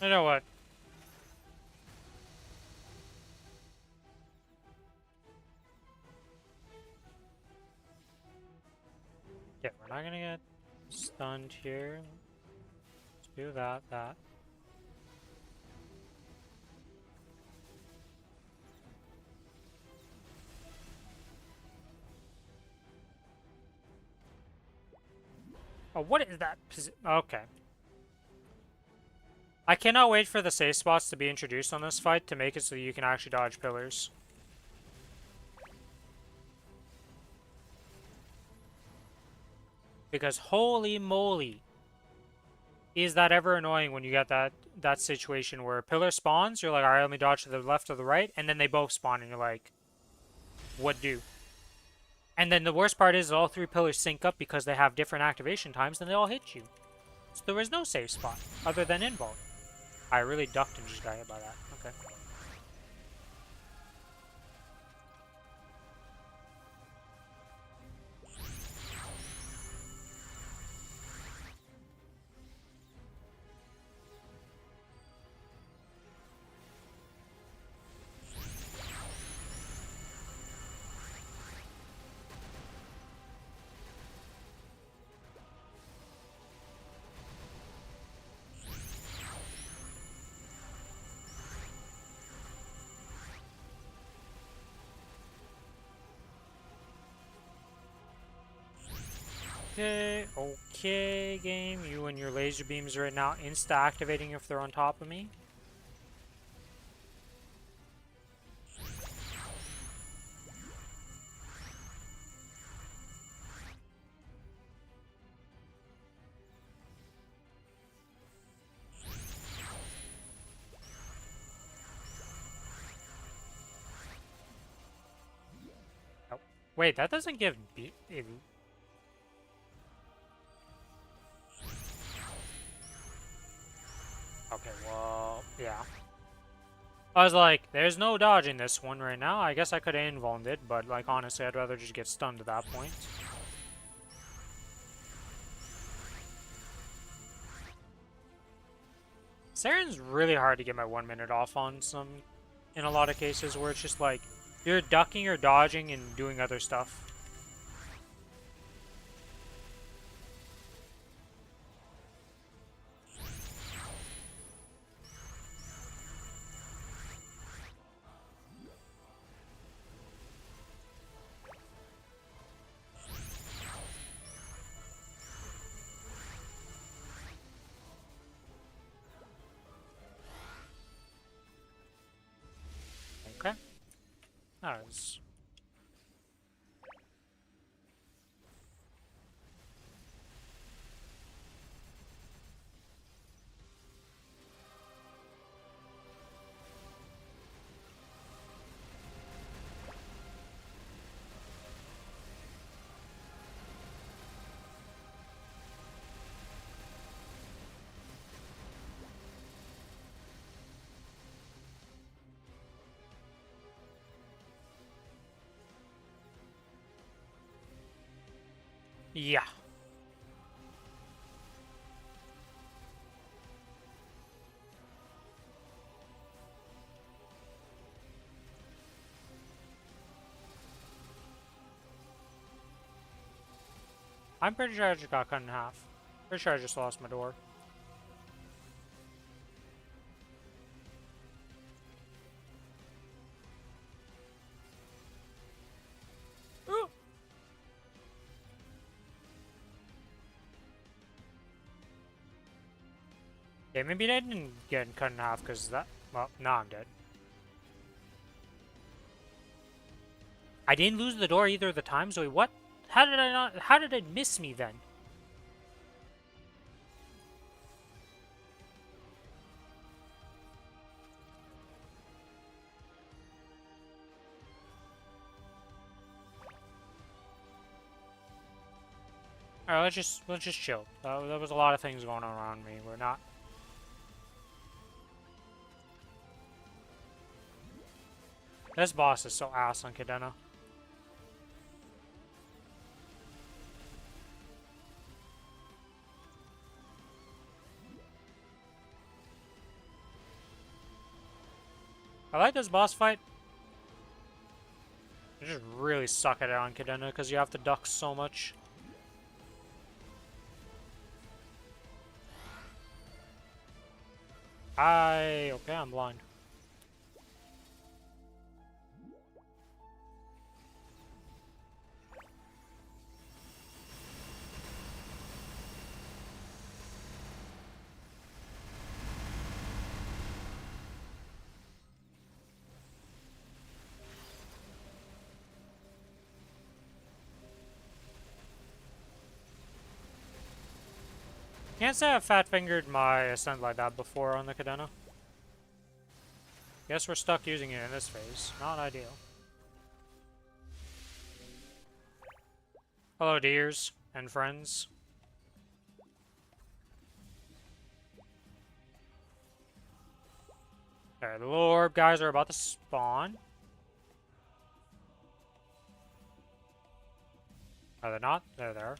[SPEAKER 1] You know what? Yeah, we're not gonna get stunned here. Let's do that. Oh, what is that? Okay. I cannot wait for the safe spots to be introduced on this fight to make it so you can actually dodge pillars. Because holy moly, is that ever annoying when you get that situation where a pillar spawns, you're like, alright, let me dodge to the left or the right, and then they both spawn and you're like, what do? And then the worst part is all three pillars sync up because they have different activation times and they all hit you. So there was no safe spot other than invuln. I really ducked and just got hit by that. Okay. Okay, game. You and your laser beams right now insta-activating if they're on top of me. Oh, wait, that doesn't give... Okay, well, yeah. I was like, there's no dodging this one right now. I guess I could have invulned it, but like honestly, I'd rather just get stunned at that point. Saren's really hard to get my 1 minute off on in a lot of cases where it's just like, you're ducking or dodging and doing other stuff. Okay. That was... Yeah. I'm pretty sure I just got cut in half. Pretty sure I just lost my door. Ooh. Yeah, maybe I didn't get cut in half because that. Well, now I'm dead. I didn't lose the door either of the times. Wait, what? How did I not? How did it miss me then? All right, let's just chill. There was a lot of things going on around me. We're not. This boss is so ass on Cadena. I like this boss fight. I just really suck at it on Cadena because you have to duck so much. Okay, I'm blind. Can't say I've fat fingered my ascent like that before on the Cadena. Guess we're stuck using it in this phase. Not ideal. Hello, dears and friends. Alright, the little orb guys are about to spawn. Are they not? They're there.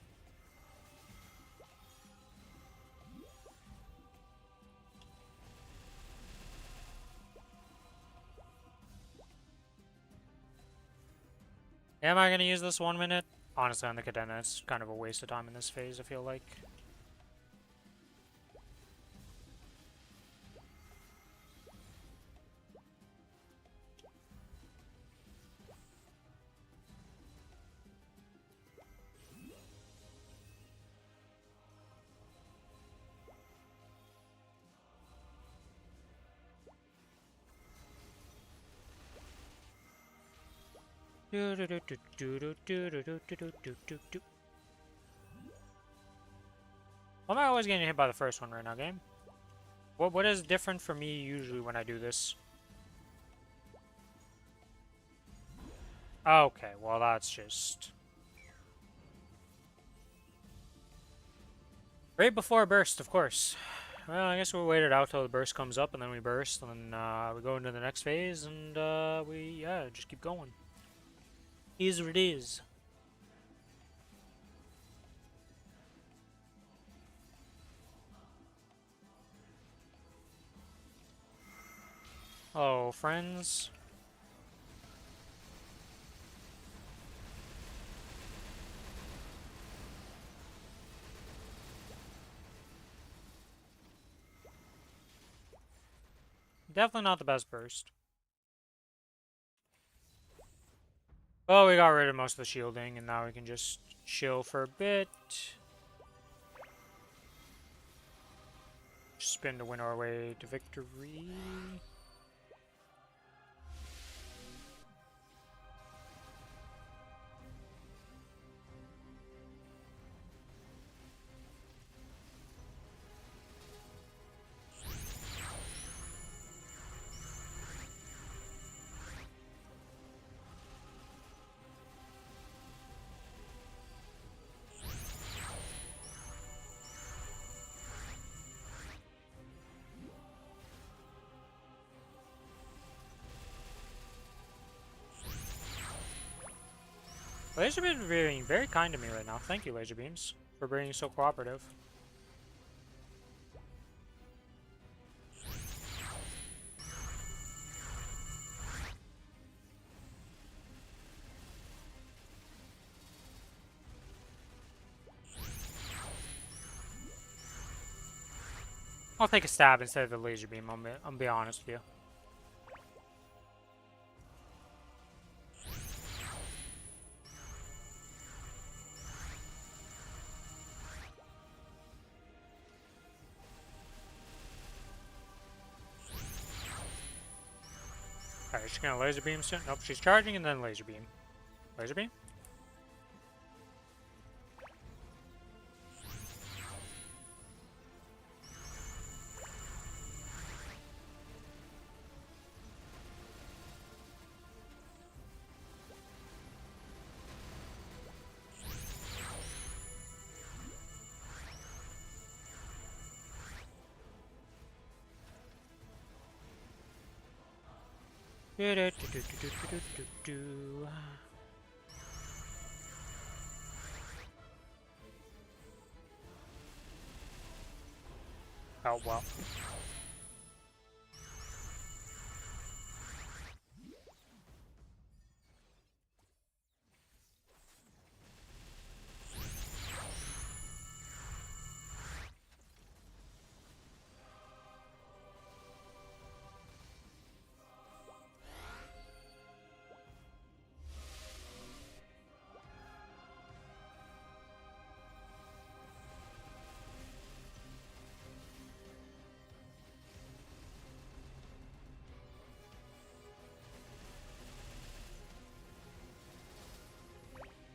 [SPEAKER 1] Am I going to use this 1 minute? Honestly, on the Cadena, it's kind of a waste of time in this phase, I feel like. Why am I always getting hit by the first one right now, game? What is different for me usually when I do this? Okay, well that's just... Right before burst, of course. Well, I guess we'll wait it out till the burst comes up, and then we burst, and then we go into the next phase, and yeah, just keep going. Is what it is. Oh, friends. Definitely not the best burst. Oh, we got rid of most of the shielding, and now we can just chill for a bit. Spin to win our way to victory. Laser beams are being very kind to me right now. Thank you, laser beams, for being so cooperative. I'll take a stab instead of the laser beam, I'll be honest with you. Alright, she's gonna laser beam soon. Nope, she's charging and then laser beam. Laser beam? Do-do-do-do-do-do-do-do. Oh, well.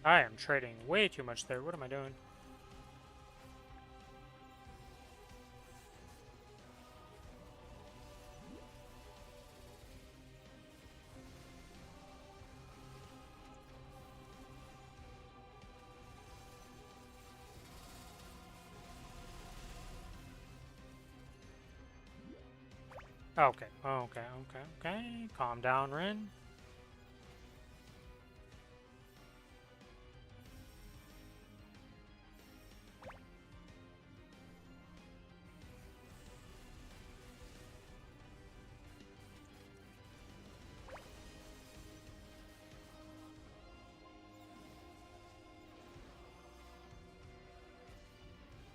[SPEAKER 1] I am trading way too much there. What am I doing? Okay, okay. Calm down, Rin.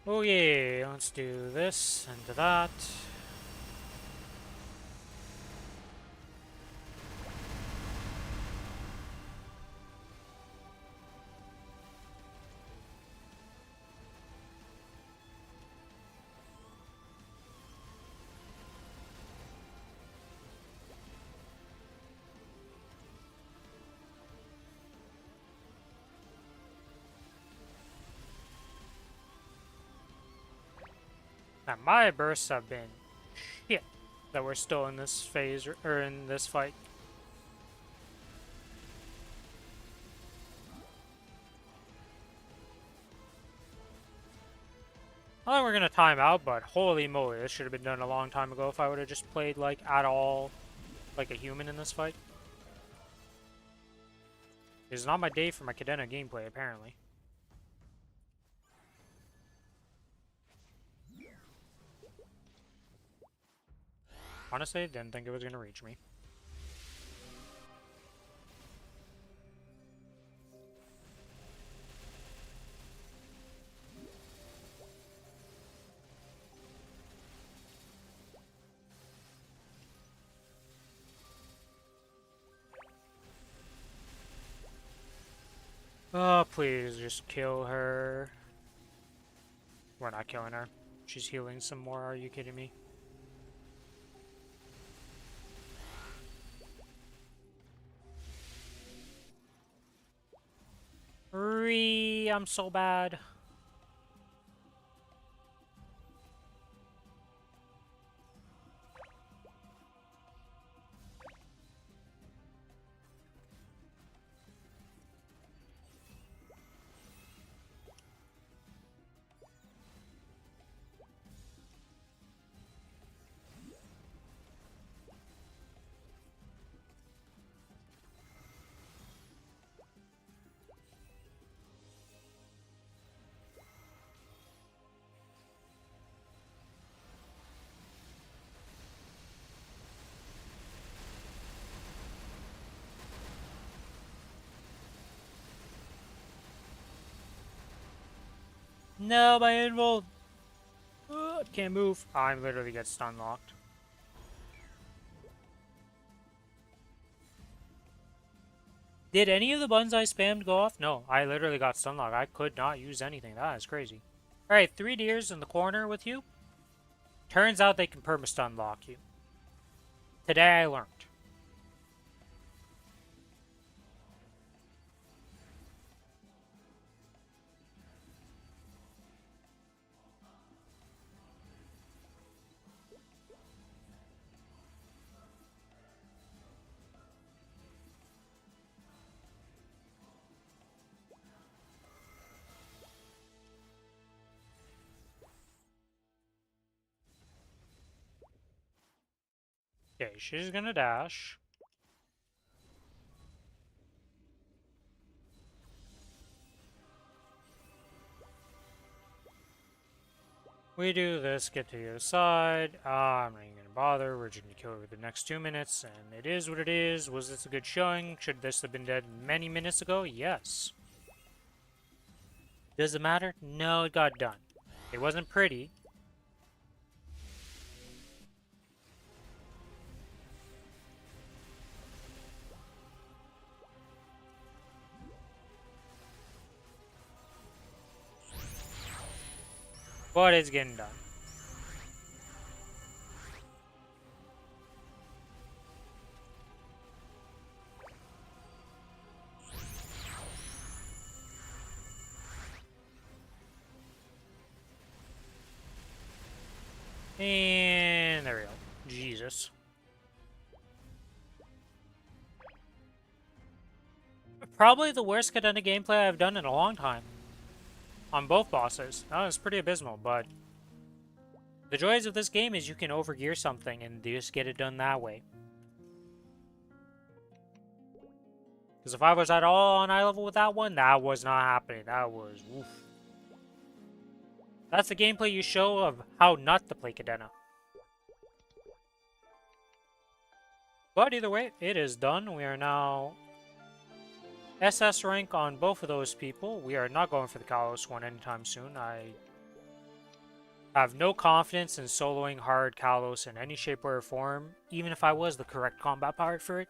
[SPEAKER 1] Oh yeah, let's do this and that. Now my bursts have been shit that we're still in this phase or in this fight. I think we're gonna time out, but holy moly, this should have been done a long time ago if I would have just played like at all like a human in this fight. It's not my day for my Cadena gameplay apparently. Honestly, I didn't think it was gonna reach me. Oh, please just kill her. We're not killing her. She's healing some more, are you kidding me? I'm so bad. No, my involt. god, can't move. I literally get stun locked. Did any of the buttons I spammed go off? No, I literally got stun locked. I could not use anything. That is crazy. Alright, 3 deers in the corner with you. Turns out they can perma-stun lock you. Today I learned. Okay, she's gonna dash. We do this, get to the other side. I'm not even gonna bother. We're just gonna kill her with the next 2 minutes, and it is what it is. Was this a good showing? Should this have been dead many minutes ago? Yes. Does it matter? No, it got done. It wasn't pretty. But it's getting done. And there we go. Jesus. Probably the worst Cadena gameplay I've done in a long time. On both bosses. That was pretty abysmal, but the joys of this game is you can overgear something and just get it done that way. Because if I was at all on eye level with that one, that was not happening. That was oof. That's the gameplay you show of how not to play Cadena. But either way, it is done. We are now SS rank on both of those people. We are not going for the Kalos one anytime soon. I have no confidence in soloing hard Kalos in any shape or form, even if I was the correct combat part for it.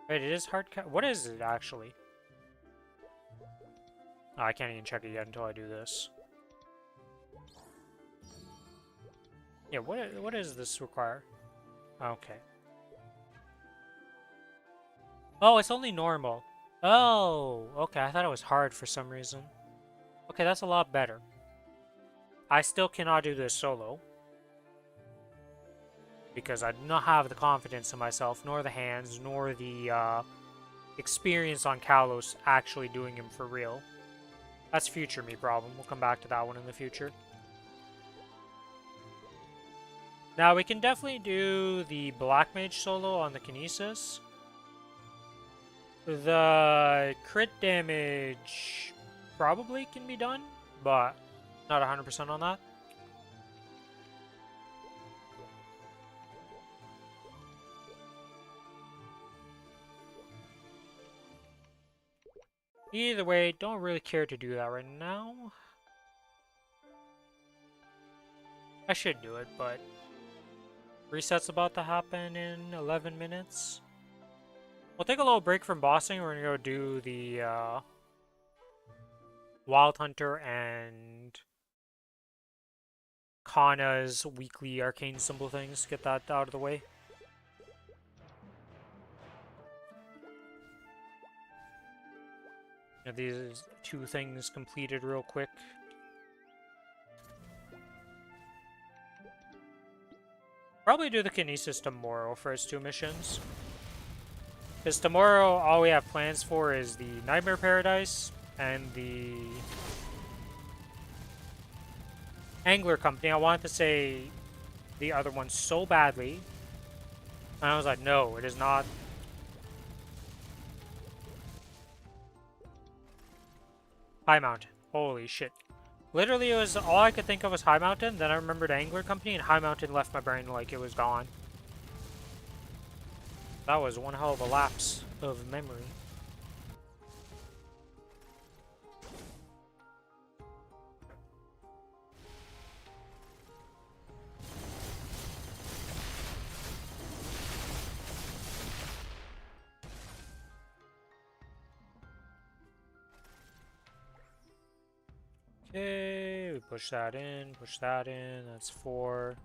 [SPEAKER 1] Wait, it is hard what is it actually? Oh, I can't even check it yet until I do this. Yeah, what does this require? Okay. Oh, it's only normal. Oh, okay. I thought it was hard for some reason. Okay, that's a lot better. I still cannot do this solo. Because I do not have the confidence in myself, nor the hands, nor the experience on Kalos actually doing him for real. That's future me problem. We'll come back to that one in the future. Now, we can definitely do the Black Mage solo on the Kinesis. The crit damage probably can be done, but not 100% on that. Either way, don't really care to do that right now. I should do it, but reset's about to happen in 11 minutes. We'll take a little break from bossing. We're gonna go do the Wild Hunter and Kana's weekly arcane symbol things. Get that out of the way. Get these 2 things completed real quick. Probably do the Kinesis tomorrow for its 2 missions. Because tomorrow, all we have plans for is the Nightmare Paradise and the Angler Company. I wanted to say the other one so badly. And I was like, no, it is not. High Mountain. Holy shit. Literally, it was all I could think of was High Mountain. Then I remembered Angler Company, and High Mountain left my brain like it was gone. That was one hell of a lapse of memory. Okay, we push that in, that's 4.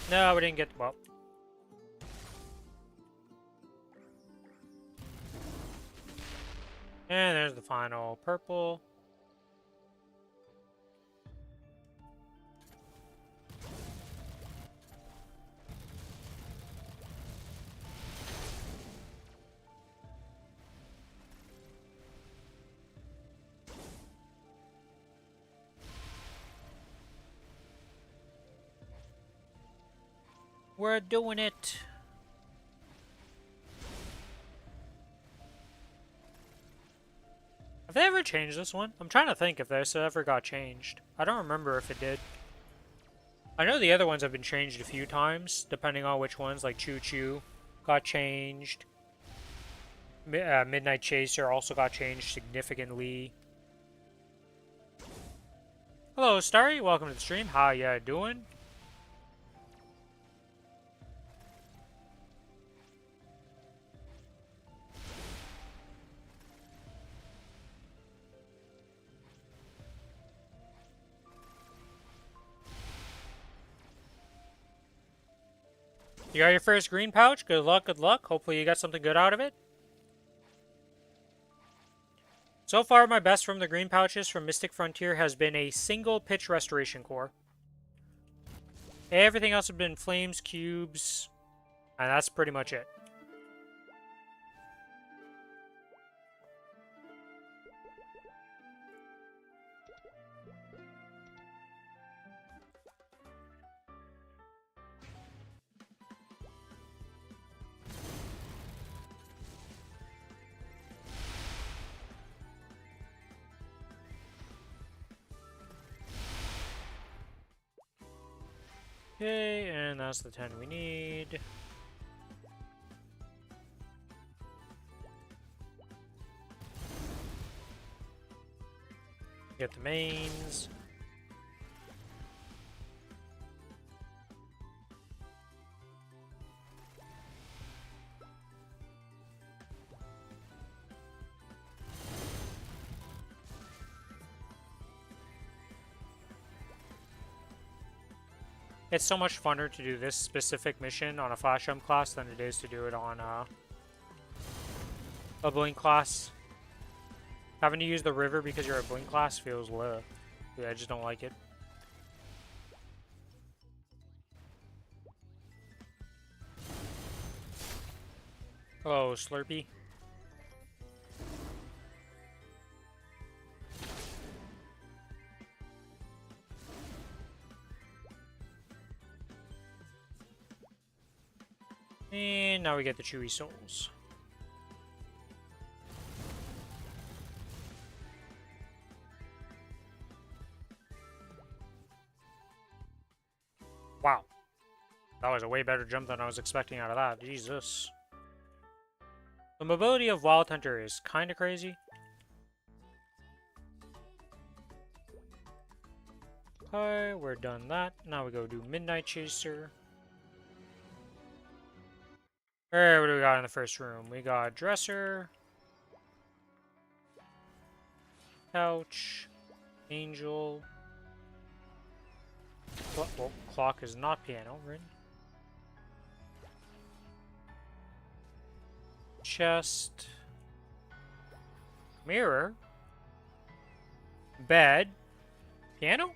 [SPEAKER 1] No, we didn't get, well. And there's the final purple. We're doing it. Have they ever changed this one? I'm trying to think if this ever got changed. I don't remember if it did. I know the other ones have been changed a few times, depending on which ones, like Choo Choo got changed. Midnight Chaser also got changed significantly. Hello, Starry. Welcome to the stream. How ya doing? You got your first green pouch. Good luck, good luck. Hopefully you got something good out of it. So far, my best from the green pouches from Mystic Frontier has been a single pitch restoration core. Everything else has been flames, cubes, and that's pretty much it. Okay, and that's the 10 we need. Get the mains. It's so much funner to do this specific mission on a Flash Jump class than it is to do it on a Blink class. Having to use the river because you're a Blink class feels low. Yeah, I just don't like it. Hello, Slurpee. And now we get the Chewy Souls. Wow. That was a way better jump than I was expecting out of that. Jesus. The mobility of Wild Hunter is kind of crazy. Okay, we're done that. Now we go do Midnight Chaser. Alright, what do we got in the first room? We got Dresser, Couch, Angel. Well, Clock is not piano, right? Chest, Mirror, Bed, Piano?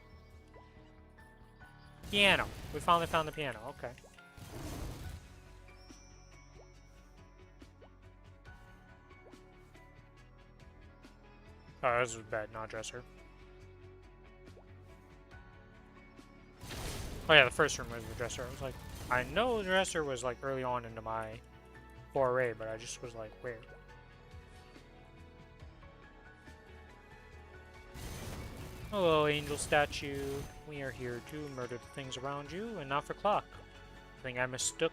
[SPEAKER 1] Piano. We finally found the piano, okay. Oh, this was bed, not dresser. Oh yeah, the first room was the dresser. I was like, I know the dresser was like early on into my foray, but I just was like, where? Hello, angel statue. We are here to murder the things around you, and not for clock. The thing I mistook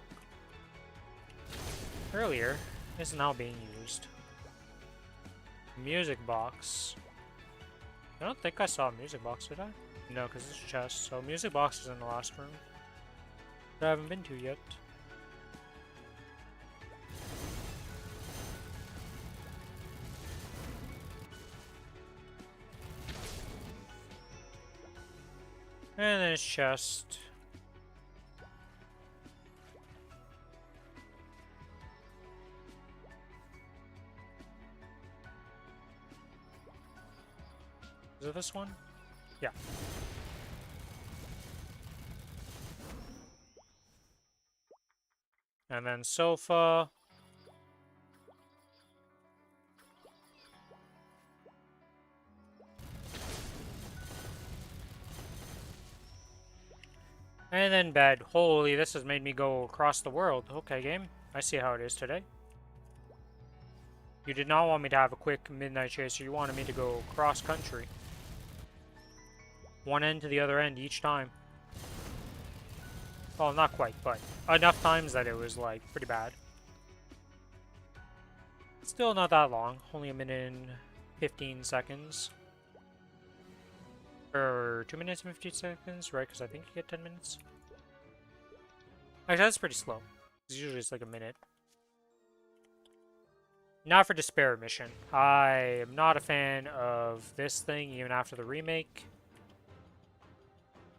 [SPEAKER 1] earlier is now being used. Music box. I don't think I saw a music box, did I? No, because it's a chest. So music box is in the last room that I haven't been to yet. And then his chest. Is it this one? Yeah. And then sofa. And then bed. Holy, this has made me go across the world. Okay, game. I see how it is today. You did not want me to have a quick midnight chaser. You wanted me to go cross country. One end to the other end each time. Well, not quite, but enough times that it was, like, pretty bad. Still not that long. Only a minute and 15 seconds. Or 2 minutes and 15 seconds, right? Because I think you get 10 minutes. Actually, that's pretty slow. It's usually it's like a minute. Not for Despair mission. I am not a fan of this thing, even after the remake.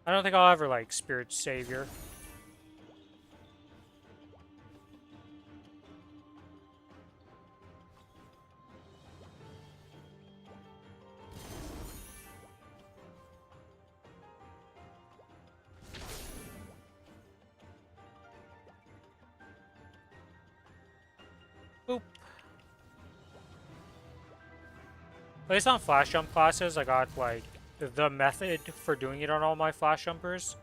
[SPEAKER 1] I don't think I'll ever like Spirit Savior. Boop. At least on flash jump classes, I got like the method for doing it on all my flash jumpers.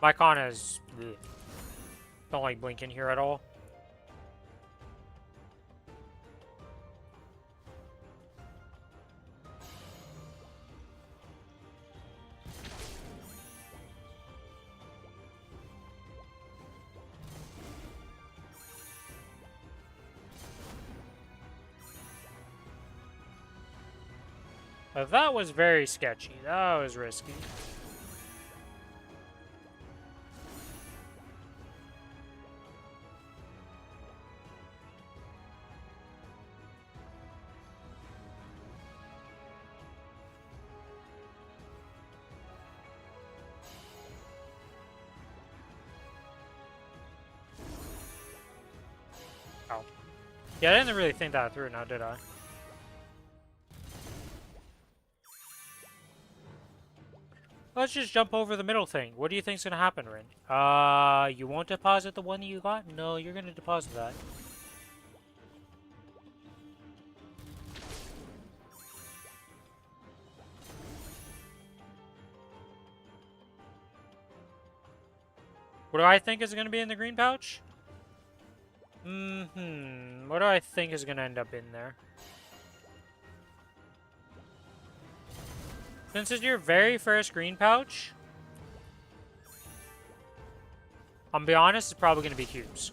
[SPEAKER 1] My con is bleh. Don't like blinking here at all. But that was very sketchy. That was risky. Oh. Yeah, I didn't really think that through now, did I? Let's just jump over the middle thing. What do you think's gonna happen, Rin? You won't deposit the one you got? No, you're gonna deposit that. What do I think is gonna be in the green pouch? What do I think is gonna end up in there? Since it's your very first green pouch, I'll be honest, it's probably going to be cubes.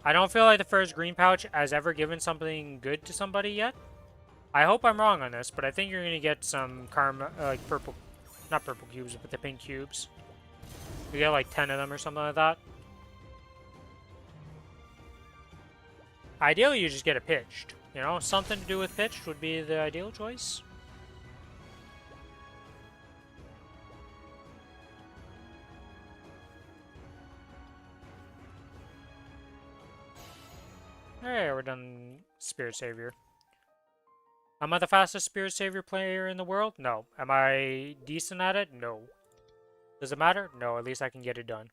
[SPEAKER 1] I don't feel like the first green pouch has ever given something good to somebody yet. I hope I'm wrong on this, but I think you're going to get some karma, like purple, not purple cubes, but the pink cubes. You get like 10 of them or something like that. Ideally, you just get it pitched. You know, something to do with pitched would be the ideal choice. Alright, we're done Spirit Savior. Am I the fastest Spirit Savior player in the world? No. Am I decent at it? No. Does it matter? No, at least I can get it done.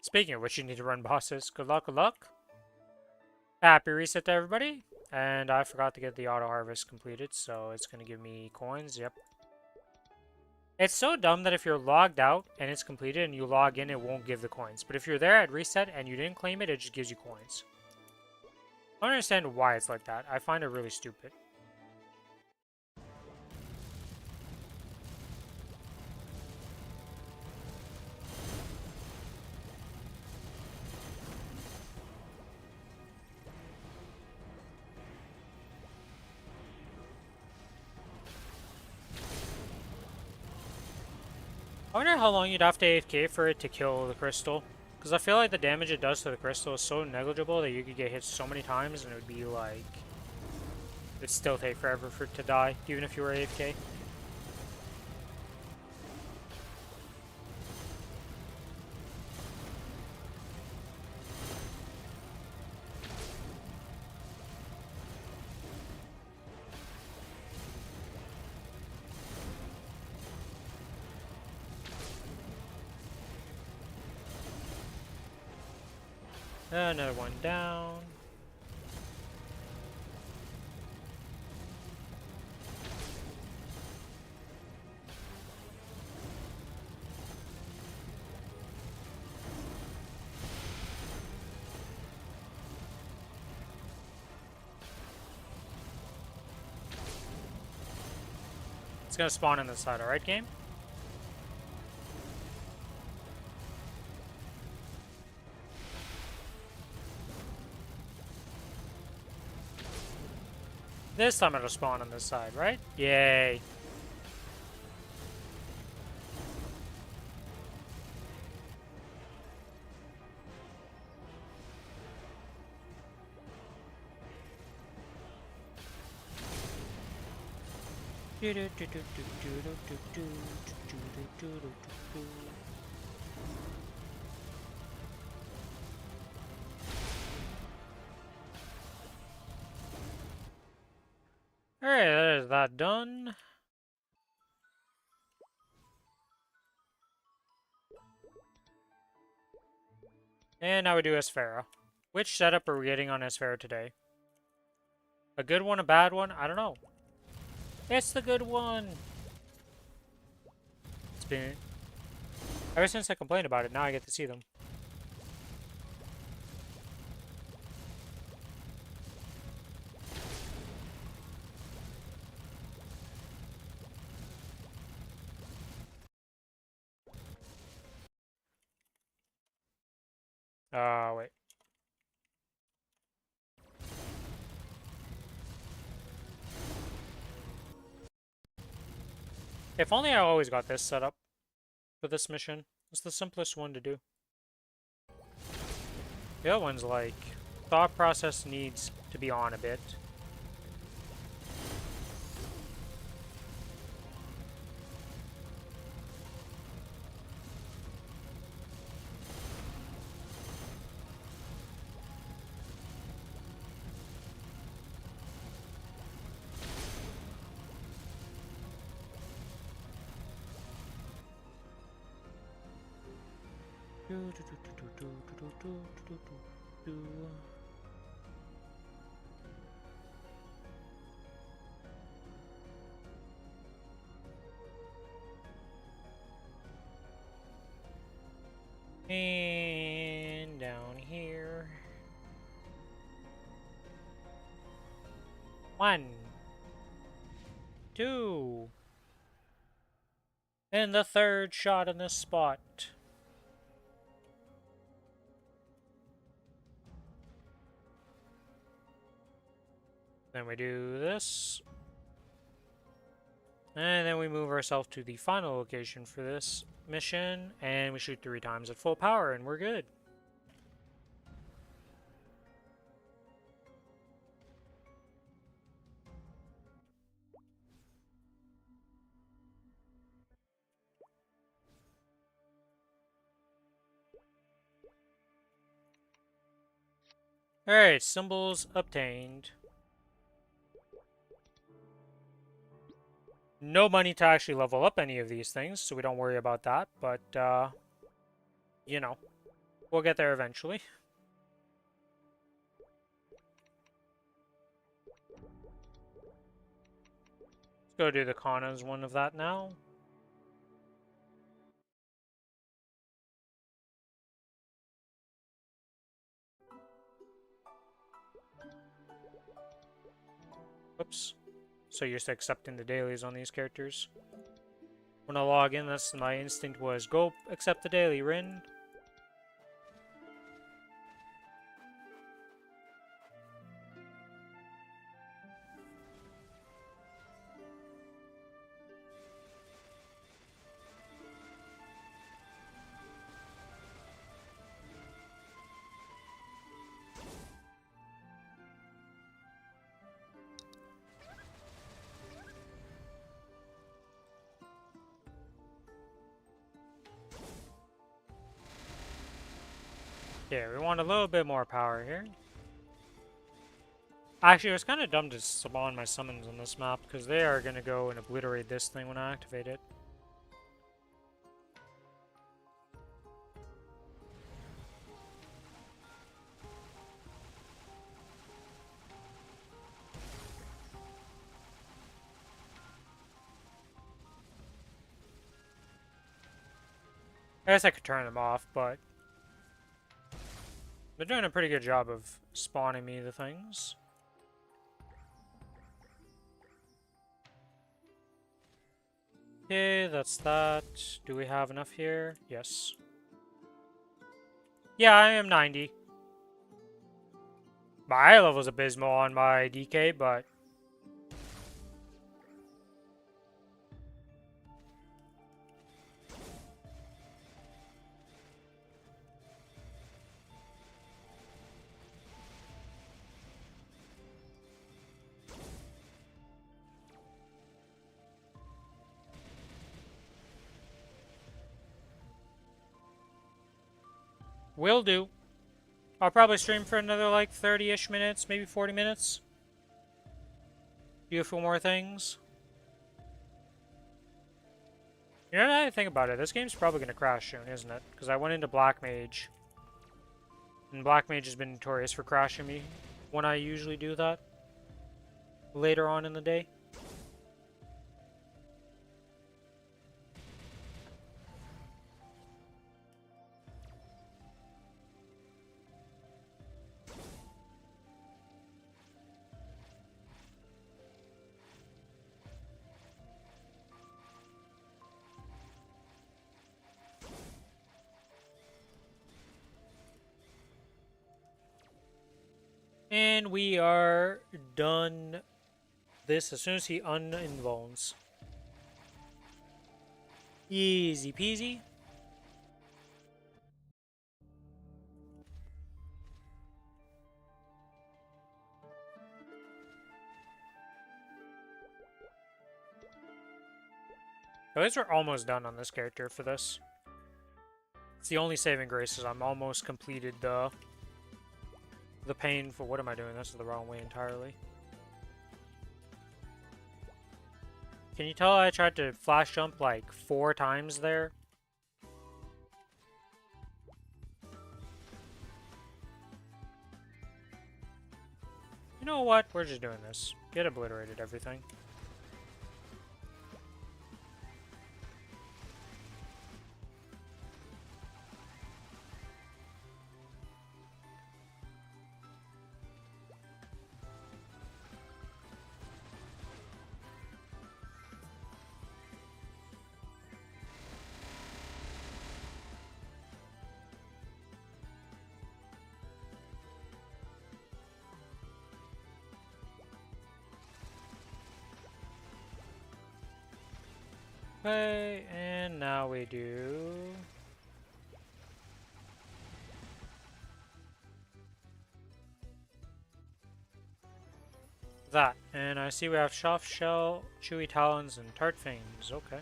[SPEAKER 1] Speaking of which, you need to run bosses. Good luck, good luck. Happy reset to everybody. And I forgot to get the auto harvest completed, so it's going to give me coins. Yep. It's so dumb that if you're logged out and it's completed and you log in, it won't give the coins. But if you're there at reset and you didn't claim it, it just gives you coins. I don't understand why it's like that. I find it really stupid. I wonder how long you'd have to AFK for it to kill the crystal. Because I feel like the damage it does to the crystal is so negligible that you could get hit so many times and it would be like... It'd still take forever for it to die, even if you were AFK. Another one down. It's gonna spawn in this side, alright, game? This time it'll spawn on this side, right? Yay. Alright, that is that done. And now we do Esfera. Which setup are we getting on Esfera today? A good one, a bad one? I don't know. It's the good one! It's been... Ever since I complained about it, now I get to see them. Wait. If only I always got this set up for this mission. It's the simplest one to do. The other one's like, thought process needs to be on a bit. And down here. 1, 2. And the third shot in this spot. Then we do this. And then we move ourselves to the final location for this mission. And we shoot 3 times at full power and we're good. Alright, symbols obtained. No money to actually level up any of these things, so we don't worry about that, but, you know, we'll get there eventually. Let's go do the Kronos one of that now. Whoops. So you're just accepting the dailies on these characters. When I log in, that's my instinct was, go accept the daily, Rin. Yeah, we want a little bit more power here. Actually, it was kind of dumb to spawn my summons on this map, because they are going to go and obliterate this thing when I activate it. I guess I could turn them off, but they're doing a pretty good job of spawning me the things. Okay, that's that. Do we have enough here? Yes. Yeah, I am 90. My eye level's abysmal on my DK, but will do. I'll probably stream for another like 30-ish minutes, maybe 40 minutes. Do a few more things. You know, now that I think about it, this game's probably going to crash soon, isn't it? Because I went into Black Mage. And Black Mage has been notorious for crashing me when I usually do that. Later on in the day. And we are done this as soon as he uninvulns. Easy peasy. At least we're almost done on this character for this. It's the only saving grace is I'm almost completed the pain for what am I doing? This is the wrong way entirely. Can you tell I tried to flash jump like 4 times there? You know what? We're just doing this. Get obliterated, everything. Okay, and now we do... that. And I see we have soft shell, chewy talons, and tart fangs. Okay.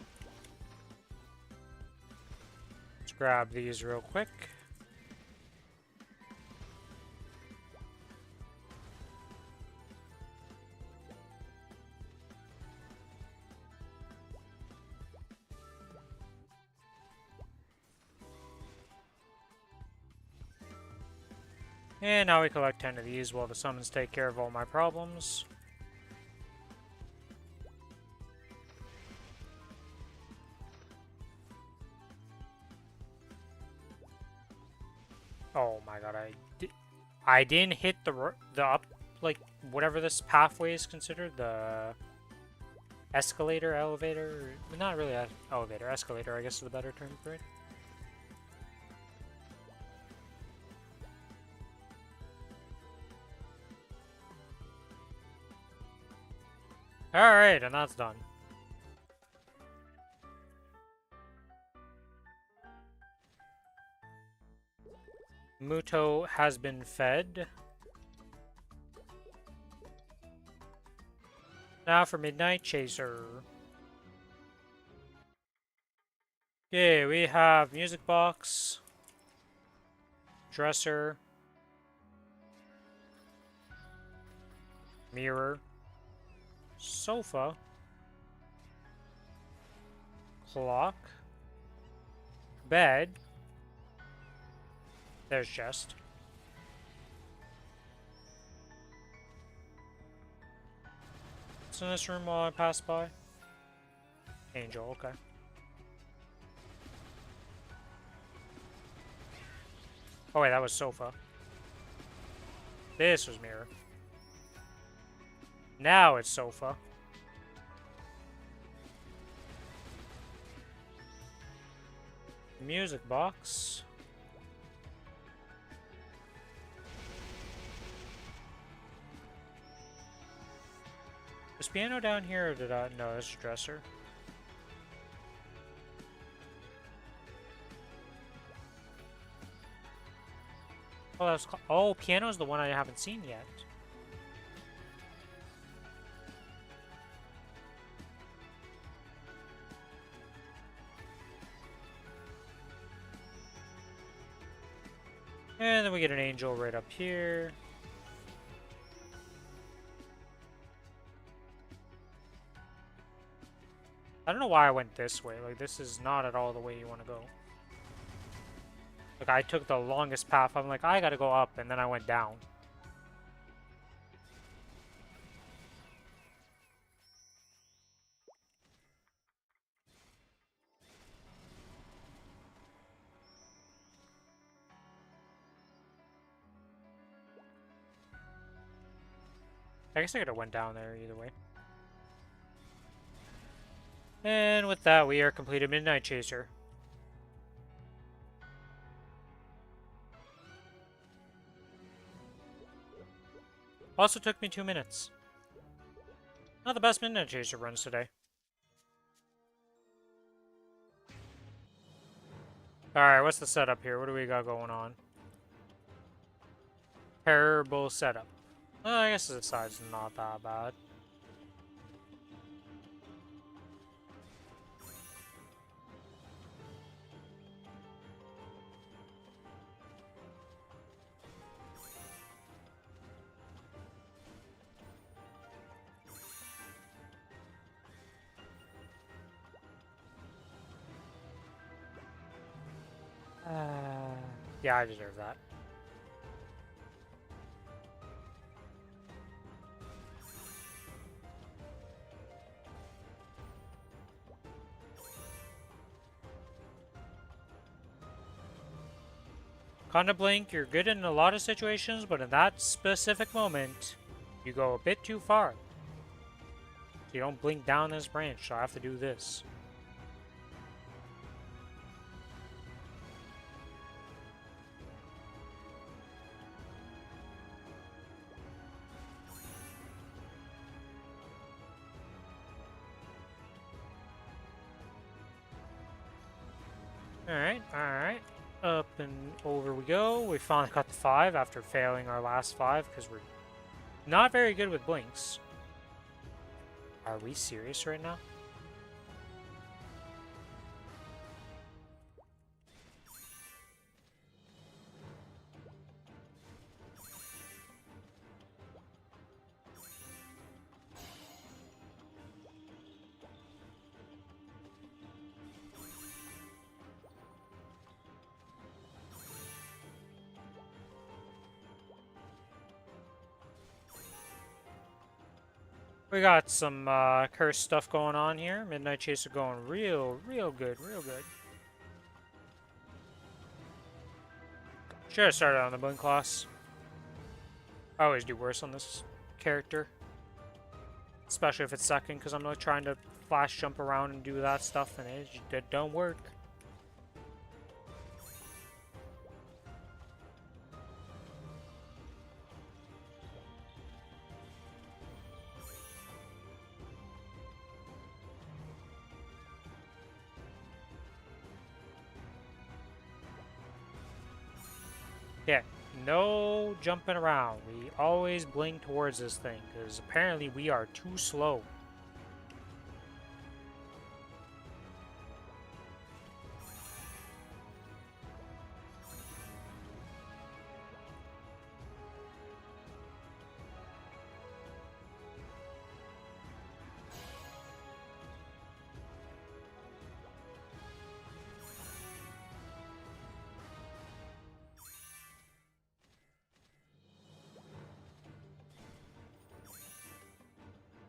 [SPEAKER 1] Let's grab these real quick. And now we collect 10 of these while the summons take care of all my problems. Oh my god, I didn't hit the up, like, whatever this pathway is considered, the escalator, elevator, not really an elevator, escalator I guess is the better term for it. Alright, and that's done. Muto has been fed. Now for Midnight Chaser. Okay, we have Music Box, Dresser. Mirror. Sofa. Clock. Bed. There's chest. What's in this room while I pass by? Angel, okay. Oh wait, that was sofa. This was mirror. Now it's sofa. Music box. Is piano down here or did I? No, it's a dresser. Oh, that's oh, piano's the one I haven't seen yet. And then we get an angel right up here. I don't know why I went this way. Like, this is not at all the way you want to go. Like, I took the longest path. I'm like, I gotta go up, and then I went down. I guess I could have went down there either way. And with that, we are completed Midnight Chaser. Also took me 2 minutes. Not the best Midnight Chaser runs today. Alright, what's the setup here? What do we got going on? Terrible setup. Well, I guess the side's not that bad. Yeah, I deserve that. Kinda blink, you're good in a lot of situations, but in that specific moment, you go a bit too far. So you don't blink down this branch, so I have to do this. Alright, alright. Up and over we go. We finally got the 5 after failing our last 5 because we're not very good with blinks. Are we serious right now? We got some cursed stuff going on here. Midnight Chaser going real good, real good. Should have started on the blink class. I always do worse on this character. Especially if it's second, because I'm like trying to flash jump around and do that stuff, and it don't work. Yeah, no jumping around. We always blink towards this thing, because apparently we are too slow.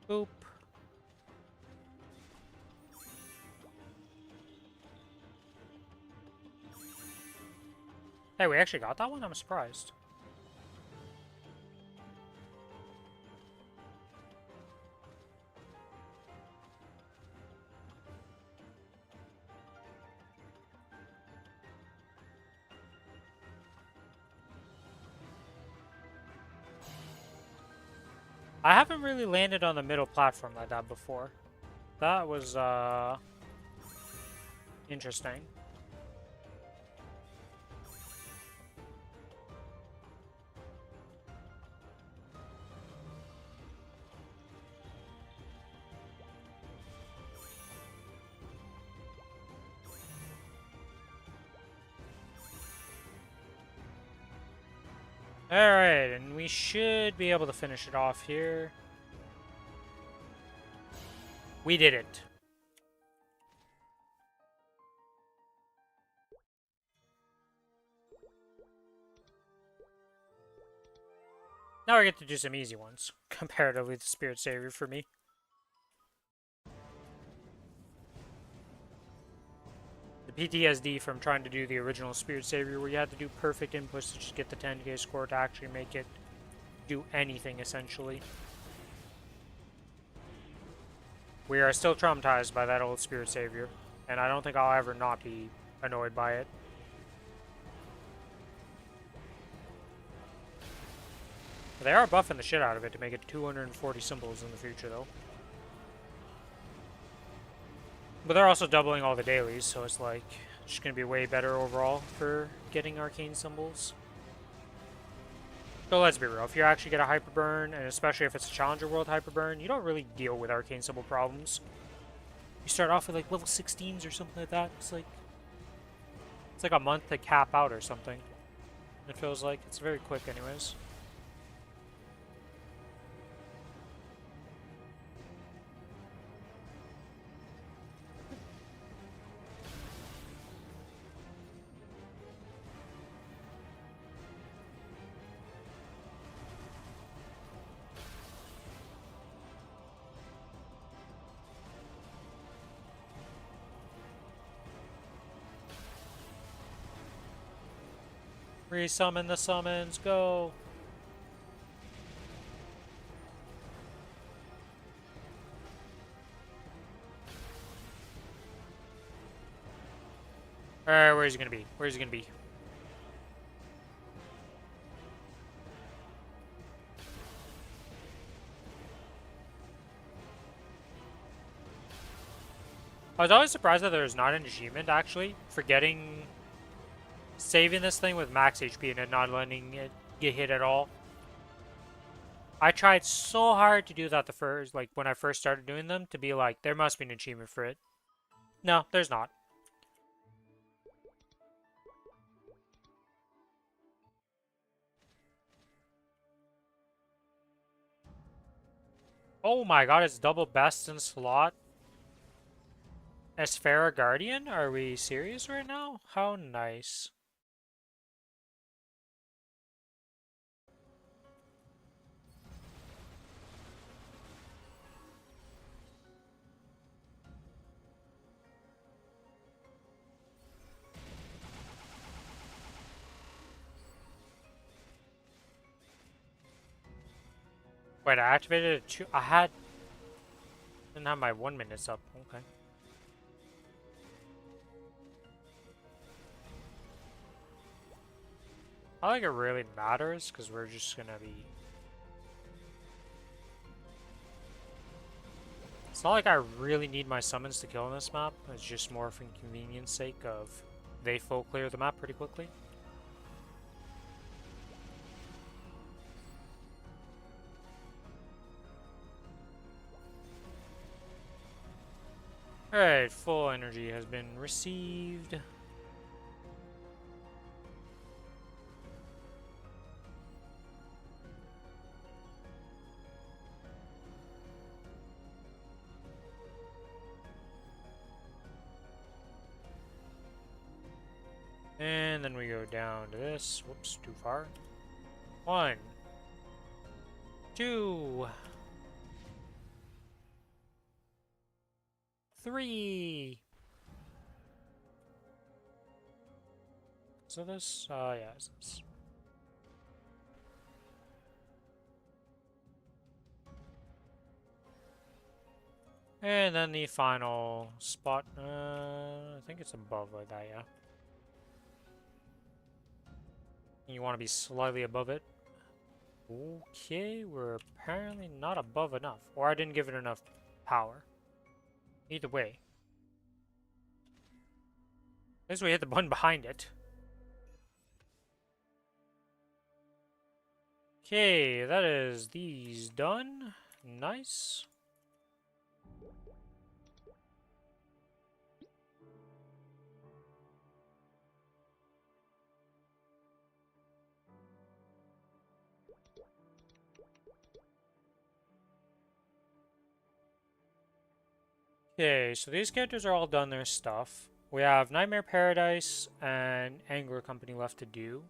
[SPEAKER 1] Boop. Hey, we actually got that one? I'm surprised. I haven't really landed on the middle platform like that before. That was, interesting. Alright, and we should be able to finish it off here. We did it. Now we get to do some easy ones, comparatively to Spirit Savior for me. The PTSD from trying to do the original Spirit Savior where you had to do perfect inputs to just get the 10k score to actually make it do anything, essentially. We are still traumatized by that old Spirit Savior, and I don't think I'll ever not be annoyed by it. But they are buffing the shit out of it to make it 240 symbols in the future, though. But they're also doubling all the dailies, so it's like, it's just going to be way better overall for getting arcane symbols. So let's be real, if you actually get a hyper burn, and especially if it's a Challenger World hyper burn, you don't really deal with arcane symbol problems. You start off with like level 16s or something like that. It's like a month to cap out or something. It feels like it's very quick anyways. Resummon the summons, go! Alright, where's he gonna be? Where's he gonna be? I was always surprised that there's not an achievement, actually, for saving this thing with max HP and not letting it get hit at all. I tried so hard to do that when I first started doing them, to be like, there must be an achievement for it. No, there's not. Oh my god, it's double best in slot. Esfera Guardian? Are we serious right now? How nice. Wait, I activated it too. Didn't have my 1 minutes up. Okay. I don't think it really matters because we're just gonna be. It's not like I really need my summons to kill on this map. It's just more for convenience sake of they full clear the map pretty quickly. Alright, full energy has been received. And then we go down to this. Whoops, too far. 1, 2. 3. So this, yeah, it's this. And then the final spot, I think it's above like that, yeah. You want to be slightly above it. Okay, we're apparently not above enough. Or I didn't give it enough power. Either way. At least we hit the button behind it. Okay, that is these done. Nice. Okay, so these characters are all done their stuff. We have Nightmare Paradise and Angler Company left to do.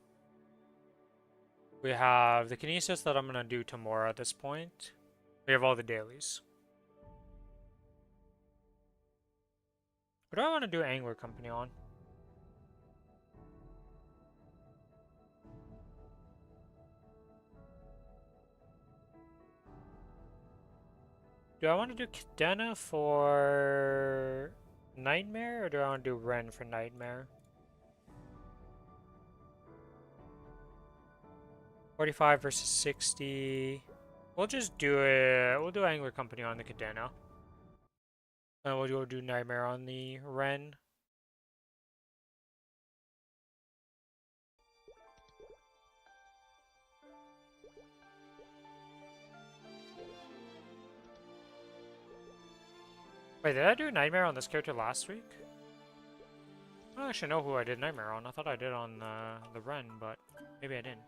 [SPEAKER 1] We have the Kinesis that I'm going to do tomorrow at this point. We have all the dailies. What do I want to do Angler Company on? Do I want to do Cadena for Nightmare, or do I want to do Ren for Nightmare? 45 versus 60. We'll just do it. We'll do Angler Company on the Cadena. And we'll go do Nightmare on the Ren. Wait, did I do Nightmare on this character last week? I don't actually know who I did Nightmare on. I thought I did on the Ren, but maybe I didn't.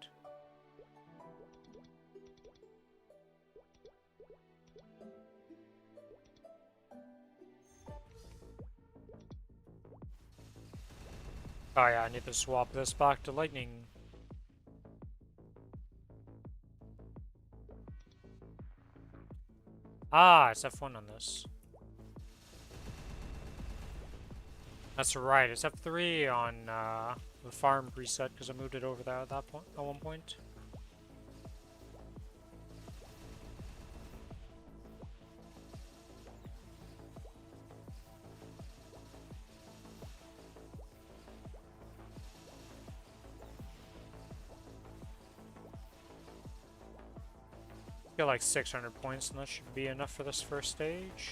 [SPEAKER 1] Oh yeah, I need to swap this back to Lightning. Ah, it's F1 on this. That's right, it's F3 on the farm preset because I moved it over there at that point. At one point. Get like 600 points, and that should be enough for this first stage.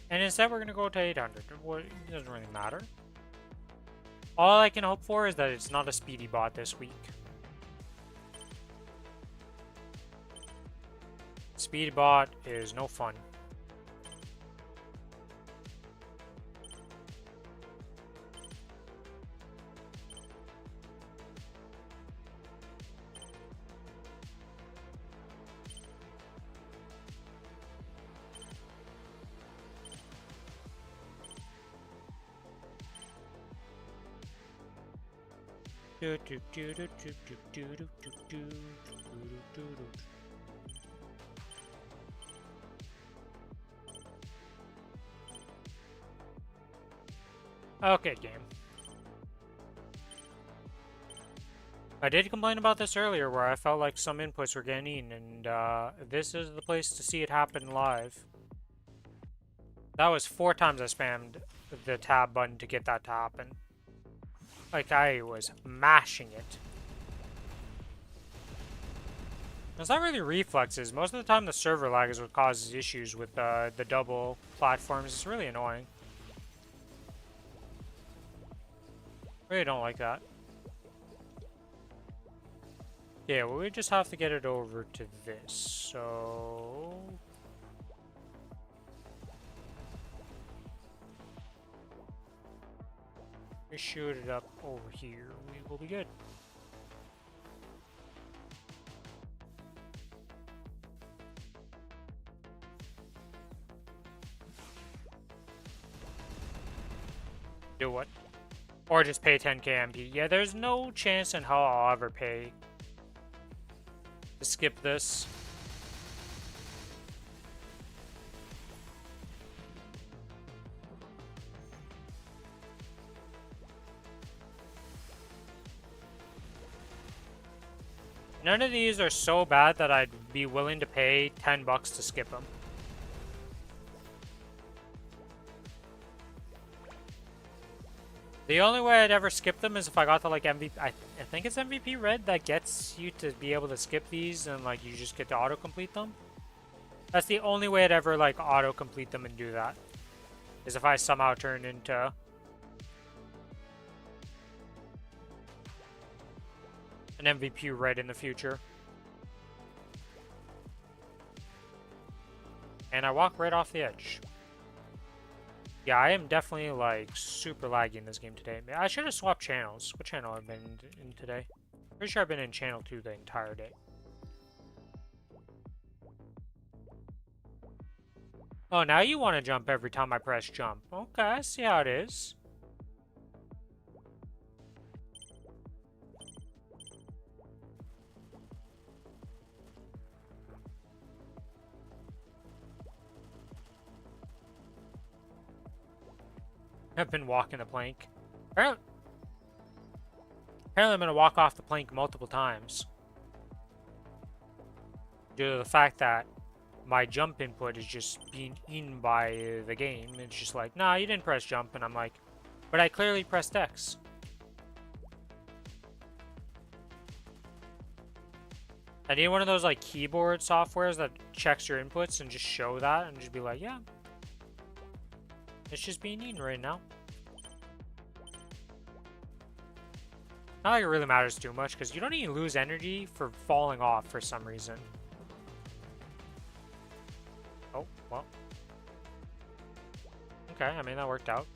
[SPEAKER 1] And instead we're going to go to 800. It doesn't really matter. All I can hope for is that it's not a speedy bot this week. Speed bot is no fun. Okay, game. I did complain about this earlier where I felt like some inputs were getting eaten, and this is the place to see it happen live. That was 4 times I spammed the tab button to get that to happen. Like, I was mashing it. It's not really reflexes. Most of the time the server lag is what causes issues with the double platforms. It's really annoying. Really don't like that. Yeah, well, we just have to get it over to this, so... we shoot it up over here. We will be good. Or just pay 10k MP. Yeah, there's no chance in hell I'll ever pay to skip this. None of these are so bad that I'd be willing to pay 10 bucks to skip them. The only way I'd ever skip them is if I got to like MVP. I think it's MVP Red that gets you to be able to skip these and like you just get to auto-complete them. That's the only way I'd ever like auto-complete them and do that. Is if I somehow turn into an MVP Red in the future. And I walk right off the edge. Yeah, I am definitely like super laggy in this game today. I should have swapped channels. What channel I've been in today? Pretty sure I've been in channel 2 the entire day. Oh, now you want to jump every time I press jump. Okay, I see how it is. I've been walking the plank. Apparently I'm going to walk off the plank multiple times. Due to the fact that my jump input is just being eaten by the game. It's just like, nah, you didn't press jump. And I'm like, but I clearly pressed X. I need one of those like keyboard softwares that checks your inputs and just show that and just be like, yeah. It's just being eaten right now. Not like it really matters too much, because you don't even lose energy for falling off for some reason. Oh, well. Okay, I mean, that worked out.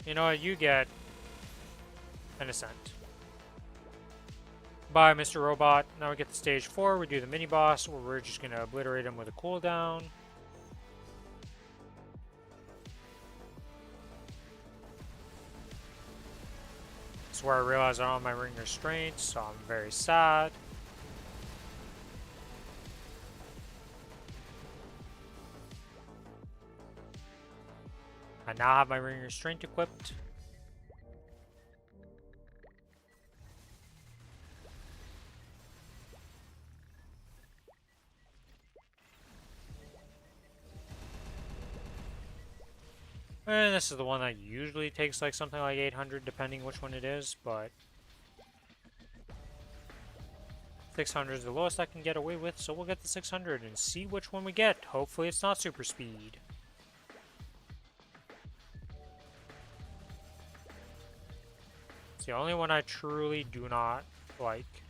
[SPEAKER 1] You know what? You get an ascent. Bye, Mr. Robot. Now we get to stage 4. We do the mini-boss, where we're just going to obliterate him with a cooldown. That's where I realize I don't have my ring restraints, so I'm very sad. I now have my ring restraint equipped. And this is the one that usually takes like something like 800 depending which one it is, but 600 is the lowest I can get away with, so we'll get the 600 and see which one we get. Hopefully it's not super speed. It's the only one I truly do not like.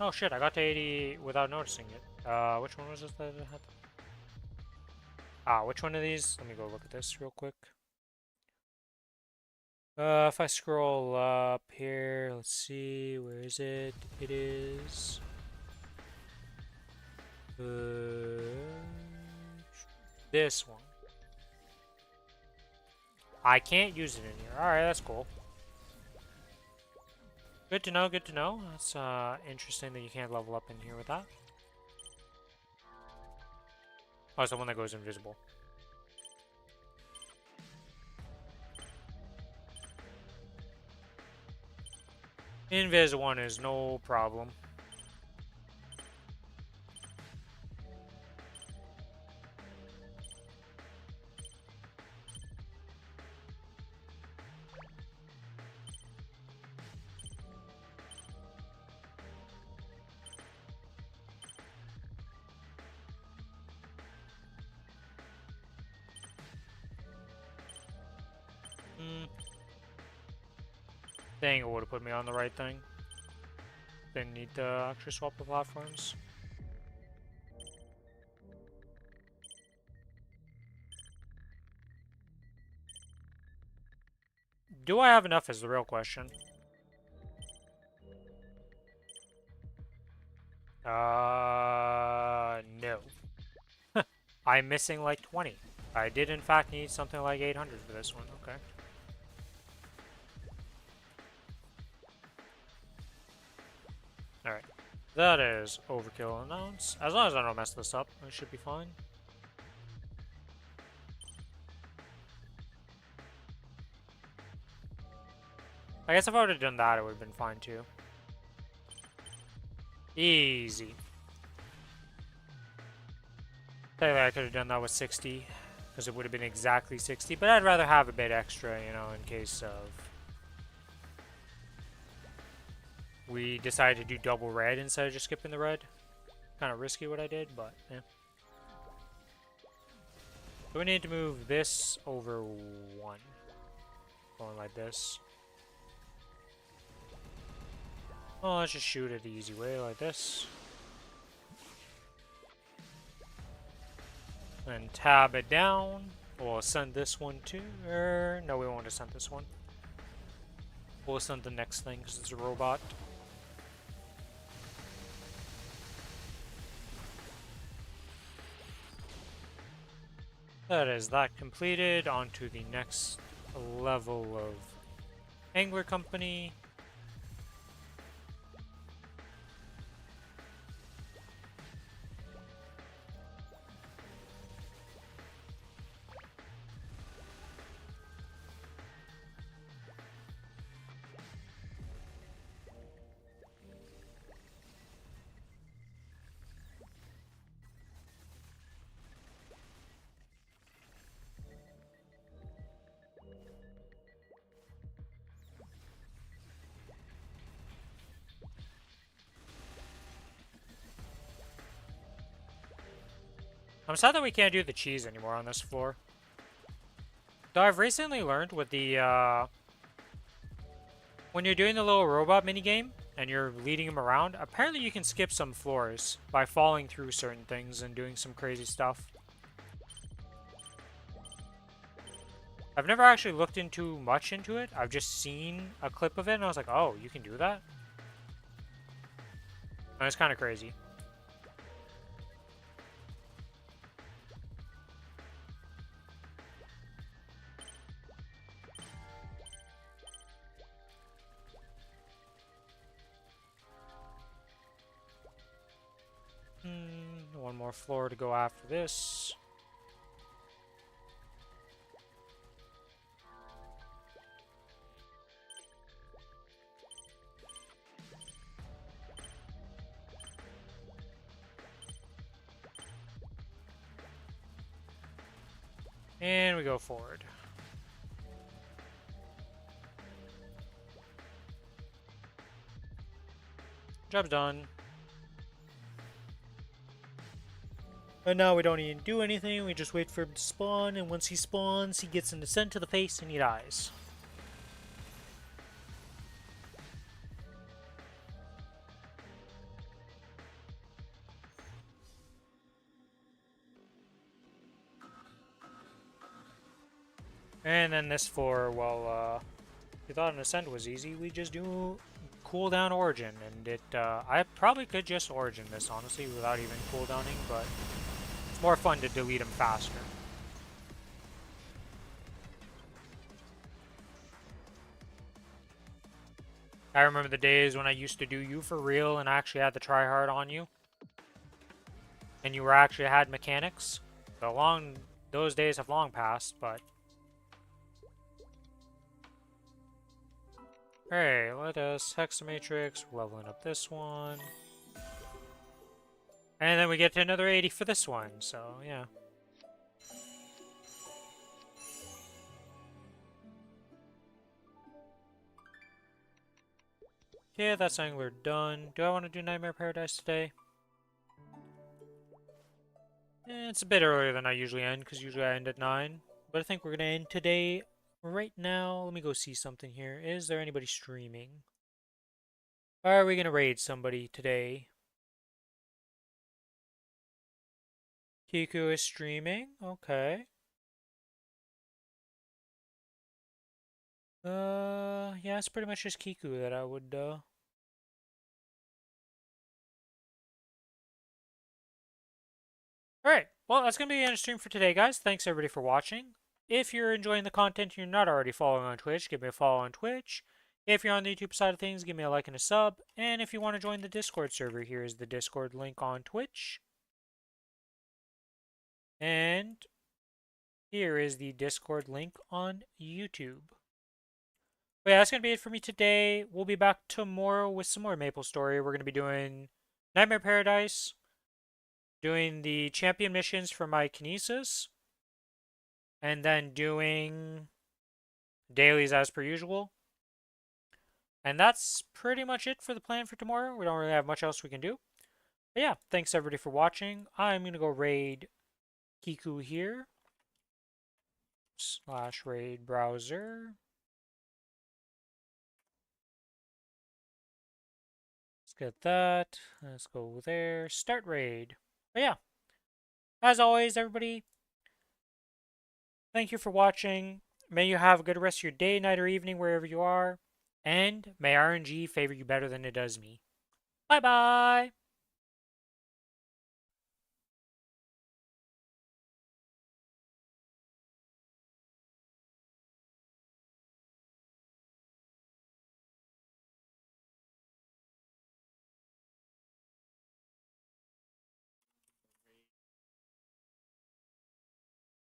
[SPEAKER 1] Oh shit, I got to 80 without noticing it. Which one was this that I had? Which one of these? Let me go look at this real quick. If I scroll up here, let's see, where is it? It is... this one. I can't use it in here. Alright, that's cool. Good to know, good to know. That's interesting that you can't level up in here with that. Oh, it's the one that goes invisible. Invis one is no problem. Dang, it would have put me on the right thing. Didn't need to actually swap the platforms. Do I have enough is the real question. No. I'm missing like 20. I did in fact need something like 800 for this one. Okay. Alright. That is overkill announce. As long as I don't mess this up, I should be fine. I guess if I would have done that, it would have been fine too. Easy. Technically, I could have done that with 60, because it would have been exactly 60, but I'd rather have a bit extra, you know, in case of we decided to do double red instead of just skipping the red. Kind of risky what I did, but yeah. So we need to move this over 1. Going like this. Oh, let's just shoot it the easy way, like this. Then tab it down. We'll send this one to... no, we won't have sent this one. We'll send the next thing, because it's a robot. That is that completed. On to the next level of Angler Company. I'm sad that we can't do the cheese anymore on this floor. Though I've recently learned with the, when you're doing the little robot minigame, and you're leading him around, apparently you can skip some floors by falling through certain things and doing some crazy stuff. I've never actually looked into much into it. I've just seen a clip of it, and I was like, oh, you can do that? And it's kind of crazy. One more floor to go after this. And we go forward. Job's done. And now we don't even do anything, we just wait for him to spawn, and once he spawns, he gets an ascent to the face and he dies. And then this floor, well, if you thought an ascent was easy, we just do cooldown origin, and it, I probably could just origin this, honestly, without even cooldowning, but it's more fun to delete them faster. I remember the days when I used to do you for real and actually had to try hard on you. And you were actually had mechanics. Those days have long passed, but... Hey, let us Hexamatrix, leveling up this one. And then we get to another 80 for this one, so yeah. Yeah, that's Angler done. Do I want to do Nightmare Paradise today? It's a bit earlier than I usually end, because usually I end at 9. But I think we're going to end today. Right now, let me go see something here. Is there anybody streaming? Are we going to raid somebody today? Kiku is streaming. Okay. Yeah, it's pretty much just Kiku that I would, Alright, well, that's going to be the end of stream for today, guys. Thanks, everybody, for watching. If you're enjoying the content and you're not already following on Twitch, give me a follow on Twitch. If you're on the YouTube side of things, give me a like and a sub. And if you want to join the Discord server, here is the Discord link on Twitch. And here is the Discord link on YouTube. But yeah, that's going to be it for me today. We'll be back tomorrow with some more Maplestory. We're going to be doing Nightmare Paradise, doing the champion missions for my Kinesis, and then doing dailies as per usual. And that's pretty much it for the plan for tomorrow. We don't really have much else we can do. But yeah, thanks everybody for watching. I'm going to go raid Kiku here. / raid browser. Let's get that. Let's go there. Start raid. But yeah, as always, everybody, thank you for watching. May you have a good rest of your day, night, or evening, wherever you are. And may RNG favor you better than it does me. Bye-bye!